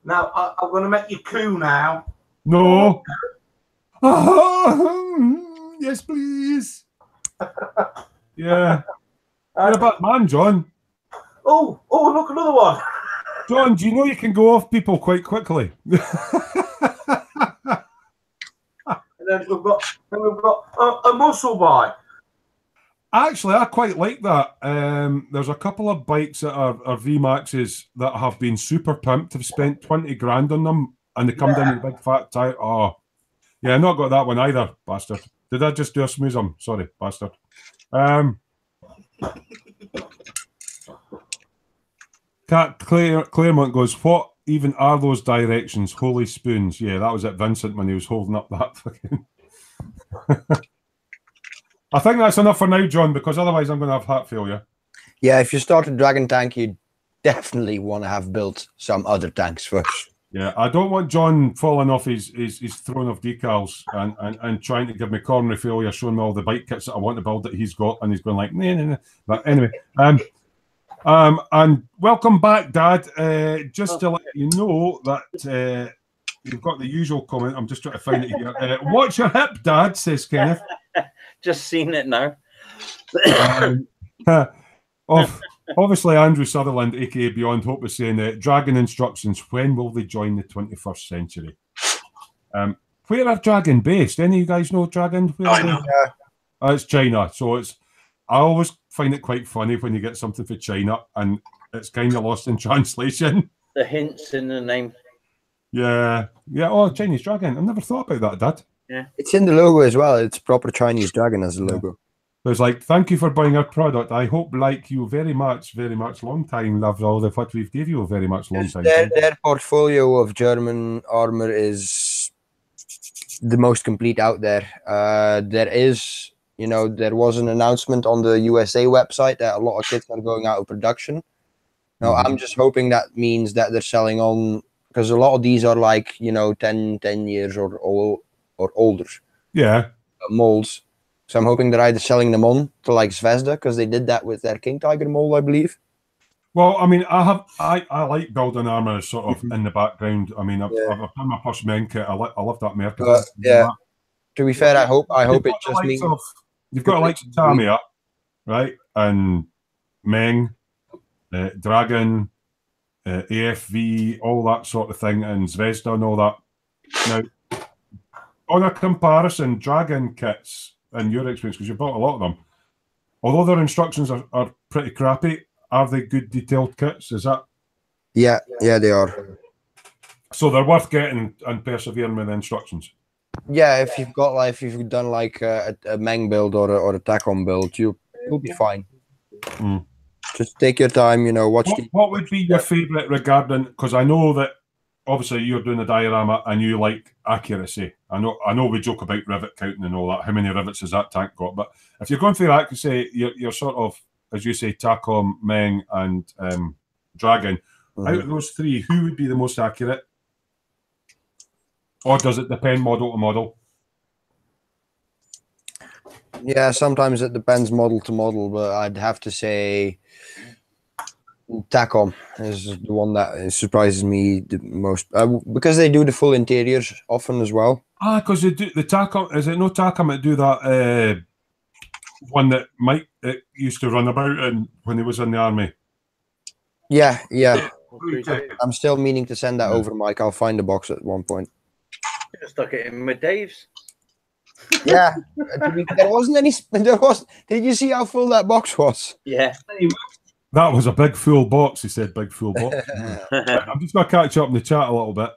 S7: Now I'm going to make you coo now.
S1: No. Yes, please. Yeah. You're a bad man, John.
S7: Oh, look, another one.
S1: John, do you know you can go off people quite quickly?
S7: And then we've got a muscle bike.
S1: Actually, I quite like that. There's a couple of bikes that are VMAXs that have been super pumped, have spent 20 grand on them, and they come down with a big fat tire. Oh, yeah, not got that one either, bastard. Did I just do a smoozum? Sorry, bastard. Cat Claremont goes, what even are those directions? Holy spoons. Yeah, that was at Vincent when he was holding up that fucking... I think that's enough for now, John, because otherwise I'm going to have heart failure.
S6: Yeah, if you start a dragon tank, you definitely want to have built some other tanks first.
S1: Yeah, I don't want John falling off his throne of decals and trying to give me coronary failure, showing me all the bike kits that I want to build that he's got, and he's going like, nah. But anyway, and welcome back, Dad. Just to let you know that you've got the usual comment. I'm just trying to find it here. Watch your hip, Dad, says Kenneth.
S4: Just seen it now.
S1: Obviously, Andrew Sutherland, aka Beyond Hope, is saying Dragon instructions. When will they join the 21st century? Where are Dragon based? Any of you guys know Dragon?
S3: I know.
S1: It's China. So I always find it quite funny when you get something for China and it's kind of lost in translation.
S4: The hints in the name.
S1: Yeah. Oh, Chinese Dragon. I've never thought about that, Dad.
S4: Yeah,
S6: it's in the logo as well. It's proper Chinese dragon as a logo.
S1: So it's like, thank you for buying our product. I hope, like you very much, long time. Loved all of what we've gave you very much long time.
S6: Their portfolio of German armor is the most complete out there. There was an announcement on the USA website that a lot of kits are going out of production. Now, I'm just hoping that means that they're selling on because a lot of these are like 10 years or older.
S1: Yeah.
S6: Molds. So I'm hoping they're either selling them on to like Zvezda, because they did that with their King Tiger mold, I believe.
S1: Well, I mean, I like building armor sort of in the background. I mean, I've done my first men kit. I love that Mercury.
S6: Yeah. To be fair, I hope it just means
S1: you've got like Tamiya, right, and Meng, Dragon, AFV, all that sort of thing, and Zvezda and all that. Now, on a comparison, Dragon kits, in your experience, because you've bought a lot of them, although their instructions are pretty crappy, are they good detailed kits? Is that?
S6: Yeah, they are.
S1: So they're worth getting and persevering with the instructions.
S6: Yeah, if you've done like a Meng build or a Tacom build, you'll be fine.
S1: Mm.
S6: Just take your time, watch.
S1: What would be your favourite regarding? Because I know that obviously you're doing a diorama and you like accuracy. I know we joke about rivet counting and all that. How many rivets has that tank got? But if you're going for accuracy, you're sort of, as you say, Tacom, Meng, and Dragon. Out of those three, who would be the most accurate? Or does it depend model to model?
S6: Yeah, sometimes it depends model to model, but I'd have to say Tacom is the one that surprises me the most, because they do the full interiors often as well.
S1: Because they do the Tacom. Is it no Tacom that do that one that Mike used to run about in when he was in the army?
S6: Yeah. I'm still meaning to send that over, Mike. I'll find the box at one point.
S4: Stuck it in with Dave's.
S6: Yeah, there wasn't any. Did you see how full that box was?
S4: Yeah.
S1: That was a big full box. He said, "Big full box." I'm just going to catch up in the chat a little bit.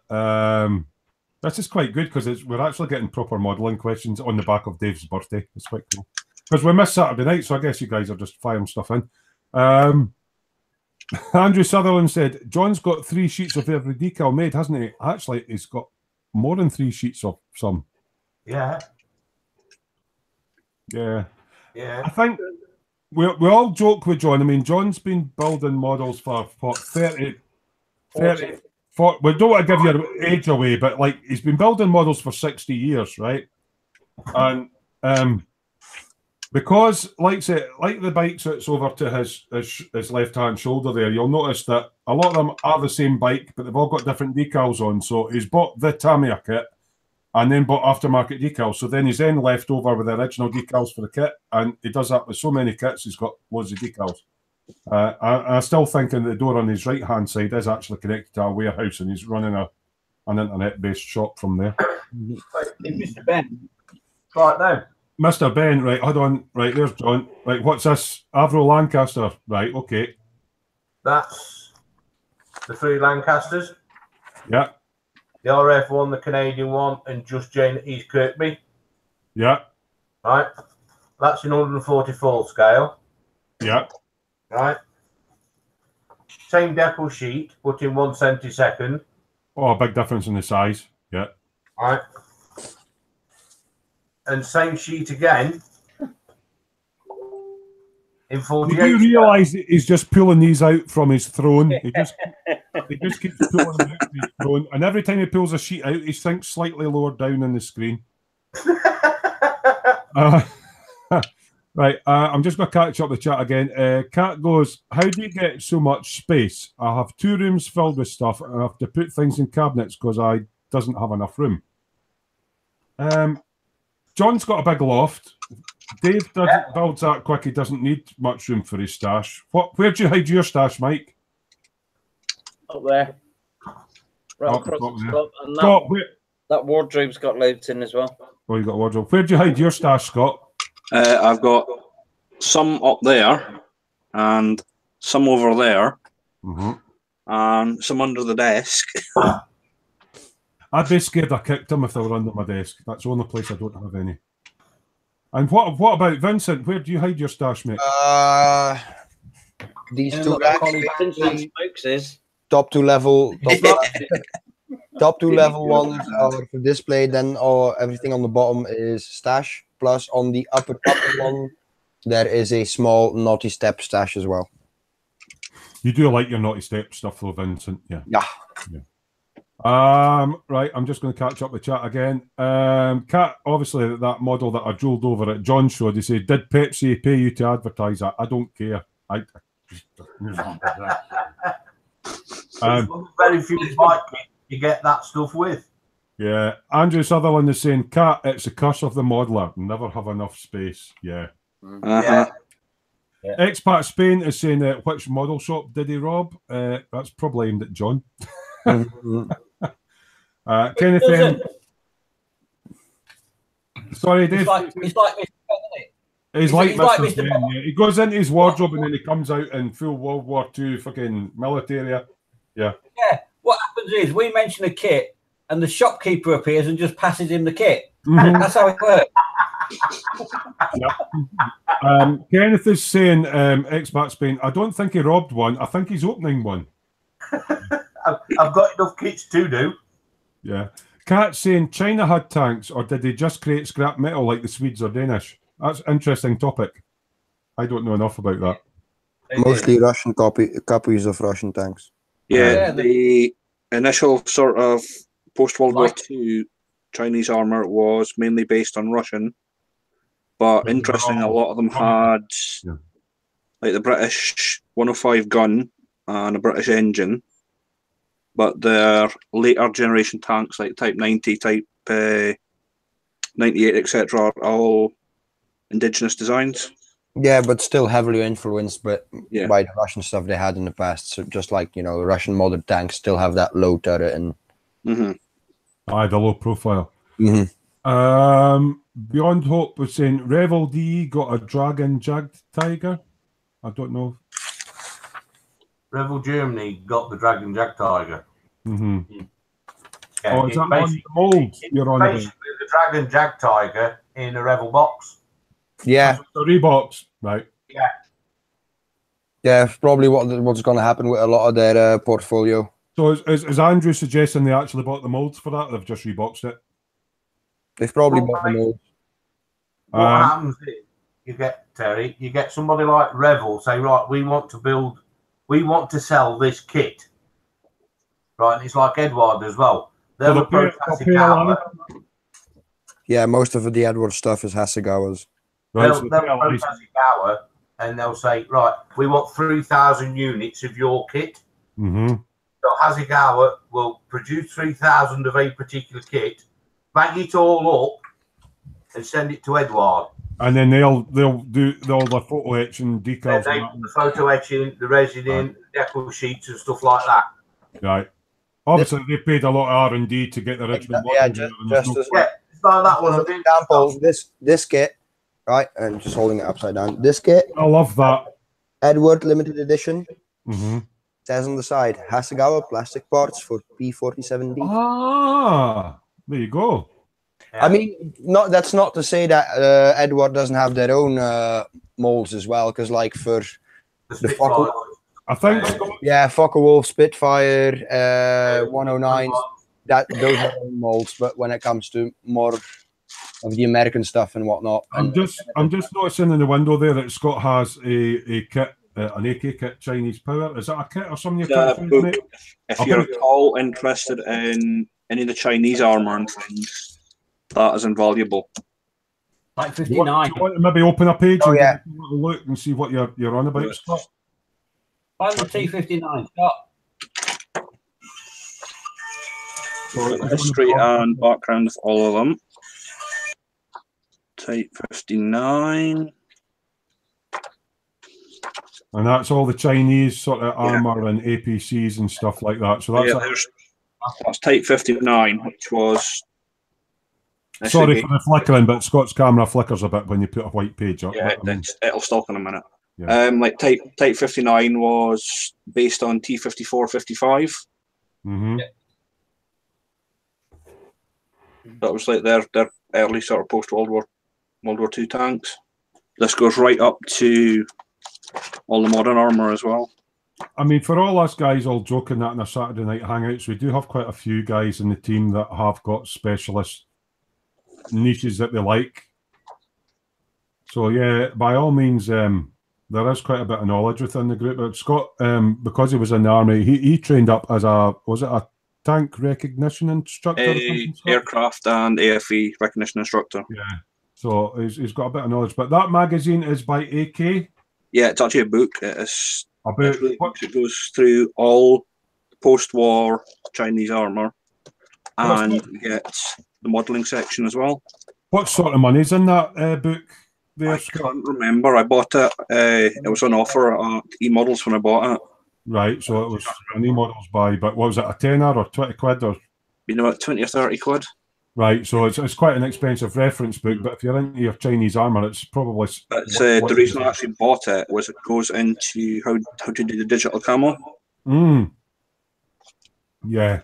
S1: This is quite good because we're actually getting proper modelling questions on the back of Dave's birthday. It's quite cool because we missed Saturday night, so I guess you guys are just firing stuff in. Andrew Sutherland said, "John's got 3 sheets of every decal made, hasn't he?" Actually, he's got more than 3 sheets of some.
S7: Yeah.
S1: I think we all joke with John. I mean, John's been building models for 30, 40. We don't want to give your age away, but like he's been building models for 60 years, right? And because, like the bike sits over to his left-hand shoulder there, you'll notice that a lot of them are the same bike, but they've all got different decals on. So he's bought the Tamiya kit and then bought aftermarket decals. So then he's then left over with the original decals for the kit, and he does that with so many kits, he's got loads of decals. I'm still thinking the door on his right-hand side is actually connected to a warehouse, and he's running an internet-based shop from there.
S2: Mr. Ben.
S7: Right now.
S1: Mr. Ben, right, hold on. Right, there's John. Right, what's this? Avro Lancaster. Right, okay.
S7: That's the 3 Lancasters.
S1: Yeah.
S7: The RF one, the Canadian one, and Just Jane East Kirkby.
S1: Yeah.
S7: Right. That's in 144 scale.
S1: Yeah.
S7: Right. Same decal sheet, but in 1/72.
S1: Oh, a big difference in the size. Yeah.
S7: Right. And same sheet again in 48.
S1: Do you realise he's just pulling these out from his throne? He just keeps pulling them out from his throne, and every time he pulls a sheet out, he sinks slightly lower down on the screen. Right, I'm just going to catch up the chat again. Kat goes, "How do you get so much space? I have 2 rooms filled with stuff, and I have to put things in cabinets because I doesn't have enough room." John's got a big loft. Dave builds that quick. He doesn't need much room for his stash. Where do you hide your stash, Mike?
S4: Up there. Right
S1: Up
S4: across
S1: the
S4: the
S1: top,
S4: top. And that wardrobe's got loads in as well.
S1: Oh, you got a wardrobe. Where do you hide your stash, Scott?
S3: I've got some up there and some over there and some under the desk.
S1: I'd be scared I kicked them if they were under my desk. That's the only place I don't have any. And what about Vincent? Where do you hide your stash, mate?
S6: These 2 racks.
S4: Smokes is
S6: Top 2 level. Top 2 level ones are for display. Then everything on the bottom is stash. Plus on the upper one, there is a small naughty step stash as well.
S1: You do like your naughty step stuff, though, Vincent. Yeah. Right, I'm just going to catch up the chat again. Cat, obviously that model that I drilled over at John showed, he said, did Pepsi pay you to advertise that? I don't care.
S7: Very few bike you get that stuff with.
S1: Yeah, Andrew Sutherland is saying, Cat, it's the curse of the modeler. Never have enough space. Yeah.
S7: Yeah.
S1: Expat Spain is saying, which model shop did he rob? That's probably aimed at John. Kenneth M. Sorry, Dave. He's like Mr. Ben, yeah. He goes into his wardrobe and then he comes out in full World War II fucking military. Yeah.
S2: Yeah. What happens is we mention a kit and the shopkeeper appears and just passes him the kit. That's how it works.
S1: Kenneth is saying, Expat Spain, I don't think he robbed one. I think he's opening one.
S7: I've got enough kits to do.
S1: Yeah. Cat saying China had tanks, or did they just create scrap metal like the Swedes or Danish? That's an interesting topic. I don't know enough about that.
S6: Mostly Russian copies of Russian tanks.
S3: Yeah, the initial sort of post-World War II Chinese armour was mainly based on Russian. But interesting, a lot of them had like the British 105 gun and a British engine. But their later generation tanks, like Type 90, Type 98, etc., are all indigenous designs.
S6: Yeah, but still heavily influenced by the Russian stuff they had in the past. So just like, you know, Russian modern tanks still have that low turret and
S1: the low profile. Beyond Hope was saying Revel D got a Dragon Jagged Tiger. I don't know.
S7: Revel Germany got the Dragon Jack Tiger.
S1: Yeah,
S7: it's
S1: is that on the mold you're on
S7: basically the Dragon Jack Tiger in a Revel box.
S6: Yeah.
S1: The Reeboks, right?
S7: Yeah.
S6: Yeah, probably what's going to happen with a lot of their portfolio.
S1: So is Andrew suggesting they actually bought the molds for that? They've just reboxed it?
S6: They've probably bought the molds.
S7: What happens is you get somebody like Revel say, right, we want to sell this kit. Right, and it's like Edward as well. They'll approach Hasegawa.
S6: Yeah, most of the Edward stuff is Hasegawa's.
S7: They'll approach Hasegawa and they'll say, right, we want 3,000 units of your kit. So Hasegawa will produce 3,000 of a particular kit, bag it all up, and send it to Edward.
S1: And then they'll do all the photo etching decals.
S7: The photo etching, the resin in, deco sheets and stuff like that.
S1: Right. Obviously, they paid a lot of R&D to get the Richmond.
S7: It's like that one.
S6: For example, this kit, right? And just holding it upside down. This kit.
S1: I love that.
S6: Edward limited edition. Says on the side, Hasegawa plastic parts for P47D.
S1: Ah, there you go.
S6: I mean, that's not to say that Edward doesn't have their own molds as well, because like for the Fokker,
S1: I think
S6: Fokker-Wulf, Spitfire, 109s, those are own molds. But when it comes to more of the American stuff and whatnot,
S1: I'm just noticing in the window there that Scott has a kit, an AK kit, Chinese Power. Is that a kit or something?
S3: If you're at all interested in any of the Chinese armour and things, that is invaluable.
S2: Like 59.
S1: Do you want to maybe open a page and get a little look and see what you're on about, Scott?
S2: Find the T59, Scott.
S3: So history and background of all of them. Type 59.
S1: And that's all the Chinese sort of armour and APCs and stuff like that. So
S3: that's Type 59, which was...
S1: Sorry for the flickering, but Scott's camera flickers a bit when you put a white page up.
S3: Yeah, it'll stop in a minute. Yeah. Like Type 59 was based on T-54, 55. That was like their early sort of post-World War II tanks. This goes right up to all the modern armour as well.
S1: I mean, for all us guys all joking that in our Saturday night hangouts, we do have quite a few guys in the team that have got specialist niches that they like. So yeah, by all means, there is quite a bit of knowledge within the group. But Scott, because he was in the army, he trained up as a tank recognition instructor. Or something, Scott?
S3: Aircraft and AFE recognition instructor.
S1: Yeah. So he's got a bit of knowledge. But that magazine is by AK.
S3: Yeah, it's actually a book. It's
S1: About
S3: really good. It goes through all post-war Chinese armour, and you get the modelling section as well.
S1: What sort of money's in that book there,
S3: I
S1: Scott?
S3: can't remember. I bought it. It was on offer at eModels when I bought it.
S1: Right, so it was an eModels buy, but what was it, a tenner or 20 quid? Or
S3: Been about 20 or 30 quid.
S1: Right, so it's quite an expensive reference book, but if you're into your Chinese armour, it's probably...
S3: But the reason I actually bought it was it goes into how to do the digital camo.
S1: Yeah.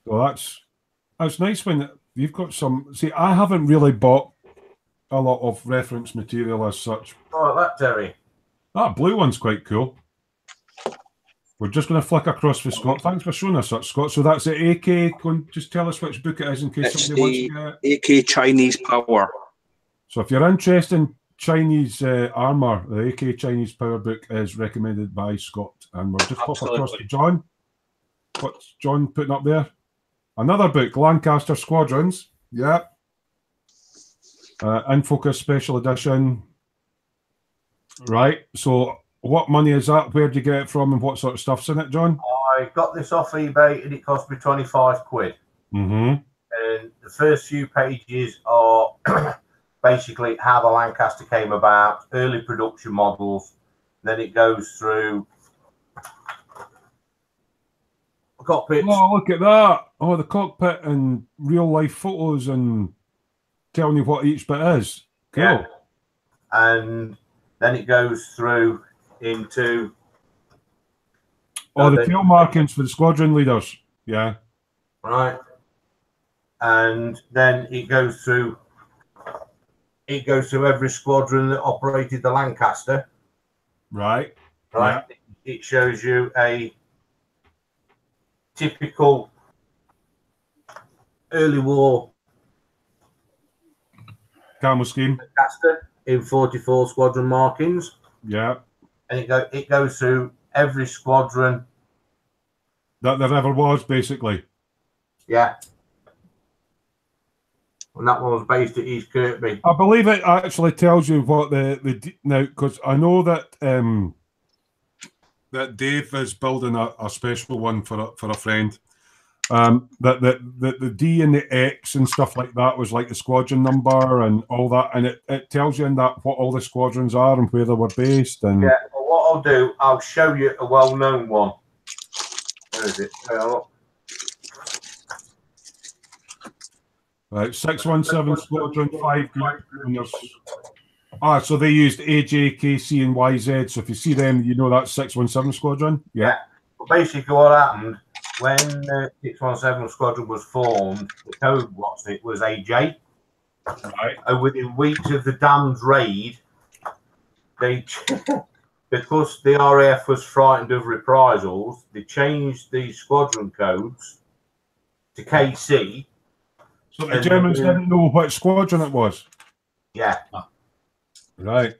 S1: So that's nice when you've got some... See, I haven't really bought a lot of reference material as such.
S7: Oh, that, Terry.
S1: That blue one's quite cool. We're just going to flick across for Scott. Thanks for showing us that, Scott. So that's the AK. Just tell us which book it is in case
S3: It's
S1: somebody wants to
S3: the AK Chinese Power.
S1: So if you're interested in Chinese armour, the AK Chinese Power book is recommended by Scott. And we'll just pop across to John. What's John putting up there? Another book, Lancaster Squadrons. Yeah. In Focus Special Edition. Right. So what money is that? Where do you get it from and what sort of stuff's in it, John?
S7: I got this off eBay and it cost me 25 quid.
S1: Mm-hmm.
S7: And the first few pages are basically how the Lancaster came about, early production models. Then it goes through cockpits.
S1: Oh, look at that. Oh, the cockpit and real life photos and telling you what each bit is. Cool.
S7: Yeah. And then it goes through into
S1: the tail markings for the squadron leaders. Yeah.
S7: Right. And then it goes through every squadron that operated the Lancaster.
S1: Right.
S7: Right. Yeah. It shows you a typical early war
S1: camo scheme
S7: Lancaster in 44 squadron markings.
S1: Yeah.
S7: And it goes through every squadron
S1: that there ever was, basically.
S7: Yeah. And that one was based at East Kirkby.
S1: I believe it actually tells you what the now, because I know that that Dave is building a special one for a friend. That the D and the X and stuff like that was like the squadron number and all that, and it tells you in that what all the squadrons are and where they were based. And
S7: yeah, well, what I'll do, I'll show you a well-known one. Where is it?
S1: Right, 617 Squadron 5 group. So they used AJ, KC, and YZ. So if you see them, you know that's 617 Squadron. Yeah.
S7: Well, basically, what happened when 617 Squadron was formed, the code was AJ.
S1: Right.
S7: And within weeks of the damned raid, because the RAF was frightened of reprisals, they changed the squadron codes to KC.
S1: So the Germans didn't know what squadron it was?
S7: Yeah.
S1: Right.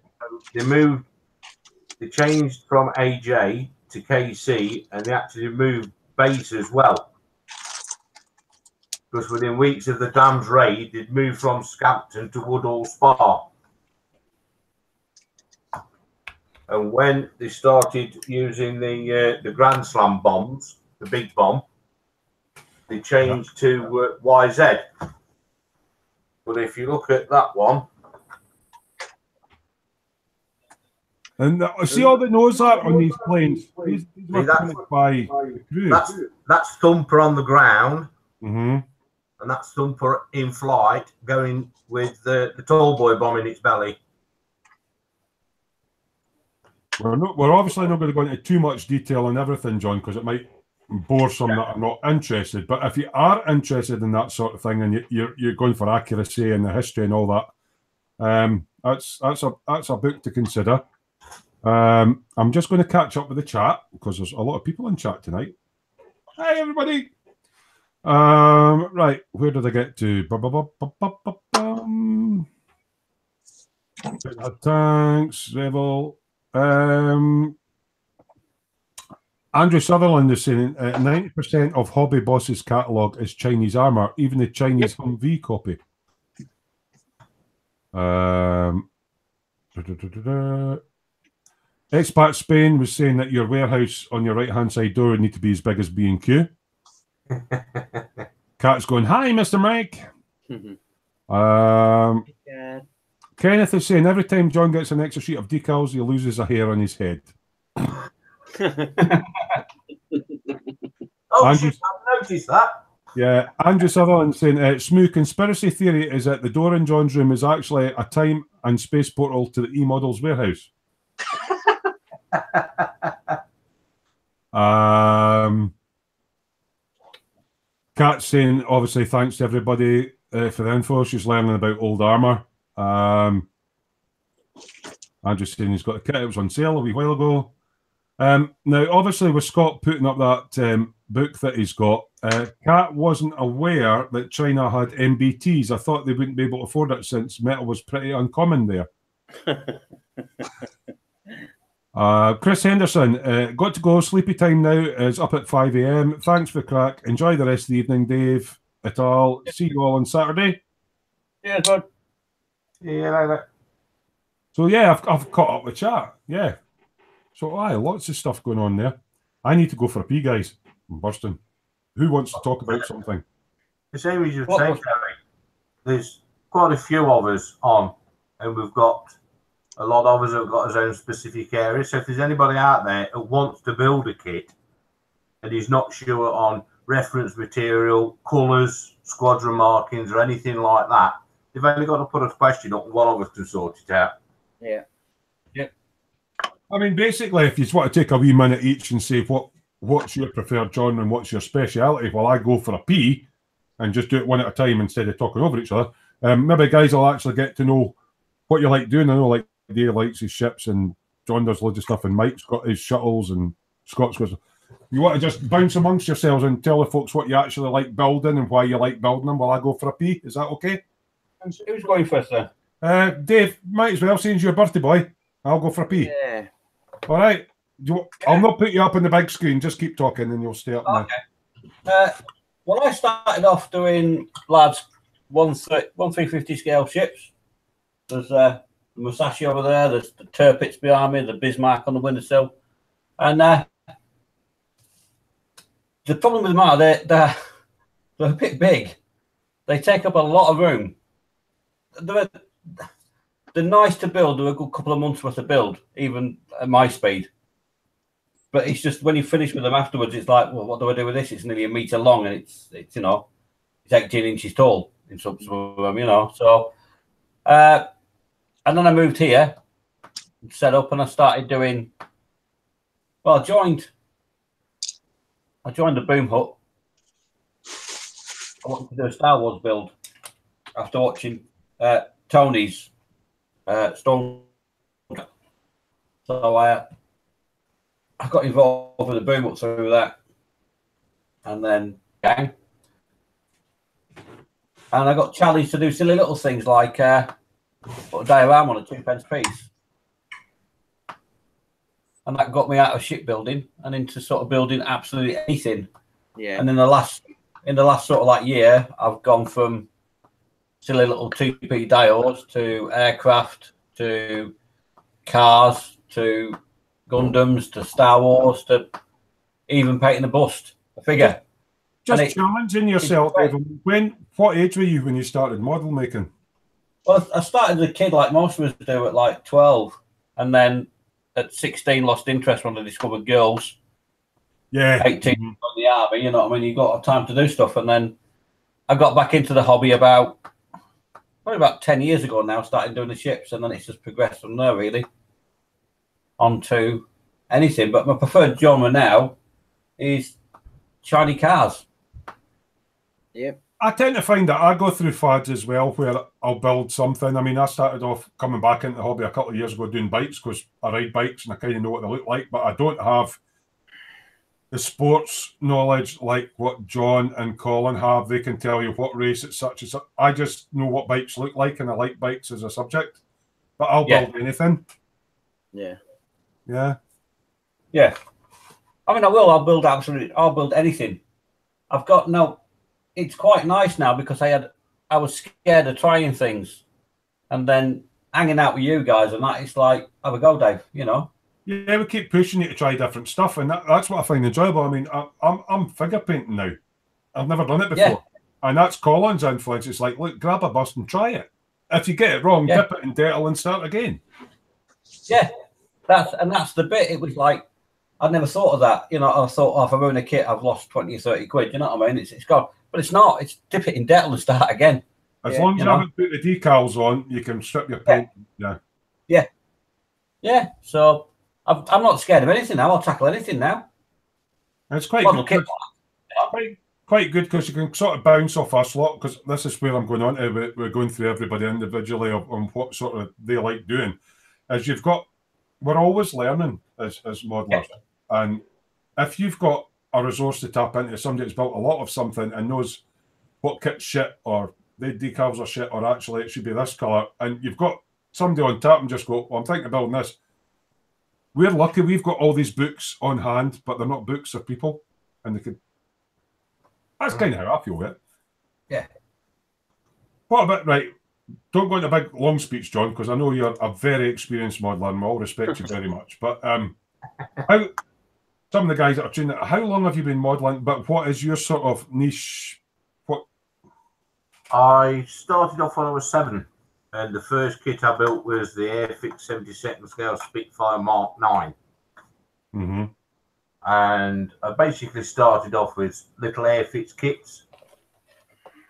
S7: So they changed from AJ to KC, and they actually moved base as well. Because within weeks of the damned raid, they'd moved from Scampton to Woodhall Spa. And when they started using the Grand Slam bombs, the big bomb, they changed to YZ. But if you look at that one,
S1: and see all the nose art on these planes. These were by the crew.
S7: That's Thumper on the ground,
S1: and
S7: that's Thumper in flight, going with the tall boy bomb in its belly.
S1: We're obviously not going to go into too much detail on everything, John, because it might bore some that are not interested. But if you are interested in that sort of thing and you're going for accuracy and the history and all that, that's a book to consider. I'm just going to catch up with the chat because there's a lot of people in chat tonight. Hi everybody. Right, where did I get to? Tanks, Rebel. Andrew Sutherland is saying 90% of Hobby Boss's catalogue is Chinese armour, even the Chinese Humvee copy. Expat Spain was saying that your warehouse on your right-hand side door would need to be as big as B&Q. Cat's going, hi, Mr. Mike. Kenneth is saying every time John gets an extra sheet of decals, he loses a hair on his head.
S7: Andrew, I've noticed that.
S1: Yeah, Andrew Sutherland saying Smoo conspiracy theory is that the door in John's room is actually a time and space portal to the E-Models warehouse. Kat saying obviously thanks to everybody for the info. She's learning about old armour. Andrew saying he's got a kit. It was on sale a wee while ago. Now, obviously, with Scott putting up that book that he's got, Kat wasn't aware that China had MBTs. I thought they wouldn't be able to afford it since metal was pretty uncommon there. Chris Henderson, got to go. Sleepy time now is up at 5 a.m. Thanks for the crack. Enjoy the rest of the evening, Dave, et al. See you all on Saturday.
S2: Yeah, good.
S7: Yeah, later.
S1: So, yeah, I've caught up with chat. Yeah. So, aye, lots of stuff going on there. I need to go for a pee, guys. I'm bursting. Who wants to talk about something?
S7: The same as you've said, Gary. There's quite a few of us on, and we've got a lot of us have got his own specific area. So if there's anybody out there who wants to build a kit and is not sure on reference material, colours, squadron markings, or anything like that, they've only got to put a question up and one of us can sort it out.
S2: Yeah. Yep.
S1: I mean, basically, if you just want to take a wee minute each and say what's your preferred genre and what's your speciality, well, I go for a P and just do it one at a time instead of talking over each other. Maybe guys will actually get to know what you like doing. I know, like, Dave likes his ships and John does loads of stuff and Mike's got his shuttles and Scott's got... You want to just bounce amongst yourselves and tell the folks what you actually like building and why you like building them while I go for a P. Is that okay?
S2: Who's going first then?
S1: Dave, might as well, since you're a birthday boy. I'll go for a P.
S4: Yeah.
S1: All right. I'll not put you up on the big screen. Just keep talking and you'll stay up now.
S2: Okay. Well, I started off doing, lads, 1/350 scale ships. There's the Musashi over there. There's the Tirpitz behind me. The Bismarck on the windowsill. And the problem with them are they're a bit big. They take up a lot of room. They're nice to build. They're a good couple of months worth of build, even at my speed. But it's just when you finish with them afterwards, it's like, well, what do I do with this? It's nearly a metre long and it's it's 18 inches tall in some of them, So, and then I moved here, set up, and I started doing. Well, I joined the Boom Hut. I wanted to do a Star Wars build after watching Tony's Storm. So I got involved with the Boom Hut through that, and then gang. And I got challenged to do silly little things like put a diorama on a 2p piece. And that got me out of shipbuilding and into sort of building absolutely anything.
S4: Yeah.
S2: And in the last sort of like year, I've gone from silly little 2p dials to aircraft to cars to Gundams to Star Wars to even painting a bust, a figure.
S1: Just challenging yourself, David. What age were you when you started model making?
S2: Well, I started as a kid, like most of us do, at like 12, and then at 16 lost interest when I discovered girls.
S1: Yeah.
S2: 18 in the army, you know what I mean? You got time to do stuff, and then I got back into the hobby probably about 10 years ago now, started doing the ships, and then it's just progressed from there, really, onto anything. But my preferred genre now is shiny cars.
S4: Yep.
S1: I tend to find that I go through fads as well where I'll build something. I mean, I started off coming back into the hobby a couple of years ago doing bikes because I ride bikes and I kind of know what they look like, but I don't have the sports knowledge like what John and Colin have. They can tell you what race it's such and such. I just know what bikes look like and I like bikes as a subject, but I'll build anything.
S4: Yeah.
S1: Yeah.
S2: Yeah. I mean, I will. I'll build anything. I've got no. It's quite nice now because I was scared of trying things, and then hanging out with you guys and that. It's like, have a go, Dave. You know.
S1: Yeah, we keep pushing you to try different stuff, and that's what I find enjoyable. I mean, I'm figure painting now. I've never done it before, and that's Colin's influence. It's like, look, grab a bust and try it. If you get it wrong, dip it in Dettol and start again.
S2: Yeah, that's the bit. It was like, I'd never thought of that. You know, I thought, oh, if I ruin a kit, I've lost 20 or 30 quid. You know what I mean? It's gone. But it's not. It's dip it in Dettol and start again.
S1: As long as you haven't put the decals on, you can strip your paint.
S2: Yeah. So I'm not scared of anything now. I'll tackle anything now.
S1: It's quite good. Quite good because you can sort of bounce off a slot, because this is where I'm going on to. We're going through everybody individually on what sort of they like doing. As we're always learning as modelers, and if you've got a resource to tap into, somebody that's built a lot of something and knows what kit's shit or the decals are shit, or actually it should be this colour, and you've got somebody on tap and just go, well, I'm thinking of building this. We're lucky we've got all these books on hand, but they're not books, they're people, and they could. That's kind of how I feel with it.
S2: Yeah.
S1: What about, right, don't go into a big long speech, John, because I know you're a very experienced modeler and we all respect you very much. But how, some of the guys that are tuning in, how long have you been modelling, but what is your sort of niche? What?
S7: I started off when I was 7, and the first kit I built was the Airfix 72nd scale Spitfire Mark 9.
S1: Mm-hmm.
S7: And I basically started off with little Airfix kits.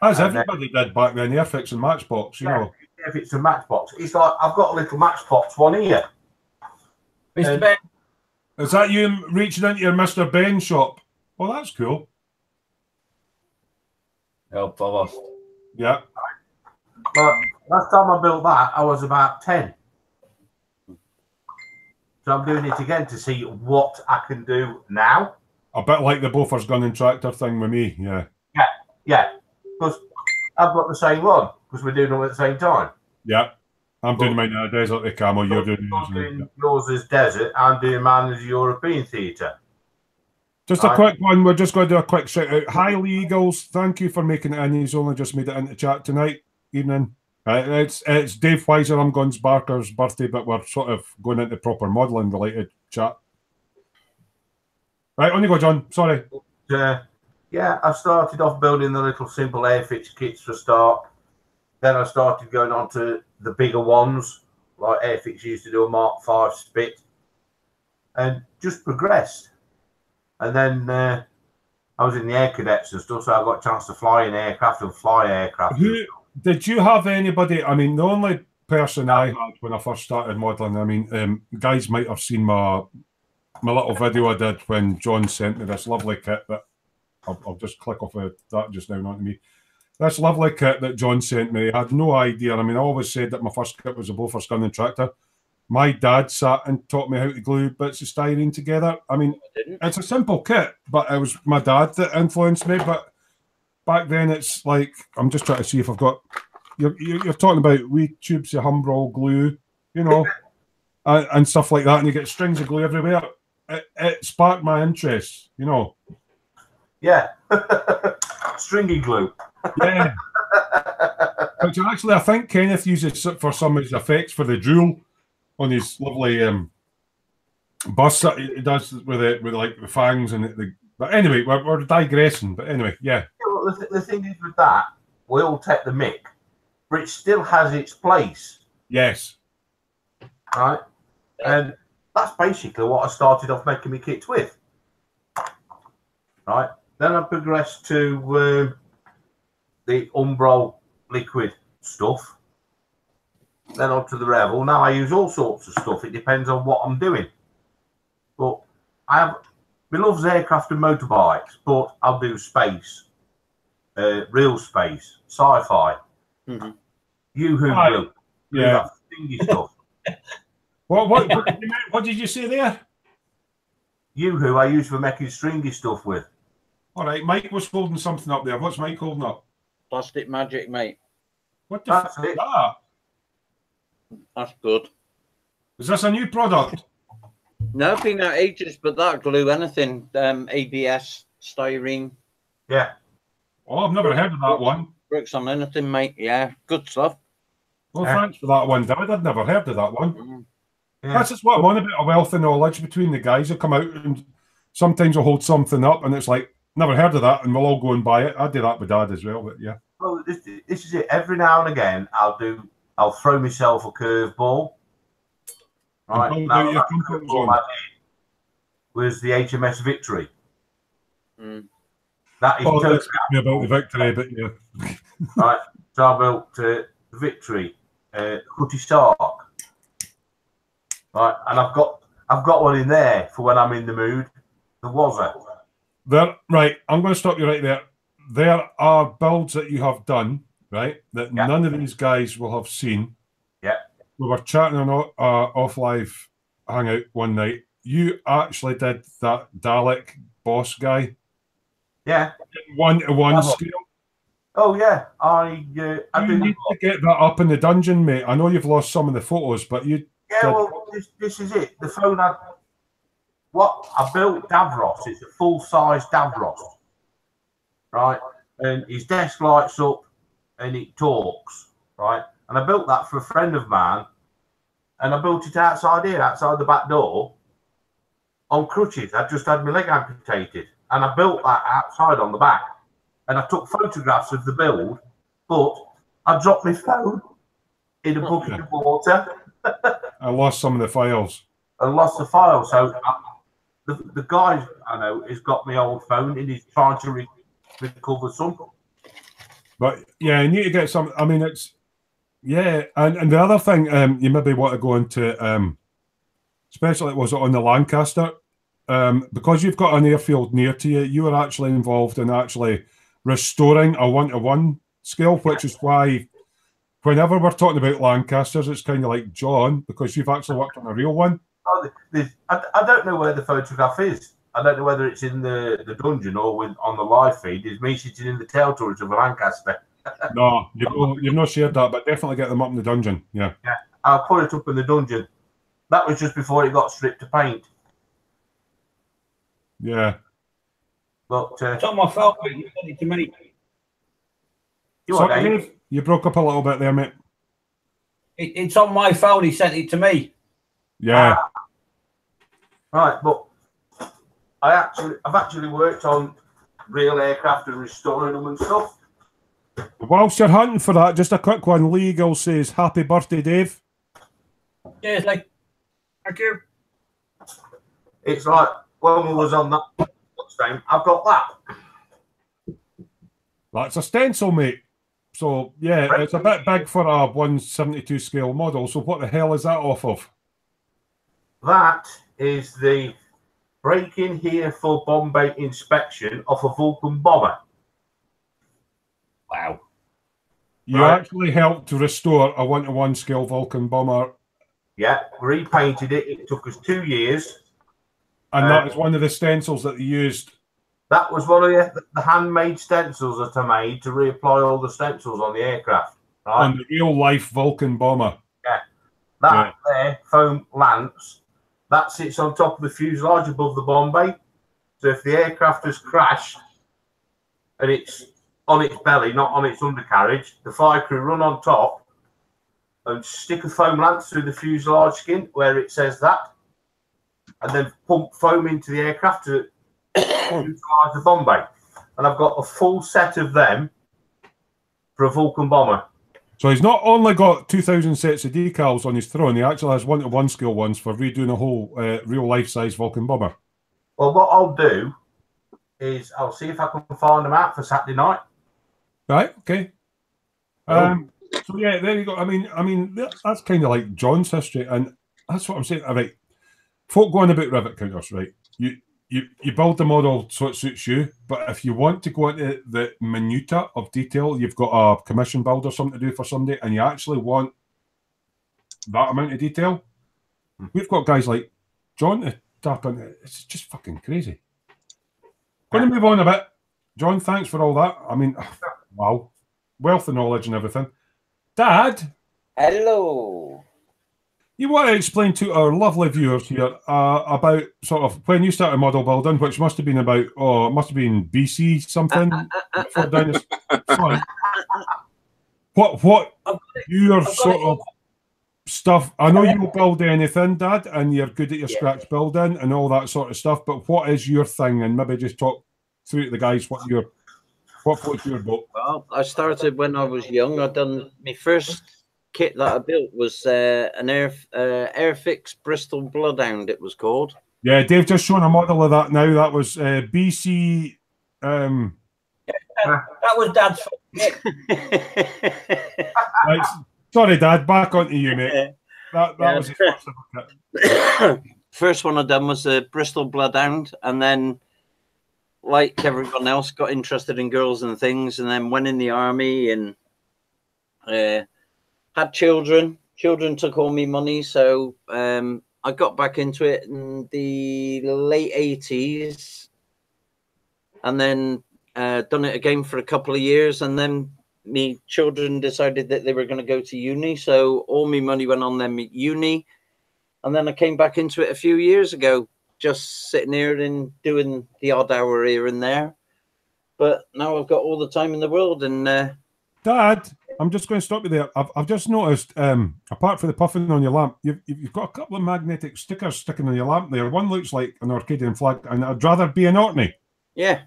S1: As everybody did back then, Airfix and Matchbox, you know.
S7: Airfix and Matchbox. It's like, I've got a little Matchbox one here.
S2: Mr. Ben.
S1: Is that you reaching into your Mr. Ben shop? Well, that's cool.
S2: Oh, for us.
S1: Yeah.
S7: But last time I built that, I was about 10. So I'm doing it again to see what I can do now.
S1: A bit like the Bofors gun and tractor thing with me, yeah.
S7: Yeah. Because I've got the same one, because we're doing them at the same time.
S1: Yeah. I'm doing mine in a desert, the camo, you're doing
S7: yours as desert, I'm doing mine as European theatre.
S1: Just a quick one, we're just going to do a quick shout out. Hi, Lee Eagles, thank you for making it in. He's only just made it into chat tonight, evening. It's Dave Whystherumgone Barkers' birthday, but we're sort of going into proper modelling related chat. Right, on you go, John. Sorry.
S7: Yeah, I started off building the little simple Airfix kits for a start. Then I started going on to the bigger ones, like Airfix used to do a Mark 5 Spit, and just progressed. And then I was in the Air Cadets and stuff, so I got a chance to fly in aircraft and fly aircraft.
S1: Did you have anybody? I mean, the only person I had when I first started modelling, I mean, guys might have seen my little video I did when John sent me this lovely kit that I'll just click off of that just now, not to me. This lovely kit that John sent me, I had no idea. I mean, I always said that my first kit was a Bofors gun and tractor. My dad sat and taught me how to glue bits of styrene together. I mean, it's a simple kit, but it was my dad that influenced me. But back then, it's like, I'm just trying to see if I've got, you're talking about wee tubes of Humbrol glue, you know, and stuff like that, and you get strings of glue everywhere. It sparked my interest, you know.
S7: Yeah. Stringy glue.
S1: Yeah. Which actually, I think Kenneth uses for some of his effects for the drool on his lovely bus that he does with like the fangs and the. But anyway, we're digressing. But anyway, yeah.
S7: Well, the thing is with that, we all take the mick, but it still has its place.
S1: Yes.
S7: Right? And that's basically what I started off making my kits with. Right? Then I progressed to the Umbrol liquid stuff. Then on to the Revel. Now I use all sorts of stuff. It depends on what I'm doing. But we love aircraft and motorbikes, but I'll do space, real space, sci-fi, Yoo-hoo blue,
S1: yeah,
S7: stingy stuff.
S1: What did you say there?
S7: Yoo-hoo I use for making stringy stuff with.
S1: All right, Mike was holding something up there. What's Mike holding up?
S4: Plastic Magic, mate.
S1: What the fuck is that?
S4: That's good.
S1: Is this a new product?
S4: No, been out ages, but that glue anything. ABS, styrene.
S7: Yeah.
S1: Oh, I've never heard of that one.
S4: Works on anything, mate. Yeah, good stuff.
S1: Well, thanks for that one, Dad. I'd never heard of that one.
S7: Yeah.
S1: That's just what I'm on, a bit of wealth of knowledge between the guys who come out and sometimes will hold something up and it's like, never heard of that, and we'll all go and buy it. I do that with Dad as well, but yeah.
S7: Well, this is it. Every now and again, I'll throw myself a curveball. Right. Now, that curveball I did was the HMS Victory. That is totally
S1: about the Victory, but yeah.
S7: Right. So I built the Victory, Hutty Stark. Right, and I've got one in there for when I'm in the mood. The Wazza.
S1: There, right. I'm going to stop you right there. There are builds that you have done, right, that none of these guys will have seen.
S7: Yeah. We
S1: were chatting on off live hangout one night. You actually did that Dalek boss guy.
S7: Yeah.
S1: 1-to-1 scale.
S7: Oh yeah, I
S1: need to get that up in the dungeon, mate. I know you've lost some of the photos, but you.
S7: Yeah, well, this is it. The phone had what I built. Davros. It's a full-size Davros, right? And his desk lights up, and it talks, right? And I built that for a friend of mine, and I built it outside here, outside the back door, on crutches. I just had my leg amputated, and I built that outside on the back. And I took photographs of the build, but I dropped my phone in a bucket of water.
S1: I lost some of the files.
S7: I lost the files. So the guy I know has got my old phone and he's trying to recover some.
S1: But yeah, you need to get some. I mean, it's and the other thing you maybe want to go into, especially was it on the Lancaster, because you've got an airfield near to you. You were actually involved in actually restoring a 1-to-1 scale, which is why whenever we're talking about Lancasters, it's kind of like John, because you've actually worked on a real one.
S7: Oh, I don't know where the photograph is. I don't know whether it's in the dungeon or on the live feed. Is me sitting in the tail turret of a Lancaster.
S1: No, you've not shared that, but definitely get them up in the dungeon. Yeah.
S7: Yeah, I'll put it up in the dungeon. That was just before it got stripped to paint.
S1: Yeah.
S7: But
S2: it's on my phone, but you sent it to me.
S1: Sorry, Dave, you broke up a little bit there, mate.
S2: It's on my phone. He sent it to me.
S1: Yeah.
S7: Right, but I've actually worked on real aircraft and restoring them and stuff.
S1: Whilst you're hunting for that, just a quick one. Legal says, "Happy birthday, Dave."
S2: Cheers, like. Thank you.
S7: It's like when we was on that time, I've got that.
S1: That's a stencil, mate. So yeah, it's a bit big for a 1/72 scale model. So what the hell is that off of?
S7: That is the break-in here for Bombay inspection of a Vulcan bomber.
S2: Wow.
S1: You actually helped to restore a 1-to-1 scale Vulcan bomber.
S7: Yeah, repainted it. It took us 2 years.
S1: And that was one of the stencils that they used.
S7: That was one of the handmade stencils that I made to reapply all the stencils on the aircraft. Right?
S1: On the real-life Vulcan bomber.
S7: Yeah. That there, foam lance, that sits on top of the fuselage above the Bombay. So if the aircraft has crashed and it's on its belly, not on its undercarriage, the fire crew run on top and stick a foam lance through the fuselage skin where it says that, and then pump foam into the aircraft to utilize the Bombay. And I've got a full set of them for a Vulcan bomber.
S1: So he's not only got 2,000 sets of decals on his throne, he actually has 1-to-1 scale ones for redoing a whole real life-size Vulcan bomber.
S7: Well, what I'll do is I'll see if I can find them out for Saturday night.
S1: Right, okay. So yeah, there you go. I mean, that's kind of like John's history, and that's what I'm saying. All right, folk going about rivet counters, right? You build the model so it suits you, but if you want to go into the minutia of detail, you've got a commission build or something to do for somebody, and you actually want that amount of detail. We've got guys like John to tap into. It's just fucking crazy. Going to move on a bit. John, thanks for all that. I mean, wow, wealth of knowledge and everything. Dad.
S4: Hello.
S1: You want to explain to our lovely viewers here about sort of when you started model building, which must have been about, it must have been BC something. Before dinosaurs. What your sort of stuff? I know you'll build anything, Dad, and you're good at your scratch building and all that sort of stuff. But what is your thing? And maybe just talk through to the guys what floats your boat.
S4: Well, I started when I was young. I done my first kit that I built was an Airfix Bristol Bloodhound. It was called.
S1: Yeah, Dave just shown a model of that now. That was BC.
S2: That was Dad's.
S1: Right, sorry, Dad. Back onto you, mate. That was his first ever kit.
S4: First one I done was a Bristol Bloodhound, and then, like everyone else, got interested in girls and things, and then went in the army and had children. Children took all my money, so I got back into it in the late 80s, and then done it again for a couple of years, and then me children decided that they were going to go to uni, so all my money went on them at uni, and then I came back into it a few years ago, just sitting here and doing the odd hour here and there. But now I've got all the time in the world. And
S1: Dad, I'm just going to stop you there. I've just noticed, apart from the puffing on your lamp, you've got a couple of magnetic stickers sticking on your lamp there. One looks like an Arcadian flag, and I'd rather be an Orkney.
S4: Yeah.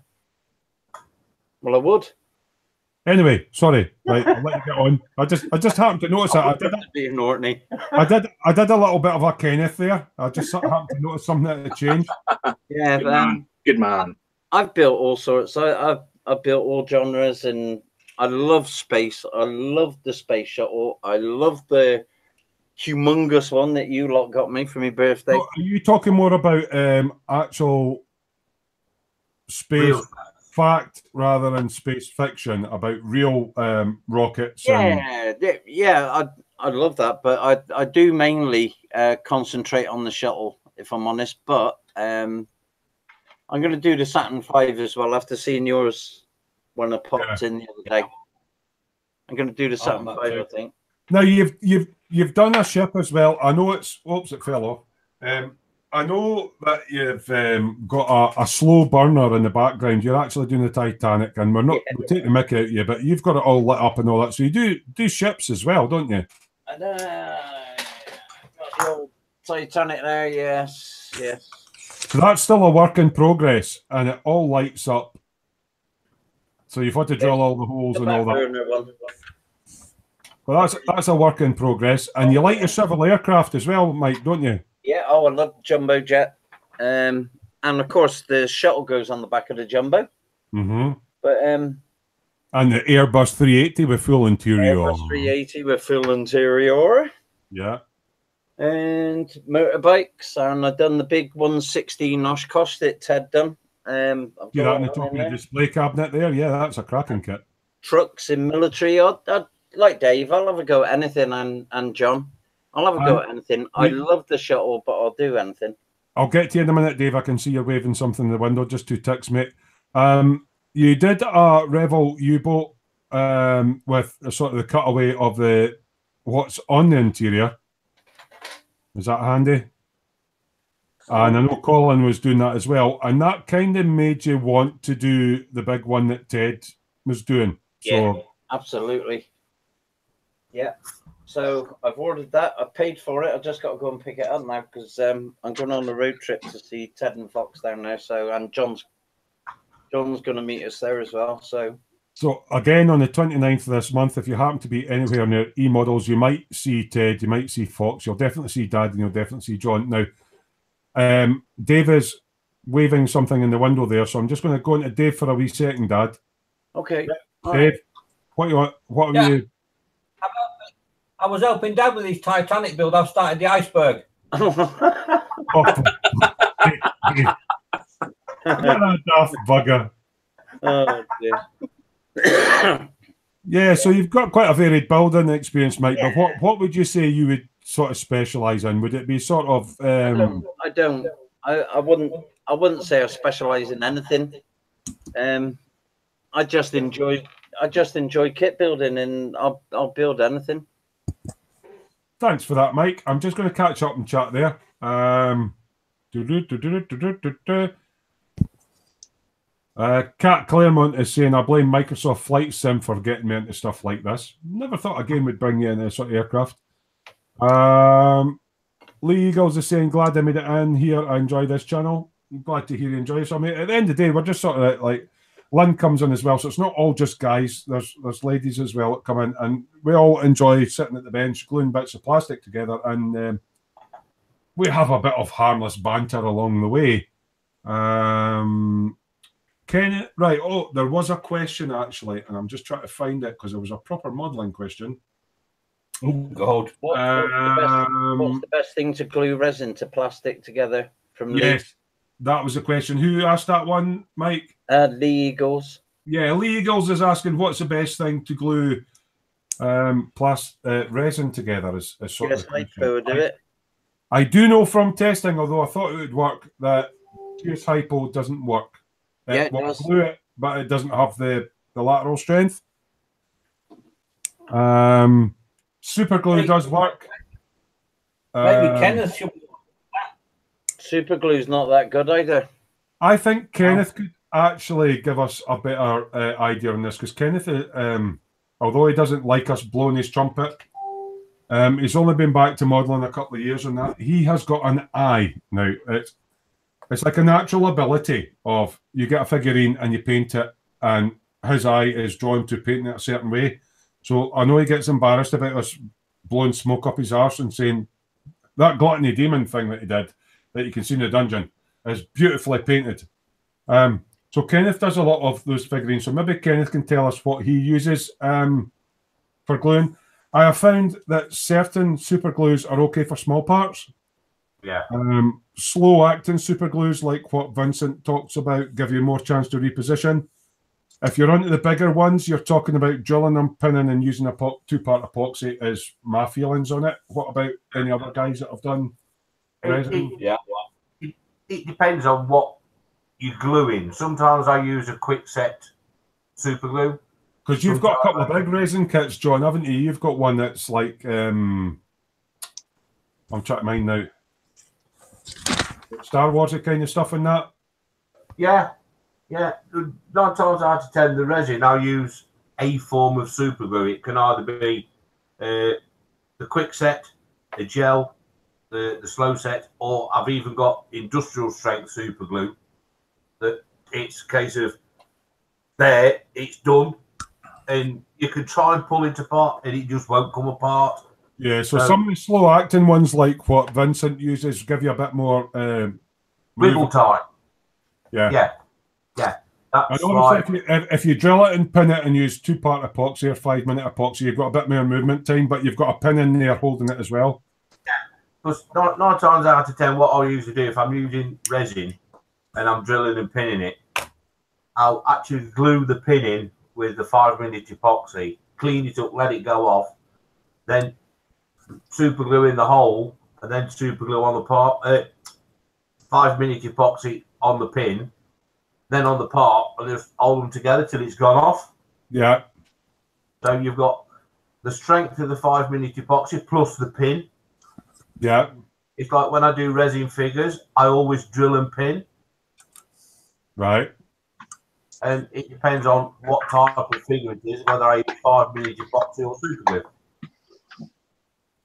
S4: Well, I would.
S1: Anyway, sorry. Right, I'll let you get on. I just happened to notice that. I did
S4: be an Orkney.
S1: I did a little bit of a Kenneth there. I just happened to notice something that had changed.
S4: Yeah,
S3: good man.
S4: I've built all sorts. I've built all genres, and I love space. I love the space shuttle. I love the humongous one that you lot got me for my birthday.
S1: So are you talking more about actual space fact rather than space fiction, about real rockets?
S4: Yeah, I love that, but I do mainly concentrate on the shuttle, if I'm honest. But I'm going to do the Saturn V as well after seeing yours when I popped in the other day. I'm going to do the Saturn V, I think.
S1: Now you've done a ship as well. I know it's it fell off. I know that you've got a slow burner in the background. You're actually doing the Titanic, and we'll take the mick out of you, but you've got it all lit up and all that. So you do ships as well, don't you?
S4: And got the old Titanic there, yes.
S1: So that's still a work in progress, and it all lights up. So you've had to drill all the holes and all that. Well, that's a work in progress, and you like your civil aircraft as well, Mike, don't you?
S4: Yeah, I love jumbo jet, and of course the shuttle goes on the back of the jumbo.
S1: Mm-hmm.
S4: But
S1: and the Airbus 380 with full interior.
S4: Airbus 380 with full interior.
S1: Yeah.
S4: And motorbikes, and I've done the big 116 Oshkosh that Ted done.
S1: That in the top of the display cabinet there. Yeah, that's a cracking kit.
S4: Trucks in military. I'd like Dave. I'll have a go at anything, and John. I'll have a go at anything. I love the shuttle, but I'll do anything.
S1: I'll get to you in a minute, Dave. I can see you're waving something in the window. Just 2 ticks, mate. You did a Revel U-boat with a sort of the cutaway of what's on the interior. Is that handy? And I know Colin was doing that as well. And that kind of made you want to do the big one that Ted was doing.
S4: Yeah, absolutely. Yeah. So I've ordered that. I paid for it. I just got to go and pick it up now because I'm going on a road trip to see Ted and Fox down there. So, and John's going to meet us there as well. So
S1: again, on the 29th of this month, if you happen to be anywhere near E-Models, you might see Ted, you might see Fox, you'll definitely see Dad, and you'll definitely see John. Now, Dave is waving something in the window there, so I'm just going to go into Dave for a wee second, Dad.
S4: Okay.
S1: Dave, what are you?
S2: I was helping Dad with his Titanic build. I've started the iceberg.
S1: Daft bugger.
S4: Oh, dear.
S1: Yeah, so you've got quite a varied building experience, Mike. Yeah. But what would you say you would sort of specialise in? Would it be sort of?
S4: I don't. I wouldn't say I specialise in anything. I just enjoy kit building, and I'll build anything.
S1: thanks for that, Mike. I'm just going to catch up and chat there. Kat Claremont is saying, I blame Microsoft Flight Sim for getting me into stuff like this. Never thought a game would bring you into this sort of aircraft. Lee Eagles is saying, glad I made it in here. I enjoy this channel. I'm glad to hear you enjoy it. So, I mean, at the end of the day, we're just sort of like, Lynn comes in as well, so it's not all just guys. There's ladies as well that come in, and we all enjoy sitting at the bench, gluing bits of plastic together, and we have a bit of harmless banter along the way. Ken, right? Oh, there was a question actually, and I'm just trying to find it because it was a proper modelling question.
S2: Oh God!
S4: What's the best thing to glue resin to plastic together? From
S1: yes, that was the question. Who asked that one, Mike?
S4: Lee Eagles.
S1: Yeah, Lee Eagles is asking what's the best thing to glue resin together. Is sort of
S4: Hypo do it.
S1: I do know from testing, although I thought it would work, that Pierce Hypo doesn't work. It will glue it, but it doesn't have the lateral strength. Super glue does work.
S2: Maybe Kenneth should.
S4: Super glue's not that good either.
S1: I think Kenneth could actually give us a better idea on this, because Kenneth, although he doesn't like us blowing his trumpet, he's only been back to modelling a couple of years on that. He has got an eye now. It's like a natural ability of you get a figurine and you paint it, and his eye is drawn to painting it a certain way. So I know he gets embarrassed about us blowing smoke up his arse and saying that gluttony demon thing that he did, that you can see in the dungeon, is beautifully painted. So Kenneth does a lot of those figurines. So maybe Kenneth can tell us what he uses for gluing. I have found that certain super glues are okay for small parts.
S7: Yeah.
S1: Slow acting super glues, like what Vincent talks about, give you more chance to reposition. If you're onto the bigger ones, you're talking about drilling and pinning and using a two-part epoxy is my feelings on it. What about any other guys that have done resin?
S7: It depends on what you're gluing. Sometimes I use a quick set super glue.
S1: Because you've got a couple of big resin kits, John, haven't you? You've got one that's like, I'm trying to mind now. Star Wars kind of stuff in that?
S7: Yeah. 9 times out of 10, the resin, I'll use a form of super glue. It can either be the quick set, the gel, the slow set, or I've even got industrial strength super glue. That it's a case of there, it's done, and you can try and pull it apart, and it just won't come apart.
S1: Yeah, so some of the slow acting ones, like what Vincent uses, give you a bit more
S7: wiggle time.
S1: Yeah.
S7: That's
S1: I know
S7: right.
S1: if you drill it and pin it and use 2-part epoxy or 5-minute epoxy, you've got a bit more movement time, but you've got a pin in there holding it as well.
S7: Yeah, because 9 times out of 10, what I'll usually do if I'm using resin and I'm drilling and pinning it, I'll actually glue the pin in with the 5-minute epoxy, clean it up, let it go off, then super glue in the hole, and then super glue on the part. 5-minute epoxy on the pin, then on the part, and just hold them together till it's gone off.
S1: Yeah.
S7: So you've got the strength of the 5-minute epoxy plus the pin.
S1: Yeah.
S7: It's like when I do resin figures, I always drill and pin.
S1: Right.
S7: And it depends on what type of figure it is, whether I use 5-minute epoxy or super glue.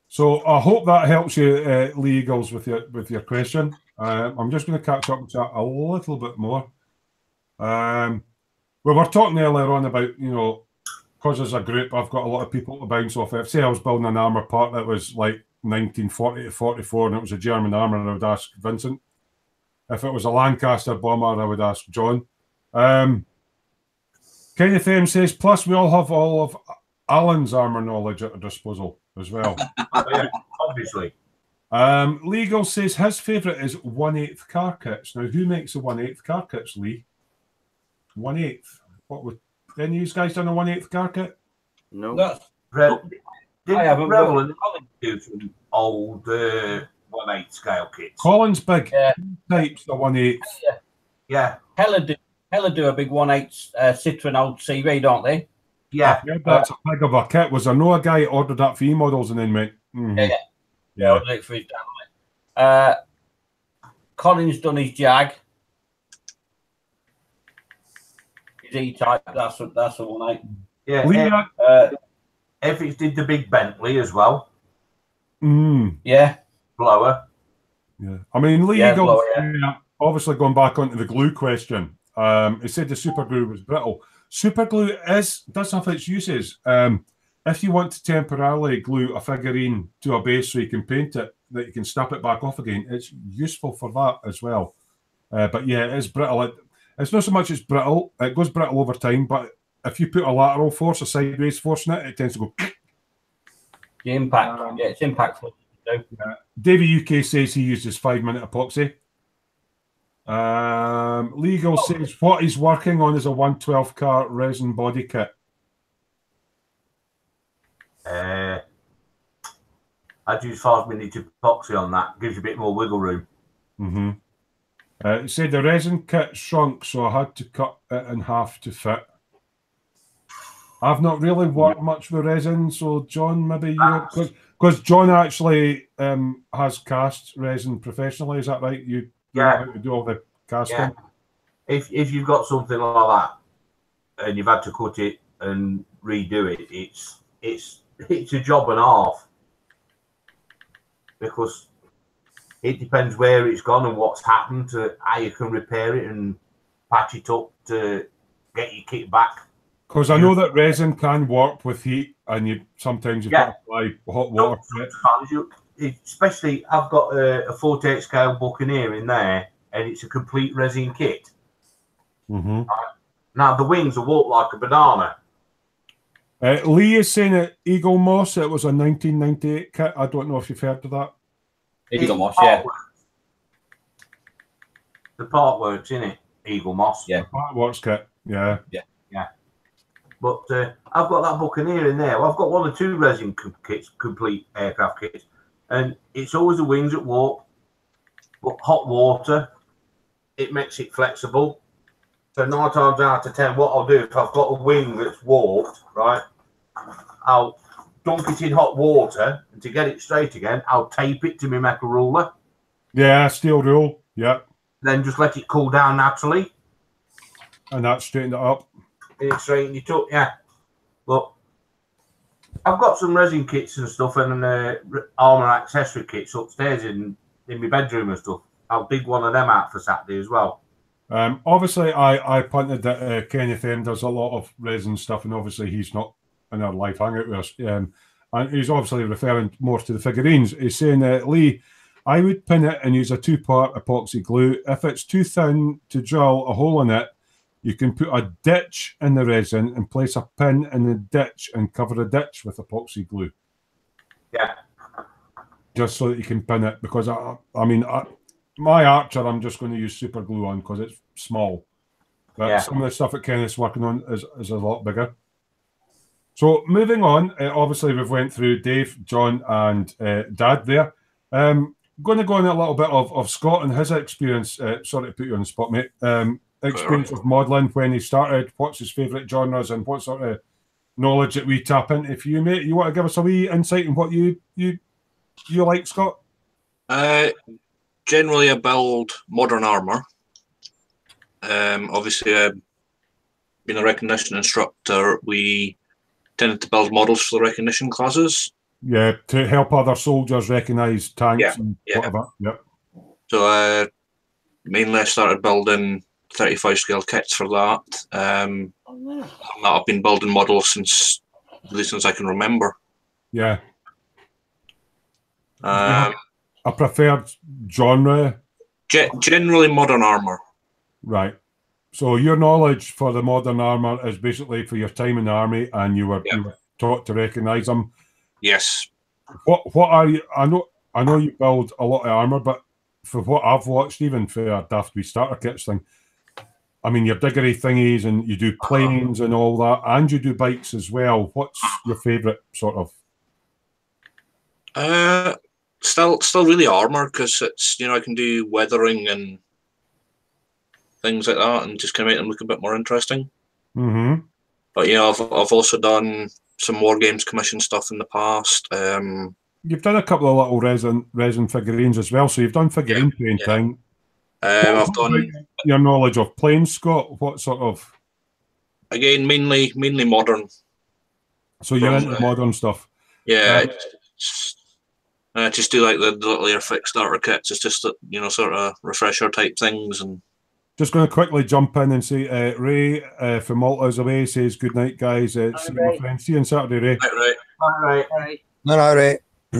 S1: So I hope that helps you, Lee Eagles, with your question. I'm just going to catch up and chat a little bit more. We were talking earlier on about, because as a group, I've got a lot of people to bounce off. If, say, I was building an armour part that was like 1940 to 44 and it was a German armour, I would ask Vincent. If it was a Lancaster bomber, I would ask John. Kenneth M says, plus we all have all of Alan's armour knowledge at our disposal as well.
S7: Yeah, obviously.
S1: Legal says his favourite is 1/8 car kits. Now, who makes the 1/8 car kits, Lee? 1/8. What would any of you guys done a 1/8 car kit?
S4: No.
S7: I haven't Rebel and Colin do some old 1/8 scale kits.
S1: Colin's big types the 1/8.
S7: Yeah.
S2: Hella do a big 1/8 Citroen old CV, don't they?
S7: Yeah,
S1: that's a pig of a kit. Was there no a guy ordered that for E-models and then went,
S2: Yeah, ordered it for his dad. Colin's done his Jag. His E-type, that's the one, eh?
S7: Yeah, Effie's did the big Bentley as well.
S2: Yeah.
S7: Blower.
S1: Yeah. I mean, Lee
S2: Yeah,
S1: Eagles,
S2: blower,
S1: obviously going back onto the glue question, he said the super glue was brittle. Super glue does have its uses. If you want to temporarily glue a figurine to a base so you can paint it, that you can snap it back off again, it's useful for that as well. But yeah, it is brittle. It's not so much it's brittle, it goes brittle over time, but if you put a lateral force, a sideways force in it, it tends to go.
S2: The impact, it's impactful.
S1: Davey UK says he uses 5-minute epoxy. Legal says what he's working on is a 112 car resin body kit.
S7: I'd use 5-minute epoxy on that. Gives you a bit more wiggle room.
S1: It said the resin kit shrunk, so I had to cut it in half to fit. I've not really worked much with resin, so John, maybe you, because John actually has cast resin professionally. Is that right? You know how to do all the casting.
S7: Yeah. If you've got something like that and you've had to cut it and redo it, it's a job and a half, because it depends where it's gone and what's happened to how you can repair it and patch it up to get your kit back.
S1: Because I know that resin can warp with heat, and sometimes you've got to apply hot water to it.
S7: Especially, I've got a 48 scale Buccaneer in there, and it's a complete resin kit. Now the wings will walk like a banana.
S1: Lee is saying at Eagle Moss it was a 1998 kit. I don't know if you've heard of that.
S2: Eagle Moss, yeah.
S7: The part works, innit? Eagle Moss.
S2: Yeah.
S1: Part works kit. Yeah.
S7: But I've got that Buccaneer in there. Well, I've got 1 or 2 resin kits, complete aircraft kits, and it's always the wings that warp. But hot water, it makes it flexible. So 9 times out of 10, what I'll do, if I've got a wing that's warped, right, I'll dunk it in hot water, and to get it straight again, I'll tape it to my metal ruler.
S1: Yeah, steel rule. Yeah.
S7: Then just let it cool down naturally.
S1: And that straightened it up.
S7: And it straightened it up, yeah. But I've got some resin kits and stuff and armour accessory kits upstairs in my bedroom and stuff. I'll dig one of them out for Saturday as well.
S1: Obviously, I punted that Kenneth M does a lot of resin stuff, and obviously he's not in our live hangout with us. And he's obviously referring more to the figurines. He's saying, Lee, I would pin it and use a 2-part epoxy glue. If it's too thin to drill a hole in it, you can put a ditch in the resin and place a pin in the ditch and cover the ditch with epoxy glue.
S7: Yeah.
S1: Just so that you can pin it, because my Archer, I'm just going to use super glue on because it's small. But some of the stuff that Kenneth's working on is a lot bigger. So moving on, obviously we've went through Dave, John, and Dad there. Going to go on a little bit of Scott and his experience. Sorry to put you on the spot, mate. Experience of modelling when he started. What's his favourite genres and what sort of knowledge that we tap into for you, mate? You want to give us a wee insight in what you like, Scott?
S3: Generally, I build modern armour. Obviously, being a recognition instructor, we tended to build models for the recognition classes.
S1: Yeah, to help other soldiers recognise tanks and whatever. Yep. So
S3: mainly I started building 35 scale kits for that. I've been building models since I can remember.
S1: Yeah. A preferred genre?
S3: Generally modern armour.
S1: Right. So your knowledge for the modern armour is basically for your time in the army, and you were taught to recognise them.
S3: Yes.
S1: What are you? I know you build a lot of armour, but for what I've watched, even for a Daft Wee starter kits thing, I mean, your diggery thingies, and you do planes and all that, and you do bikes as well. What's your favourite sort of?
S3: Still really armour, because it's, I can do weathering and things like that, and just kind of make them look a bit more interesting.
S1: Mm-hmm.
S3: But you know, I've also done some War Games commission stuff in the past.
S1: You've done a couple of little resin figurines as well, so you've done figurine painting.
S3: I've done
S1: your knowledge of planes, Scott. What sort of?
S3: Again, mainly modern.
S1: So you're into modern stuff.
S3: Yeah, just do like the little Airfix starter kits. It's just you know, sort of refresher type things. And
S1: just going to quickly jump in and say, Ray from Malta's away says good night, guys. See you, my friend. See you on Saturday, Ray.
S7: Right.
S6: No, Ray.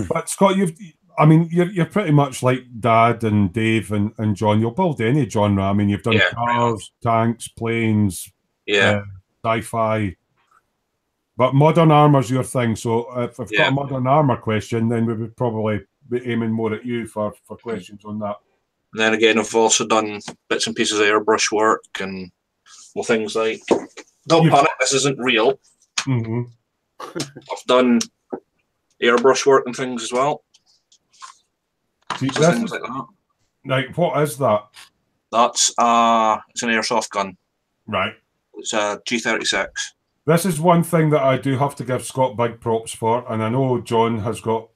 S1: But Scott, you're pretty much like Dad and Dave and John. You'll build any genre. I mean, you've done cars, tanks, planes, sci-fi. But modern armour's your thing. So if I've got a modern armour question, then we would probably be aiming more at you for questions on that.
S3: And then again, I've also done bits and pieces of airbrush work and things like. Don't panic, this isn't real.
S1: Mm-hmm.
S3: I've done airbrush work and things as well.
S1: Things like that. Like, what is that?
S3: That's it's an airsoft gun.
S1: Right.
S3: It's a G36.
S1: This is one thing that I do have to give Scott big props for, and I know John has got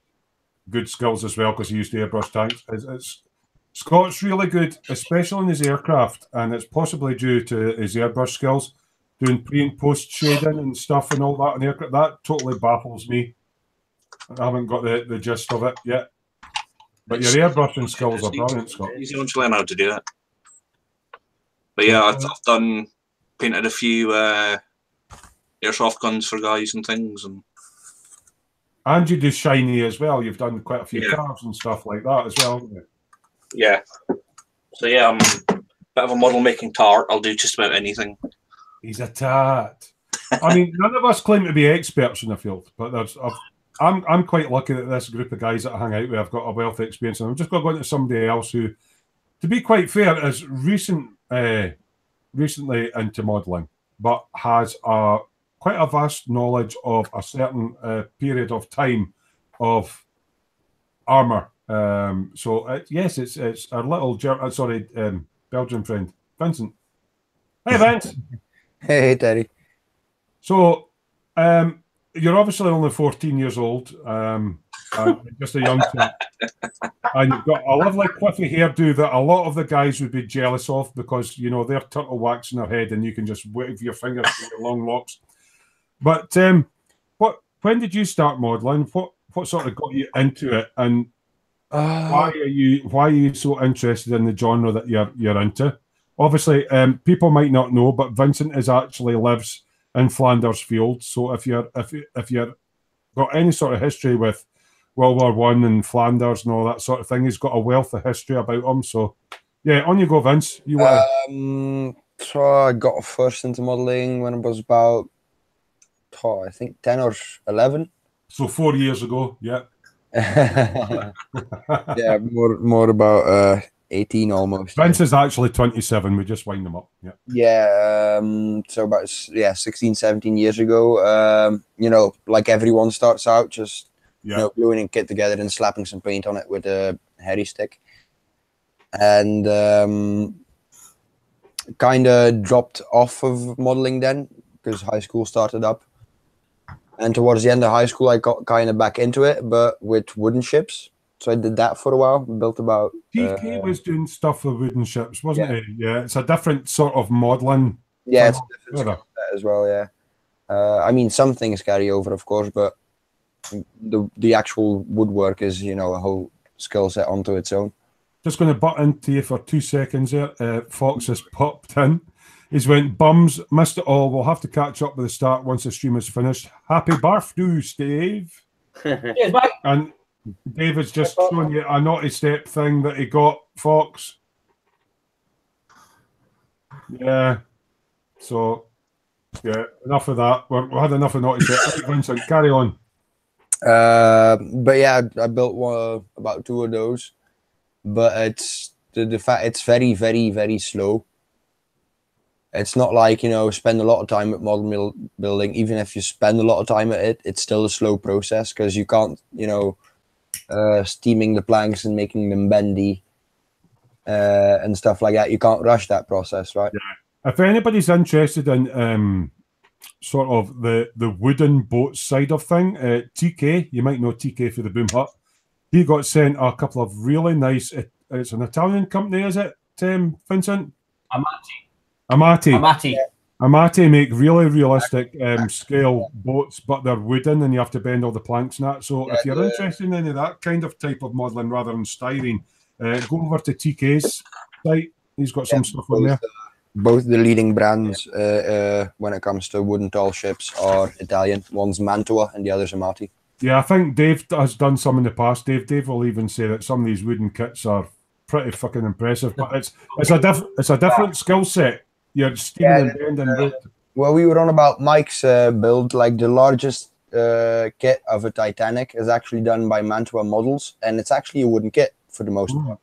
S1: good skills as well because he used to airbrush tanks. Scott's really good, especially in his aircraft, and it's possibly due to his airbrush skills, doing pre and post shading and stuff and all that in aircraft. That totally baffles me. I haven't got the gist of it yet. But your airbrushing skills are brilliant, Scott.
S3: Easy once you learn how to do it. But yeah, I've painted a few airsoft guns for guys and things,
S1: and you do shiny as well. You've done quite a few cars and stuff like that as well, haven't you?
S3: Yeah. So yeah, I'm a bit of a model making tart. I'll do just about anything.
S1: He's a tart. I mean, none of us claim to be experts in the field, but I'm quite lucky that this group of guys that I hang out with have got a wealth of experience, and I'm just going to go into somebody else who, to be quite fair, is recently into modelling, but has quite a vast knowledge of a certain period of time of armour. So yes, it's our little Belgian friend Vincent. Hey, Vince.
S6: Hey, Terry.
S1: So you're obviously only 14 years old, and just a young chap, and you've got a lovely cliffy hairdo that a lot of the guys would be jealous of because you know they're turtle wax in their head and you can just wave your fingers through your long locks. But when did you start modelling? What sort of got you into it, and why are you so interested in the genre that you're into? Obviously, people might not know, but Vincent actually lives in Flanders Field. So if you're got any sort of history with World War I and Flanders and all that sort of thing, he's got a wealth of history about him. So yeah, on you go, Vince. You want?
S6: So I got first into modelling when I was about, I think 10 or 11.
S1: So 4 years ago, yeah.
S6: Yeah, more about 18 almost.
S1: Vince is actually 27. We just wind them up. Yeah.
S6: Yeah. So about 16, 17 years ago. You know, like everyone starts out, just you know, gluing a kit together and slapping some paint on it with a hairy stick, and kind of dropped off of modeling then because high school started up. And towards the end of high school, I got kind of back into it, but with wooden ships. So I did that for a while. Built about.
S1: TK was doing stuff with wooden ships, wasn't he? Yeah, it's a different sort of modelling.
S6: Yeah, it's a different as well. Yeah, I mean, some things carry over, of course, but the actual woodwork is, you know, a whole skill set onto its own.
S1: Just going to butt into you for 2 seconds there. Fox has popped in. He's went, bums, missed it all. We'll have to catch up with the start once the stream is finished. Happy birthday, Dave.
S2: Cheers, mate.
S1: And David's just showing you a naughty step thing that he got, Fox. Yeah. So, yeah, enough of that. We had enough of naughty step. Vincent, carry on.
S6: But yeah, I built about 2 of those. But it's the fact it's very, very, very slow. It's not like, you know, spend a lot of time at model building. Even if you spend a lot of time at it, it's still a slow process because you can't, you know, steaming the planks and making them bendy and stuff like that. You can't rush that process, right?
S1: Yeah. If anybody's interested in sort of the wooden boat side of thing. TK, you might know TK for the Boom Hut. He got sent a couple of really nice. It's an Italian company, is it, Vincent? Amati. Amati make really realistic scale boats, but they're wooden and you have to bend all the planks and that. So if you're interested in any of that kind of type of modelling rather than styrene, go over to TK's site. He's got some stuff on there.
S6: Both the leading brands when it comes to wooden tall ships are Italian. One's Mantua and the other's Amati.
S1: Yeah, I think Dave has done some in the past. Dave will even say that some of these wooden kits are pretty fucking impressive, but it's a different skill set. You're steaming and bending.
S6: Well, we were on about Mike's build. Like the largest kit of a Titanic is actually done by Mantua Models, and it's actually a wooden kit for the most part.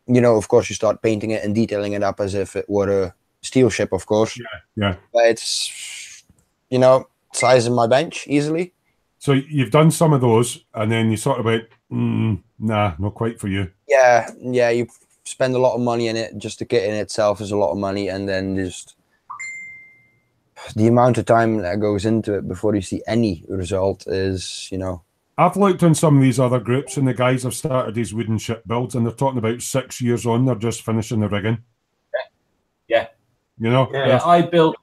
S6: You know, of course, you start painting it and detailing it up as if it were a steel ship, of course.
S1: Yeah.
S6: But it's, you know, size of my bench easily.
S1: So you've done some of those, and then you sort of went, nah, not quite for you.
S6: Yeah, you spend a lot of money in it. Just the kit in itself is a lot of money, and then just the amount of time that goes into it before you see any result is, you know.
S1: I've looked on some of these other groups, and the guys have started these wooden ship builds, and they're talking about 6 years on, they're just finishing the rigging.
S2: Yeah.
S1: You know?
S2: Yeah, I built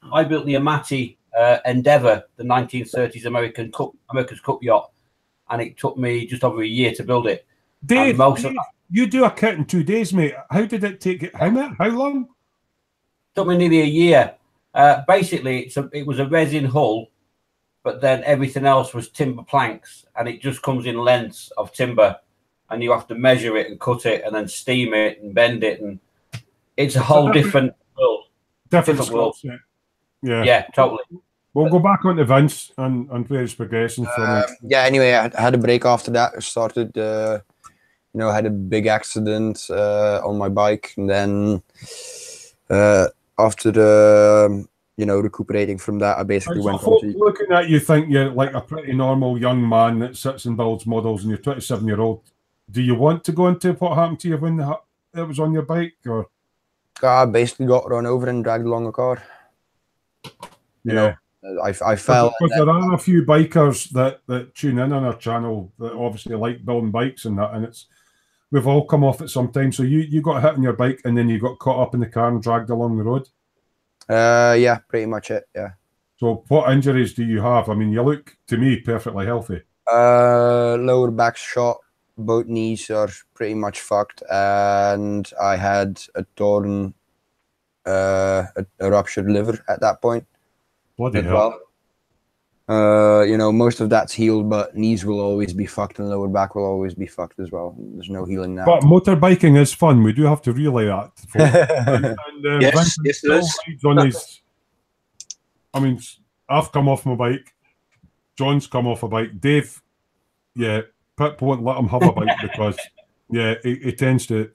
S2: the Amati Endeavour, the 1930s America's Cup yacht, and it took me just over a year to build it.
S1: Dave, you do a kit in 2 days, mate. How did it take it? How long?
S2: It took me nearly a year. Basically, it was a resin hull, but then everything else was timber planks, and it just comes in lengths of timber, and you have to measure it and cut it and then steam it and bend it, and it's a whole different world.
S1: Different world. Yeah,
S2: totally.
S1: We'll go back on to Vince and where it's progressing from.
S6: Yeah, anyway, I had a break after that. I started, you know, I had a big accident on my bike, and then after the, you know, recuperating from that, I basically went on to...
S1: Looking at you, think you're like a pretty normal young man that sits and builds models, and you're 27-year-old. Do you want to go into what happened to you when it was on your bike, or?
S6: I basically got run over and dragged along a car. You know, I fell.
S1: Because there are a few bikers that tune in on our channel that obviously like building bikes and that, and we've all come off at some time. So you got hit on your bike and then you got caught up in the car and dragged along the road?
S6: Yeah, pretty much it, yeah.
S1: So what injuries do you have? I mean, you look, to me, perfectly healthy.
S6: Lower back shot, both knees are pretty much fucked, and I had a torn, a ruptured liver at that point.
S1: Bloody hell.
S6: You know, most of that's healed, but knees will always be fucked and lower back will always be fucked as well. There's no healing now.
S1: But motorbiking is fun. We do have to relay that.
S3: Yes, it is.
S1: I mean, I've come off my bike. John's come off a bike. Dave, Pip won't let him have a bike because, he tends to,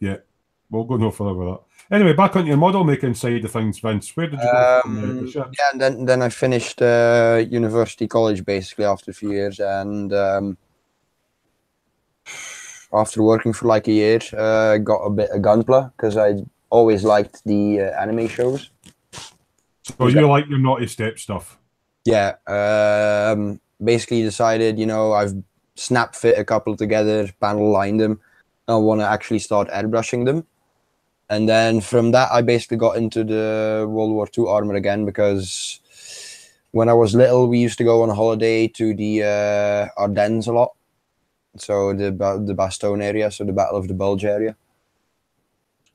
S1: we'll go no further with that. Anyway, back on your model making side of things, Vince. Where did you go from the ships?
S6: Yeah, and then I finished university college basically after a few years, and after working for like a year, got a bit of Gunpla because I always liked the anime shows.
S1: So you like your naughty step stuff?
S6: Yeah. Basically decided, you know, I've snap fit a couple together, panel lined them. I want to actually start airbrushing them. And then from that, I basically got into the World War II armor again, because when I was little, we used to go on a holiday to the Ardennes a lot. So the Bastogne area, so the Battle of the Bulge area.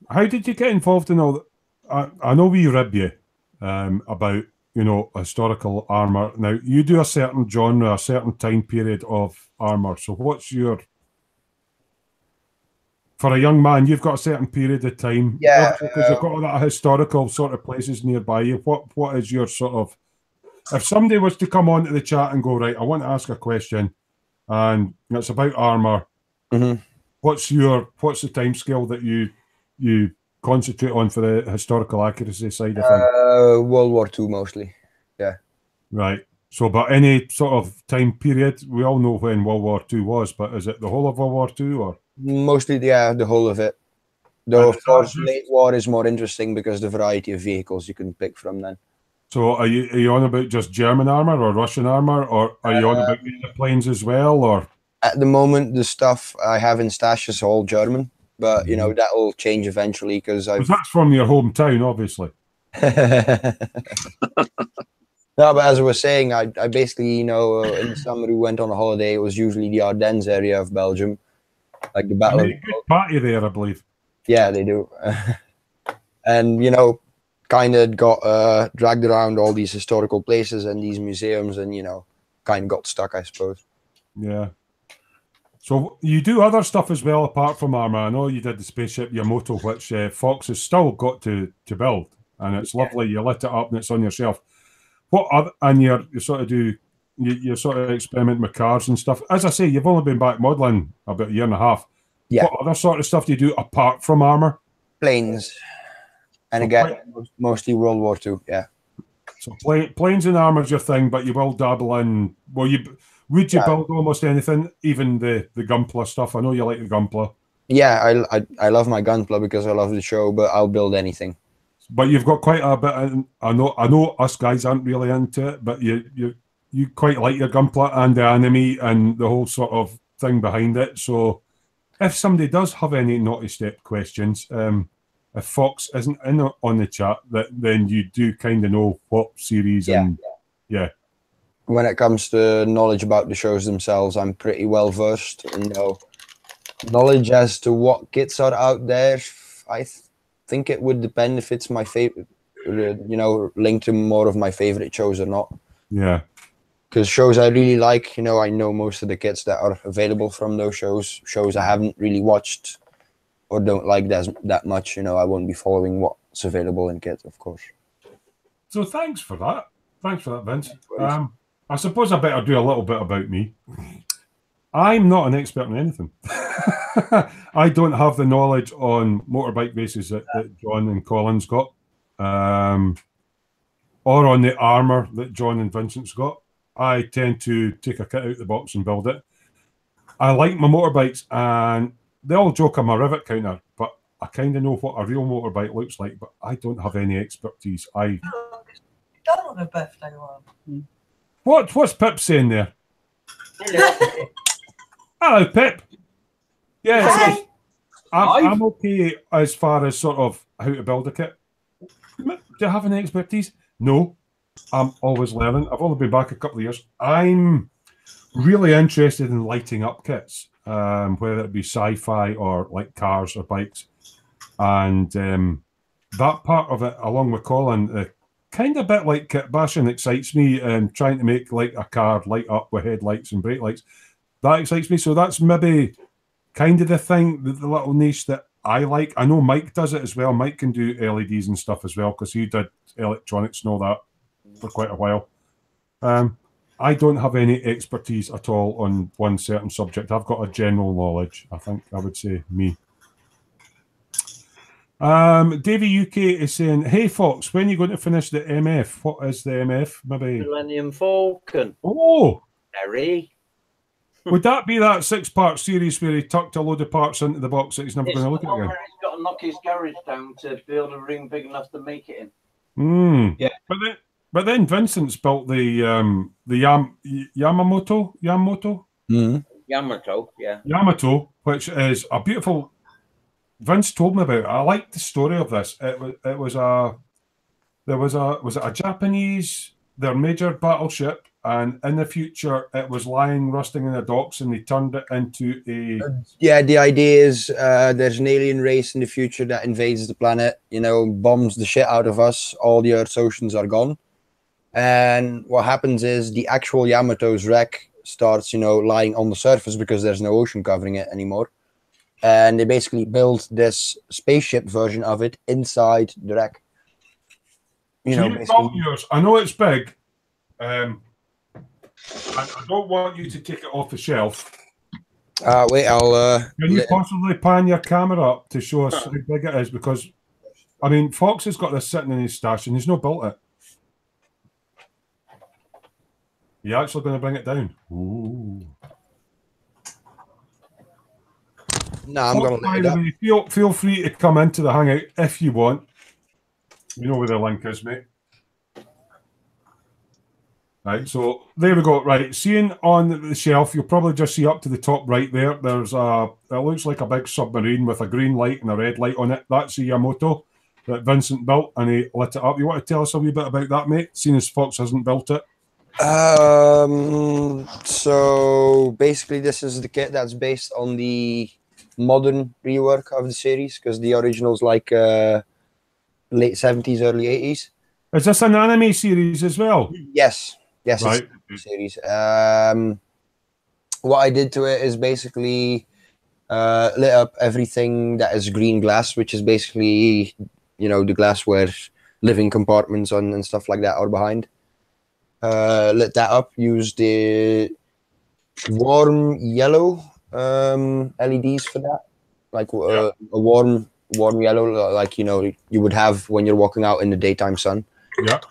S1: How did you get involved in all that? I know we rib you about, you know, historical armor. Now, you do a certain genre, a certain time period of armor. So what's your... For a young man, you've got a certain period of time.
S6: Yeah.
S1: Because you've got all that historical sort of places nearby you. What is your sort of... If somebody was to come on to the chat and go, right, I want to ask a question, and it's about armor, what's the time scale that you concentrate on for the historical accuracy side of things?
S6: World War II mostly, yeah.
S1: Right. So, but any sort of time period, we all know when World War II was, but is it the whole of World War II or?
S6: Mostly, yeah, the whole of it. Though, of course, late war is more interesting because the variety of vehicles you can pick from then.
S1: So are you on about just German armor or Russian armor, or are you on about the planes as well, or?
S6: At the moment, the stuff I have in stash is all German, but you know that'll change eventually because
S1: that's from your hometown, obviously.
S6: No, but as I was saying, I basically, you know, in the summer we went on a holiday. It was usually the Ardennes area of Belgium, like the battle.
S1: And they good party there, I believe.
S6: Yeah, they do. And you know, kind of got dragged around all these historical places and these museums, and you know, kind of got stuck, I suppose.
S1: Yeah. So you do other stuff as well apart from armor. I know you did the spaceship Yamato, which Fox has still got to build, and it's lovely. You lit it up and it's on your shelf. What other, and you sort of do, you sort of experiment with cars and stuff. As I say, you've only been back modelling about a year and a half.
S6: Yeah.
S1: What other sort of stuff do you do apart from armor?
S6: Planes, and so again, mostly World War II. Yeah.
S1: So planes and armor's your thing, but you will dabble in. Well, would you build almost anything, even the Gunpla stuff? I know you like the Gunpla.
S6: Yeah, I love my Gunpla because I love the show, but I'll build anything.
S1: But you've got quite a bit. I know us guys aren't really into it, but you quite like your Gunpla and the enemy and the whole sort of thing behind it. So if somebody does have any naughty step questions, if Fox isn't in on the chat, then you do kind of know what series and yeah.
S6: When it comes to knowledge about the shows themselves, I'm pretty well versed in knowledge as to what kits are out there. I think it would depend if it's my favorite, you know, linked to more of my favorite shows or not.
S1: Yeah.
S6: Because shows I really like, you know, I know most of the kits that are available from those shows. Shows I haven't really watched or don't like that much, you know, I won't be following what's available in kit, of course.
S1: So thanks for that. Thanks for that, Vince. I suppose I better do a little bit about me. I'm not an expert in anything. I don't have the knowledge on motorbike races that John and Colin's got, or on the armour that John and Vincent's got. I tend to take a kit out of the box and build it. I like my motorbikes, and they all joke I'm a rivet counter, but I kind of know what a real motorbike looks like, but I don't have any expertise.
S5: Done on a birthday one.
S1: What's Pip saying there?
S5: Hello.
S1: Hello, Pip. Yeah,
S5: Hey.
S1: I'm okay as far as sort of how to build a kit. Do you have any expertise? No. I'm always learning. I've only been back a couple of years. I'm really interested in lighting up kits, whether it be sci-fi or like cars or bikes. And that part of it, along with Colin, kind of bit like kit bashing excites me, and trying to make like a car light up with headlights and brake lights. That excites me. So that's maybe kind of the thing, the little niche that I like. I know Mike does it as well. Mike can do LEDs and stuff as well because he did electronics and all that for quite a while. I don't have any expertise at all on one certain subject. I've got a general knowledge, I think I would say, me. Davey UK is saying, hey Fox, when are you going to finish the MF? What is the MF? Maybe
S4: Millennium Falcon.
S1: Oh,
S4: Harry.
S1: Would that be that 6-part series where he tucked a load of parts into the box that he's never going to look at again?
S4: He's got to knock his garage down to build a room big enough to make it in.
S1: Yeah. But then Vincent's built the Yamato.
S6: Mm-hmm.
S1: Yamato, which is a beautiful. Vince told me about it. I like the story of this. Was it a Japanese, their major battleship, and in the future it was lying rusting in the docks, and they turned it into a.
S6: Yeah, the idea is there's an alien race in the future that invades the planet. You know, bombs the shit out of us. All the Earth's oceans are gone, and what happens is the actual Yamato's wreck starts, you know, lying on the surface because there's no ocean covering it anymore. And they basically built this spaceship version of it inside the wreck. You know,
S1: yours. I know it's big. I don't want you to take it off the shelf.
S6: Wait, I'll.
S1: Can you possibly pan your camera up to show us how big it is? Because, I mean, Fox has got this sitting in his stash and he's not built it. You're actually going to bring it down. Ooh.
S6: No, I'm going to let it up.
S1: Feel free to come into the hangout if you want. You know where the link is, mate. Right, so there we go. Right, seeing on the shelf, you'll probably just see up to the top right there. There's it looks like a big submarine with a green light and a red light on it. That's the Yamato that Vincent built, and he lit it up. You want to tell us a wee bit about that, mate? Seeing as Fox hasn't built it.
S6: So basically, this is the kit that's based on the modern rework of the series, because the original's like late 70s, early 80s.
S1: Is this an anime series as well?
S6: Yes. Yes,
S1: right.
S6: It's a series. What I did to it is basically lit up everything that is green glass, which is basically, you know, the glass where living compartments on and stuff like that are behind. Lit that up, used the warm yellow LEDs for that, like a warm yellow, like, you know, you would have when you're walking out in the daytime sun.
S1: Yeah.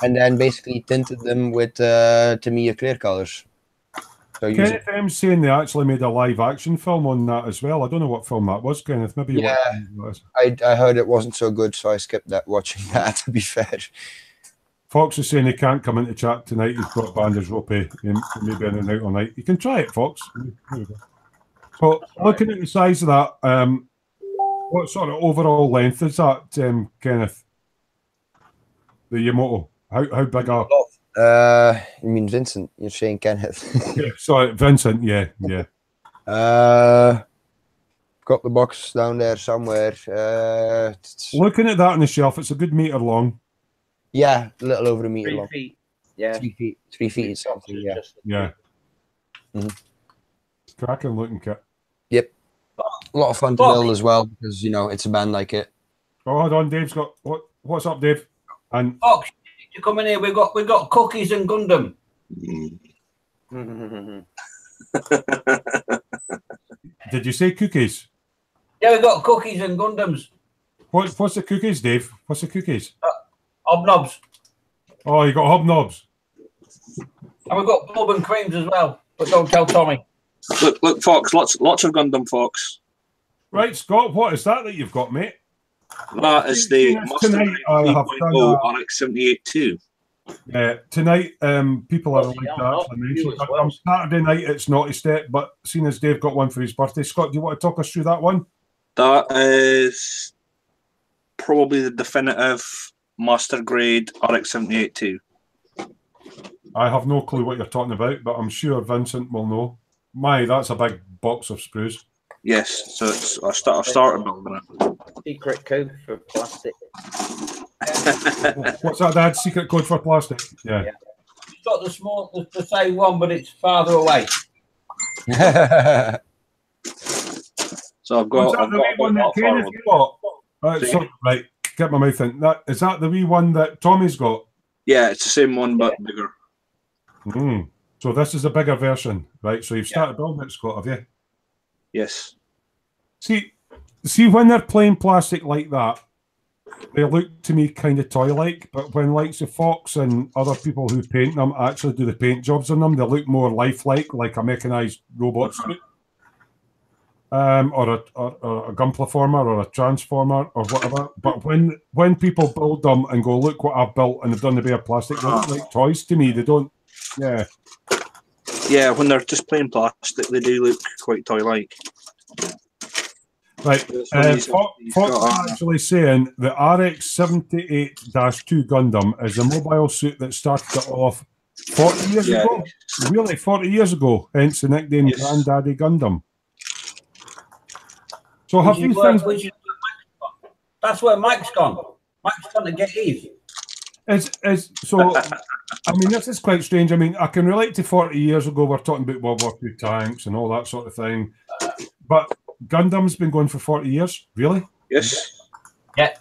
S6: And then basically tinted them with Tamiya clear colors. So
S1: Kenneth M's saying they actually made a live action film on that as well. I don't know what film that was, Kenneth. Maybe
S6: yeah, I heard it wasn't so good, so I skipped watching that. To be fair,
S1: Fox is saying he can't come into chat tonight. He's got bandage ropey. He may be in and out all night. You can try it, Fox. There we go. So looking at the size of that, what sort of overall length is that, Kenneth? The Yamato. How big are?
S6: You mean Vincent? You're saying Kenneth?
S1: Yeah, sorry, Vincent. Yeah.
S6: Got the box down there somewhere.
S1: Looking at that on the shelf, it's a good meter long.
S6: Yeah, a little over a meter
S4: 3
S6: long.
S4: feet. Yeah.
S6: 3 feet. 3 feet is something. Yeah.
S1: Yeah. Cracking looking kit.
S6: Yep. A lot of fun to build as well, because, you know, it's a band like it.
S1: Oh, hold on, Dave's got what's up, Dave? And
S2: Fox, you come in here. We've got cookies and Gundam.
S1: Did you say cookies?
S2: Yeah, we've got cookies and Gundams.
S1: What's the cookies, Dave? What's the cookies?
S2: Hobnobs.
S1: Oh, you got hobnobs.
S2: And we've got bourbon creams as well. But don't tell Tommy.
S3: Look, Fox. Lots of Gundam, Fox.
S1: Right, Scott. What is that you've got, mate?
S3: That is the
S1: tonight. I have done
S3: RX-78-2.
S1: Yeah, tonight people are like that. On Saturday night it's Naughty Step, but seeing as Dave got one for his birthday, Scott, do you want to talk us through that one?
S3: That is probably the definitive master grade RX-78-2.
S1: I have no clue what you're talking about, but I'm sure Vincent will know. That's a big box of sprues.
S3: Yes, so I started building it.
S4: Secret code for plastic.
S1: What's that, Dad? Secret code for plastic? Yeah.
S2: It's got the same one, but it's farther away.
S3: So I've got.
S1: The wee one that Kenneth got? Right, get my mouth in. Is that the wee one that Tommy's got?
S3: Yeah, it's the same one, but bigger.
S1: So this is a bigger version, right? So you've started building it, Scott, have you?
S3: Yes.
S1: See, when they're plain plastic like that, they look to me kind of toy-like, but when likes of Fox and other people who paint them actually do the paint jobs on them, they look more lifelike, like a mechanized robot suit. Or a gunplatformer or a transformer or whatever. But when people build them and go, look what I've built, and they've done the bare plastic, they look like toys to me. They don't. Yeah.
S3: Yeah, when they're just plain plastic, they do look quite toy-like.
S1: Right. Fox is actually saying the RX-78-2 Gundam is a mobile suit that started it off 40 years ago. Really, 40 years ago. Hence the nickname Granddaddy Gundam. So have these things...
S2: That's where Mike's gone. Mike's gone to get his.
S1: So, I mean, this is quite strange. I mean, I can relate to 40 years ago. We're talking about World War II tanks and all that sort of thing. But Gundam's been going for 40 years? Really?
S3: Yes.
S2: Yeah.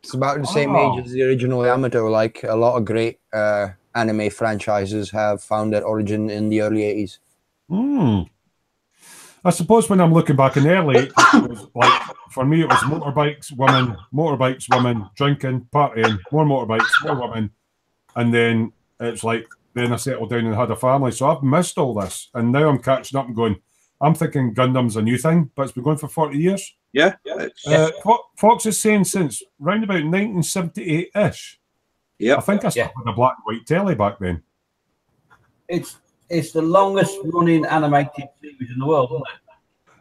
S6: It's about the same age as the original Yamato. Like, a lot of great anime franchises have found their origin in the early 80s.
S1: I suppose when I'm looking back in the early 80s, it was like, for me, it was motorbikes, women, drinking, partying, more motorbikes, more women. And then it's like, then I settled down and had a family. So I've missed all this. And now I'm catching up and going, I'm thinking Gundam's a new thing, but it's been going for 40 years.
S3: Yeah.
S1: Fox is saying since round about 1978-ish.
S3: Yeah,
S1: I think I started with a black and white telly back then.
S2: It's the longest running animated series in the world, isn't it?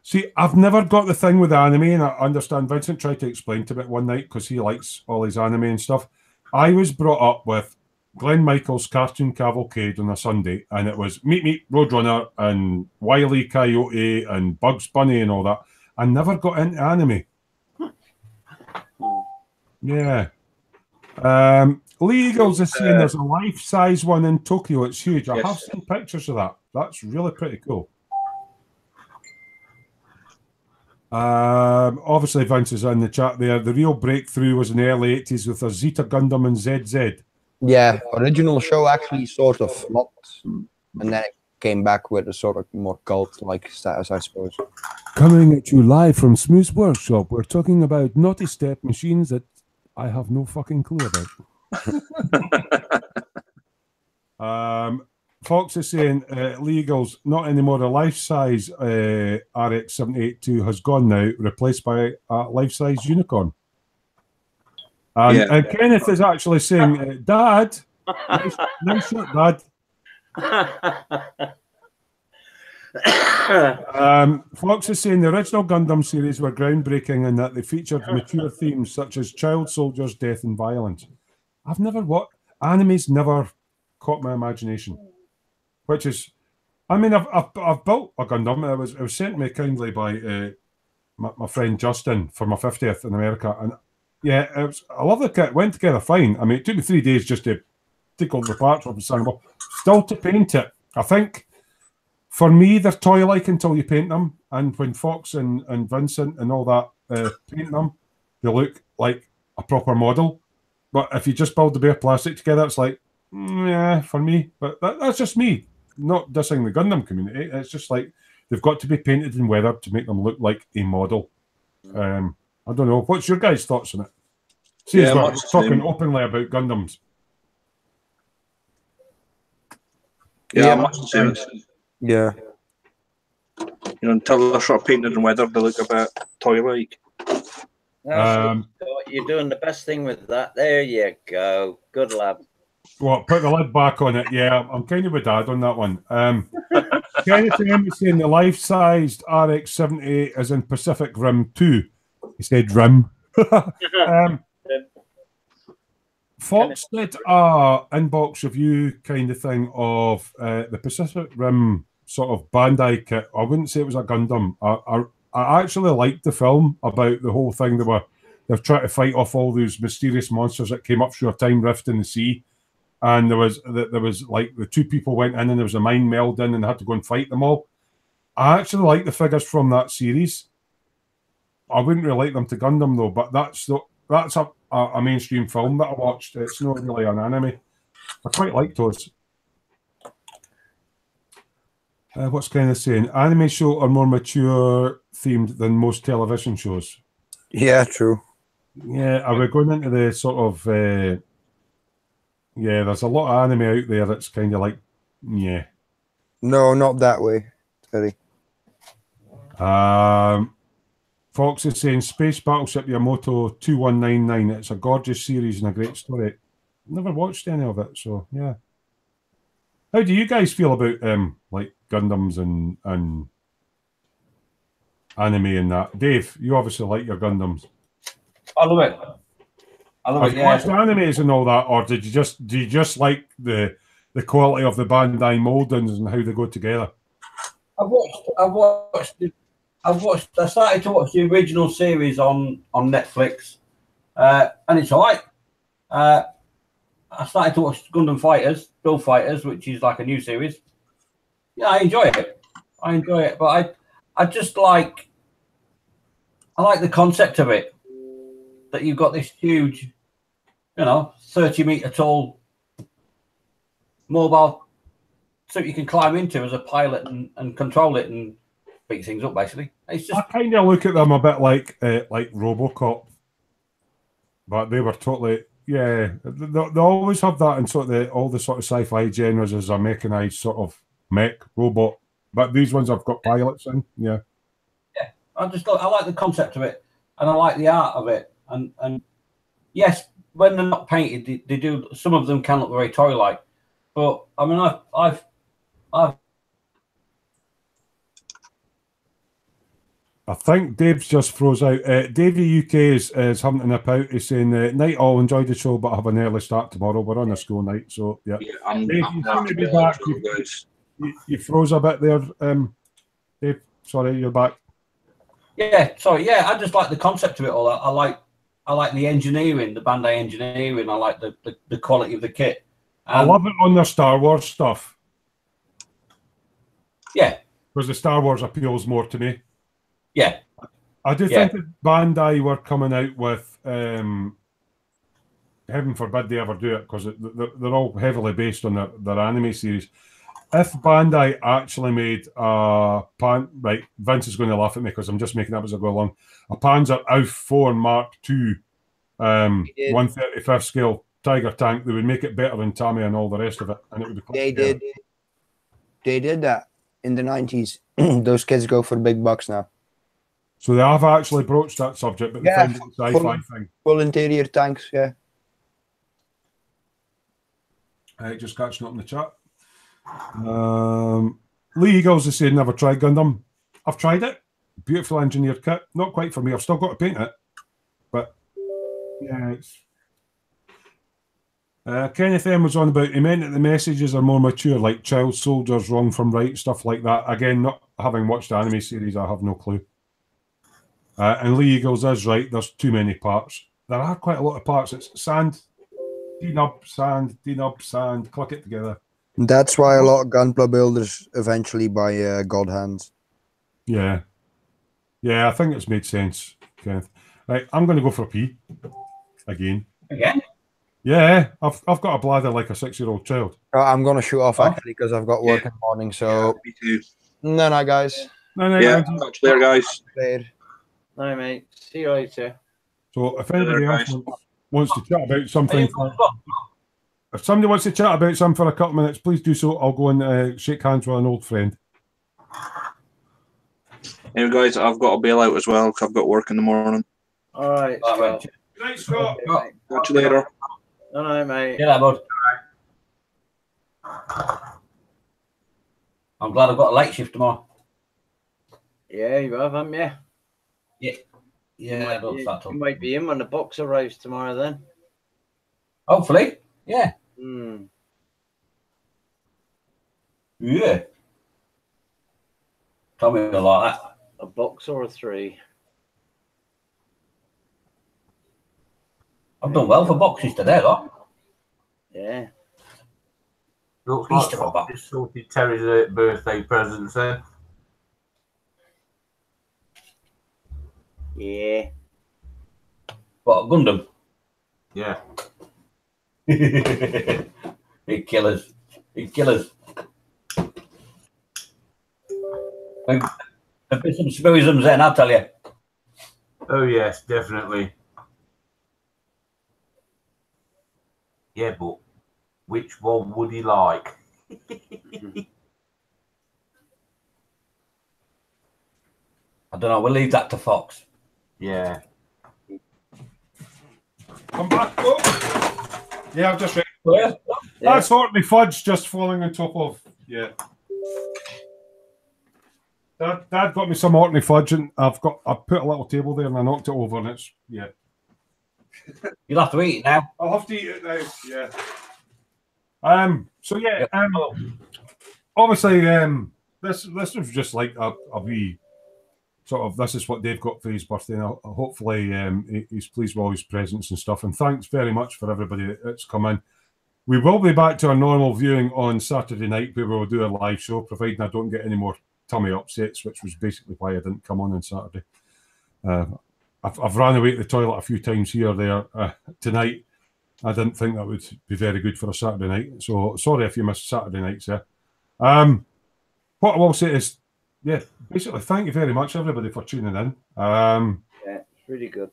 S1: See, I've never got the thing with the anime, and I understand Vincent tried to explain to me one night because he likes all his anime and stuff. I was brought up with Glenn Michael's Cartoon Cavalcade on a Sunday, and it was Meet Meet Roadrunner and Wile E. Coyote and Bugs Bunny and all that. I never got into anime. Yeah. Lee Eagles is saying there's a life-size one in Tokyo. It's huge. I have seen pictures of that. That's really pretty cool. Obviously, Vince is in the chat there. The real breakthrough was in the early 80s with a Zeta Gundam and ZZ.
S6: Yeah, original show actually sort of flopped, and then it came back with a sort of more cult-like status, I suppose.
S1: Coming at you live from Smoo's workshop, we're talking about naughty step machines that I have no fucking clue about. Fox is saying Legals, not anymore. A life-size RX-782 has gone now, replaced by a life-size unicorn. And Kenneth is actually saying, Dad, nice shot, Dad. Fox is saying the original Gundam series were groundbreaking in that they featured mature themes such as child soldiers, death, and violence. I've never watched anime's never caught my imagination, which is, I mean, I've built a Gundam. It was sent me kindly by my friend Justin for my 50th in America, and yeah, I love the kit. Went together fine. I mean, it took me 3 days just to take all the parts off and sand them up. Still to paint it, I think. For me, they're toy-like until you paint them, and when Fox and Vincent and all that paint them, they look like a proper model. But if you just build the bare plastic together, it's like, yeah, for me. But that's just me, not dissing the Gundam community. It's just like they've got to be painted and weathered to make them look like a model. I don't know. What's your guys' thoughts on it? See, we're talking openly about Gundams.
S3: Yeah, much the same.
S6: Yeah.
S3: You know, until they're sort of painted and weathered, they look a bit toy-like.
S4: You're doing the best thing with that. There you go. Good lad.
S1: What, put the lid back on it? Yeah, I'm kind of with Dad on that one. Kenneth is saying the life-sized RX-78 is in Pacific Rim 2. He said Rim. Fox did a inbox review kind of thing of the Pacific Rim sort of Bandai kit. I wouldn't say it was a Gundam. I actually liked the film about the whole thing. They're trying to fight off all those mysterious monsters that came up through a time rift in the sea. And there was like the two people went in and there was a mind meld in and they had to go and fight them all. I actually like the figures from that series. I wouldn't relate them to Gundam though, but that's a mainstream film that I watched. It's not really an anime. I quite like those. What's kind of saying? Anime shows are more mature themed than most television shows.
S6: Yeah, true.
S1: Yeah, are we going into the sort of yeah, there's a lot of anime out there that's kind of like, yeah.
S6: No, not that way, Teddy.
S1: Fox is saying Space Battleship Yamato 2199. It's a gorgeous series and a great story. Never watched any of it, so yeah. How do you guys feel about like Gundams and anime and that? Dave, you obviously like your Gundams.
S2: I love it.
S1: Have you watched the animes and all that, or do you just like the quality of the Bandai moldings and how they go together?
S2: I started to watch the original series on Netflix, and it's all right. I started to watch Gundam Fighters, Build Fighters, which is like a new series. Yeah, I enjoy it. But I just like the concept of it. That you've got this huge, 30-meter tall mobile suit you can climb into as a pilot and control it and beat things up, basically. It's just, I
S1: kind of look at them a bit like RoboCop, but they were totally, yeah. They always have that in sort of all the sort of sci-fi genres as a mechanized sort of mech robot, but these ones have got pilots in, yeah.
S2: Yeah, I like the concept of it, and I like the art of it, and yes, when they're not painted, they do. Some of them can look very toy-like, but I mean, I've
S1: I think Dave's just froze out. Davey UK is having to nip out. He's saying, night all, enjoyed the show, but have an early start tomorrow. We're on a school night, so yeah.
S3: I'm
S1: Dave, you seem to be back. You froze a bit there. Dave, sorry, you're back.
S2: Yeah, sorry, yeah, I just like the concept of it all. I like the engineering, the Bandai engineering. I like the quality of the kit.
S1: I love it on their Star Wars stuff.
S2: Yeah.
S1: Because the Star Wars appeals more to me.
S2: Yeah.
S1: I do think that Bandai were coming out with, heaven forbid they ever do it, because they're all heavily based on their anime series. If Bandai actually made right, Vince is going to laugh at me because I'm just making up as I go along, a Panzer Auf 4 Mark II 1/35 scale Tiger tank, they would make it better than Tammy and all the rest of it. And it would be
S6: They did that in the 90s. Those kids go for big bucks now.
S1: So they have actually broached that subject, but they find it a sci-fi thing.
S6: Full interior tanks, yeah.
S1: Just catching up in the chat. Lee Eagles is saying never tried Gundam. I've tried it. Beautiful engineered kit. Not quite for me. I've still got to paint it. But yeah, it's Kenneth M was on about, he meant that the messages are more mature, like child soldiers, wrong from right, stuff like that. Again, not having watched the anime series, I have no clue. And Lee Eagles is right, there's too many parts. There are quite a lot of parts. It's sand, denub, sand, click it together.
S6: That's why a lot of gunpla builders eventually buy God Hands.
S1: Yeah. Yeah, I think it's made sense, Kenneth. Right, I'm going to go for a pee. Again.
S2: Again?
S1: Yeah, I've got a bladder like a 6-year-old child.
S6: I'm going to shoot off actually because I've got work in the morning, so...
S3: me too.
S6: No, guys.
S1: No,
S3: talk later, guys.
S4: No, mate. See you later.
S1: So if anybody else wants to chat about something... If somebody wants to chat about something for a couple of minutes, please do so. I'll go and shake hands with an old friend.
S3: Anyway, guys, I've got to bail out as well because I've got work in the morning.
S4: All right.
S1: Good night, Scott.
S3: Catch you later.
S4: No, mate.
S2: Yeah, bud. I'm glad I've got a late shift tomorrow.
S4: Yeah, you have, haven't you?
S2: Yeah. Yeah, I don't start
S4: you might be in when the box arrives tomorrow then.
S2: Hopefully. Yeah. Yeah. Tell me like that.
S4: A box or a 3?
S2: I've done well for boxes today, though.
S4: Yeah.
S7: Looks
S2: Easter
S7: like
S2: box.
S7: just sorted Terry's birthday presents then.
S4: Yeah.
S2: What, a Gundam?
S7: Yeah.
S2: Big killers. Big killers. There'll be some Smoisms then, I'll tell you.
S7: Oh, yes, definitely. Yeah, but which one would he like?
S2: I don't know, we'll leave that to Fox.
S7: Yeah.
S1: I'm back. Oh. Yeah, I've just read.
S2: Yeah.
S1: That's Hortley Fudge just falling on top of. Yeah. Dad got me some Hortley Fudge, and I've put a little table there and I knocked it over, and it's
S2: You'll have to eat it now.
S1: I'll have to eat it now. Yeah. So yeah. Obviously, this was just like a wee sort of. This is what Dave got for his birthday, and hopefully he's pleased with all his presents and stuff. And thanks very much for everybody that's come in. We will be back to our normal viewing on Saturday night, where we'll do a live show, providing I don't get any more tummy upsets, which was basically why I didn't come on Saturday. I've ran away to the toilet a few times here or there tonight. I didn't think that would be very good for a Saturday night. So sorry if you missed Saturday nights there. What I will say is, yeah, basically thank you very much everybody for tuning in.
S4: Yeah, it's really good.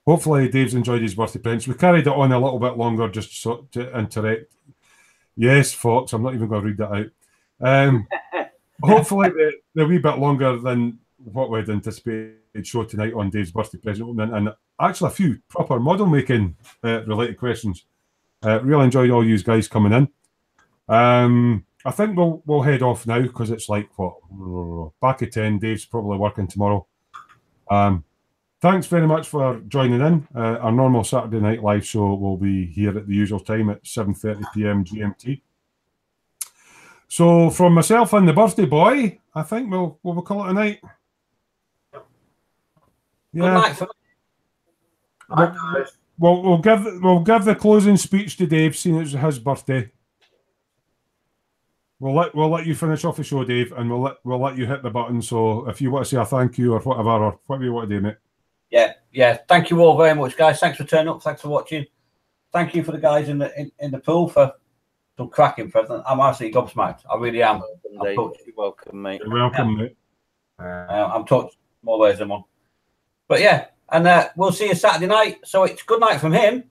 S1: Hopefully Dave's enjoyed his birthday presents. We carried it on a little bit longer just to interact. Yes, Fox, I'm not even going to read that out. Hopefully the wee bit longer than what we'd anticipated show tonight on Dave's birthday present opening, and actually a few proper model making related questions. Really enjoyed all you guys coming in. I think we'll head off now because it's like what, back at 10. Dave's probably working tomorrow. Thanks very much for joining in. Our normal Saturday night live show will be here at the usual time at 7:30 p.m. GMT. So from myself and the birthday boy, I think we'll call it a night. Yeah. We'll give the closing speech to Dave, seeing it's his birthday. We'll let you finish off the show, Dave, and we'll let you hit the button. So if you want to say a thank you or whatever you want to do, mate.
S2: Yeah. Thank you all very much, guys. Thanks for turning up. Thanks for watching. Thank you for the guys in the pool for some cracking present. I'm absolutely gobsmacked. I really am.
S4: You're welcome, mate.
S1: You're welcome, mate.
S2: I'm touched more ways than one. But yeah, and we'll see you Saturday night. So it's good night from him.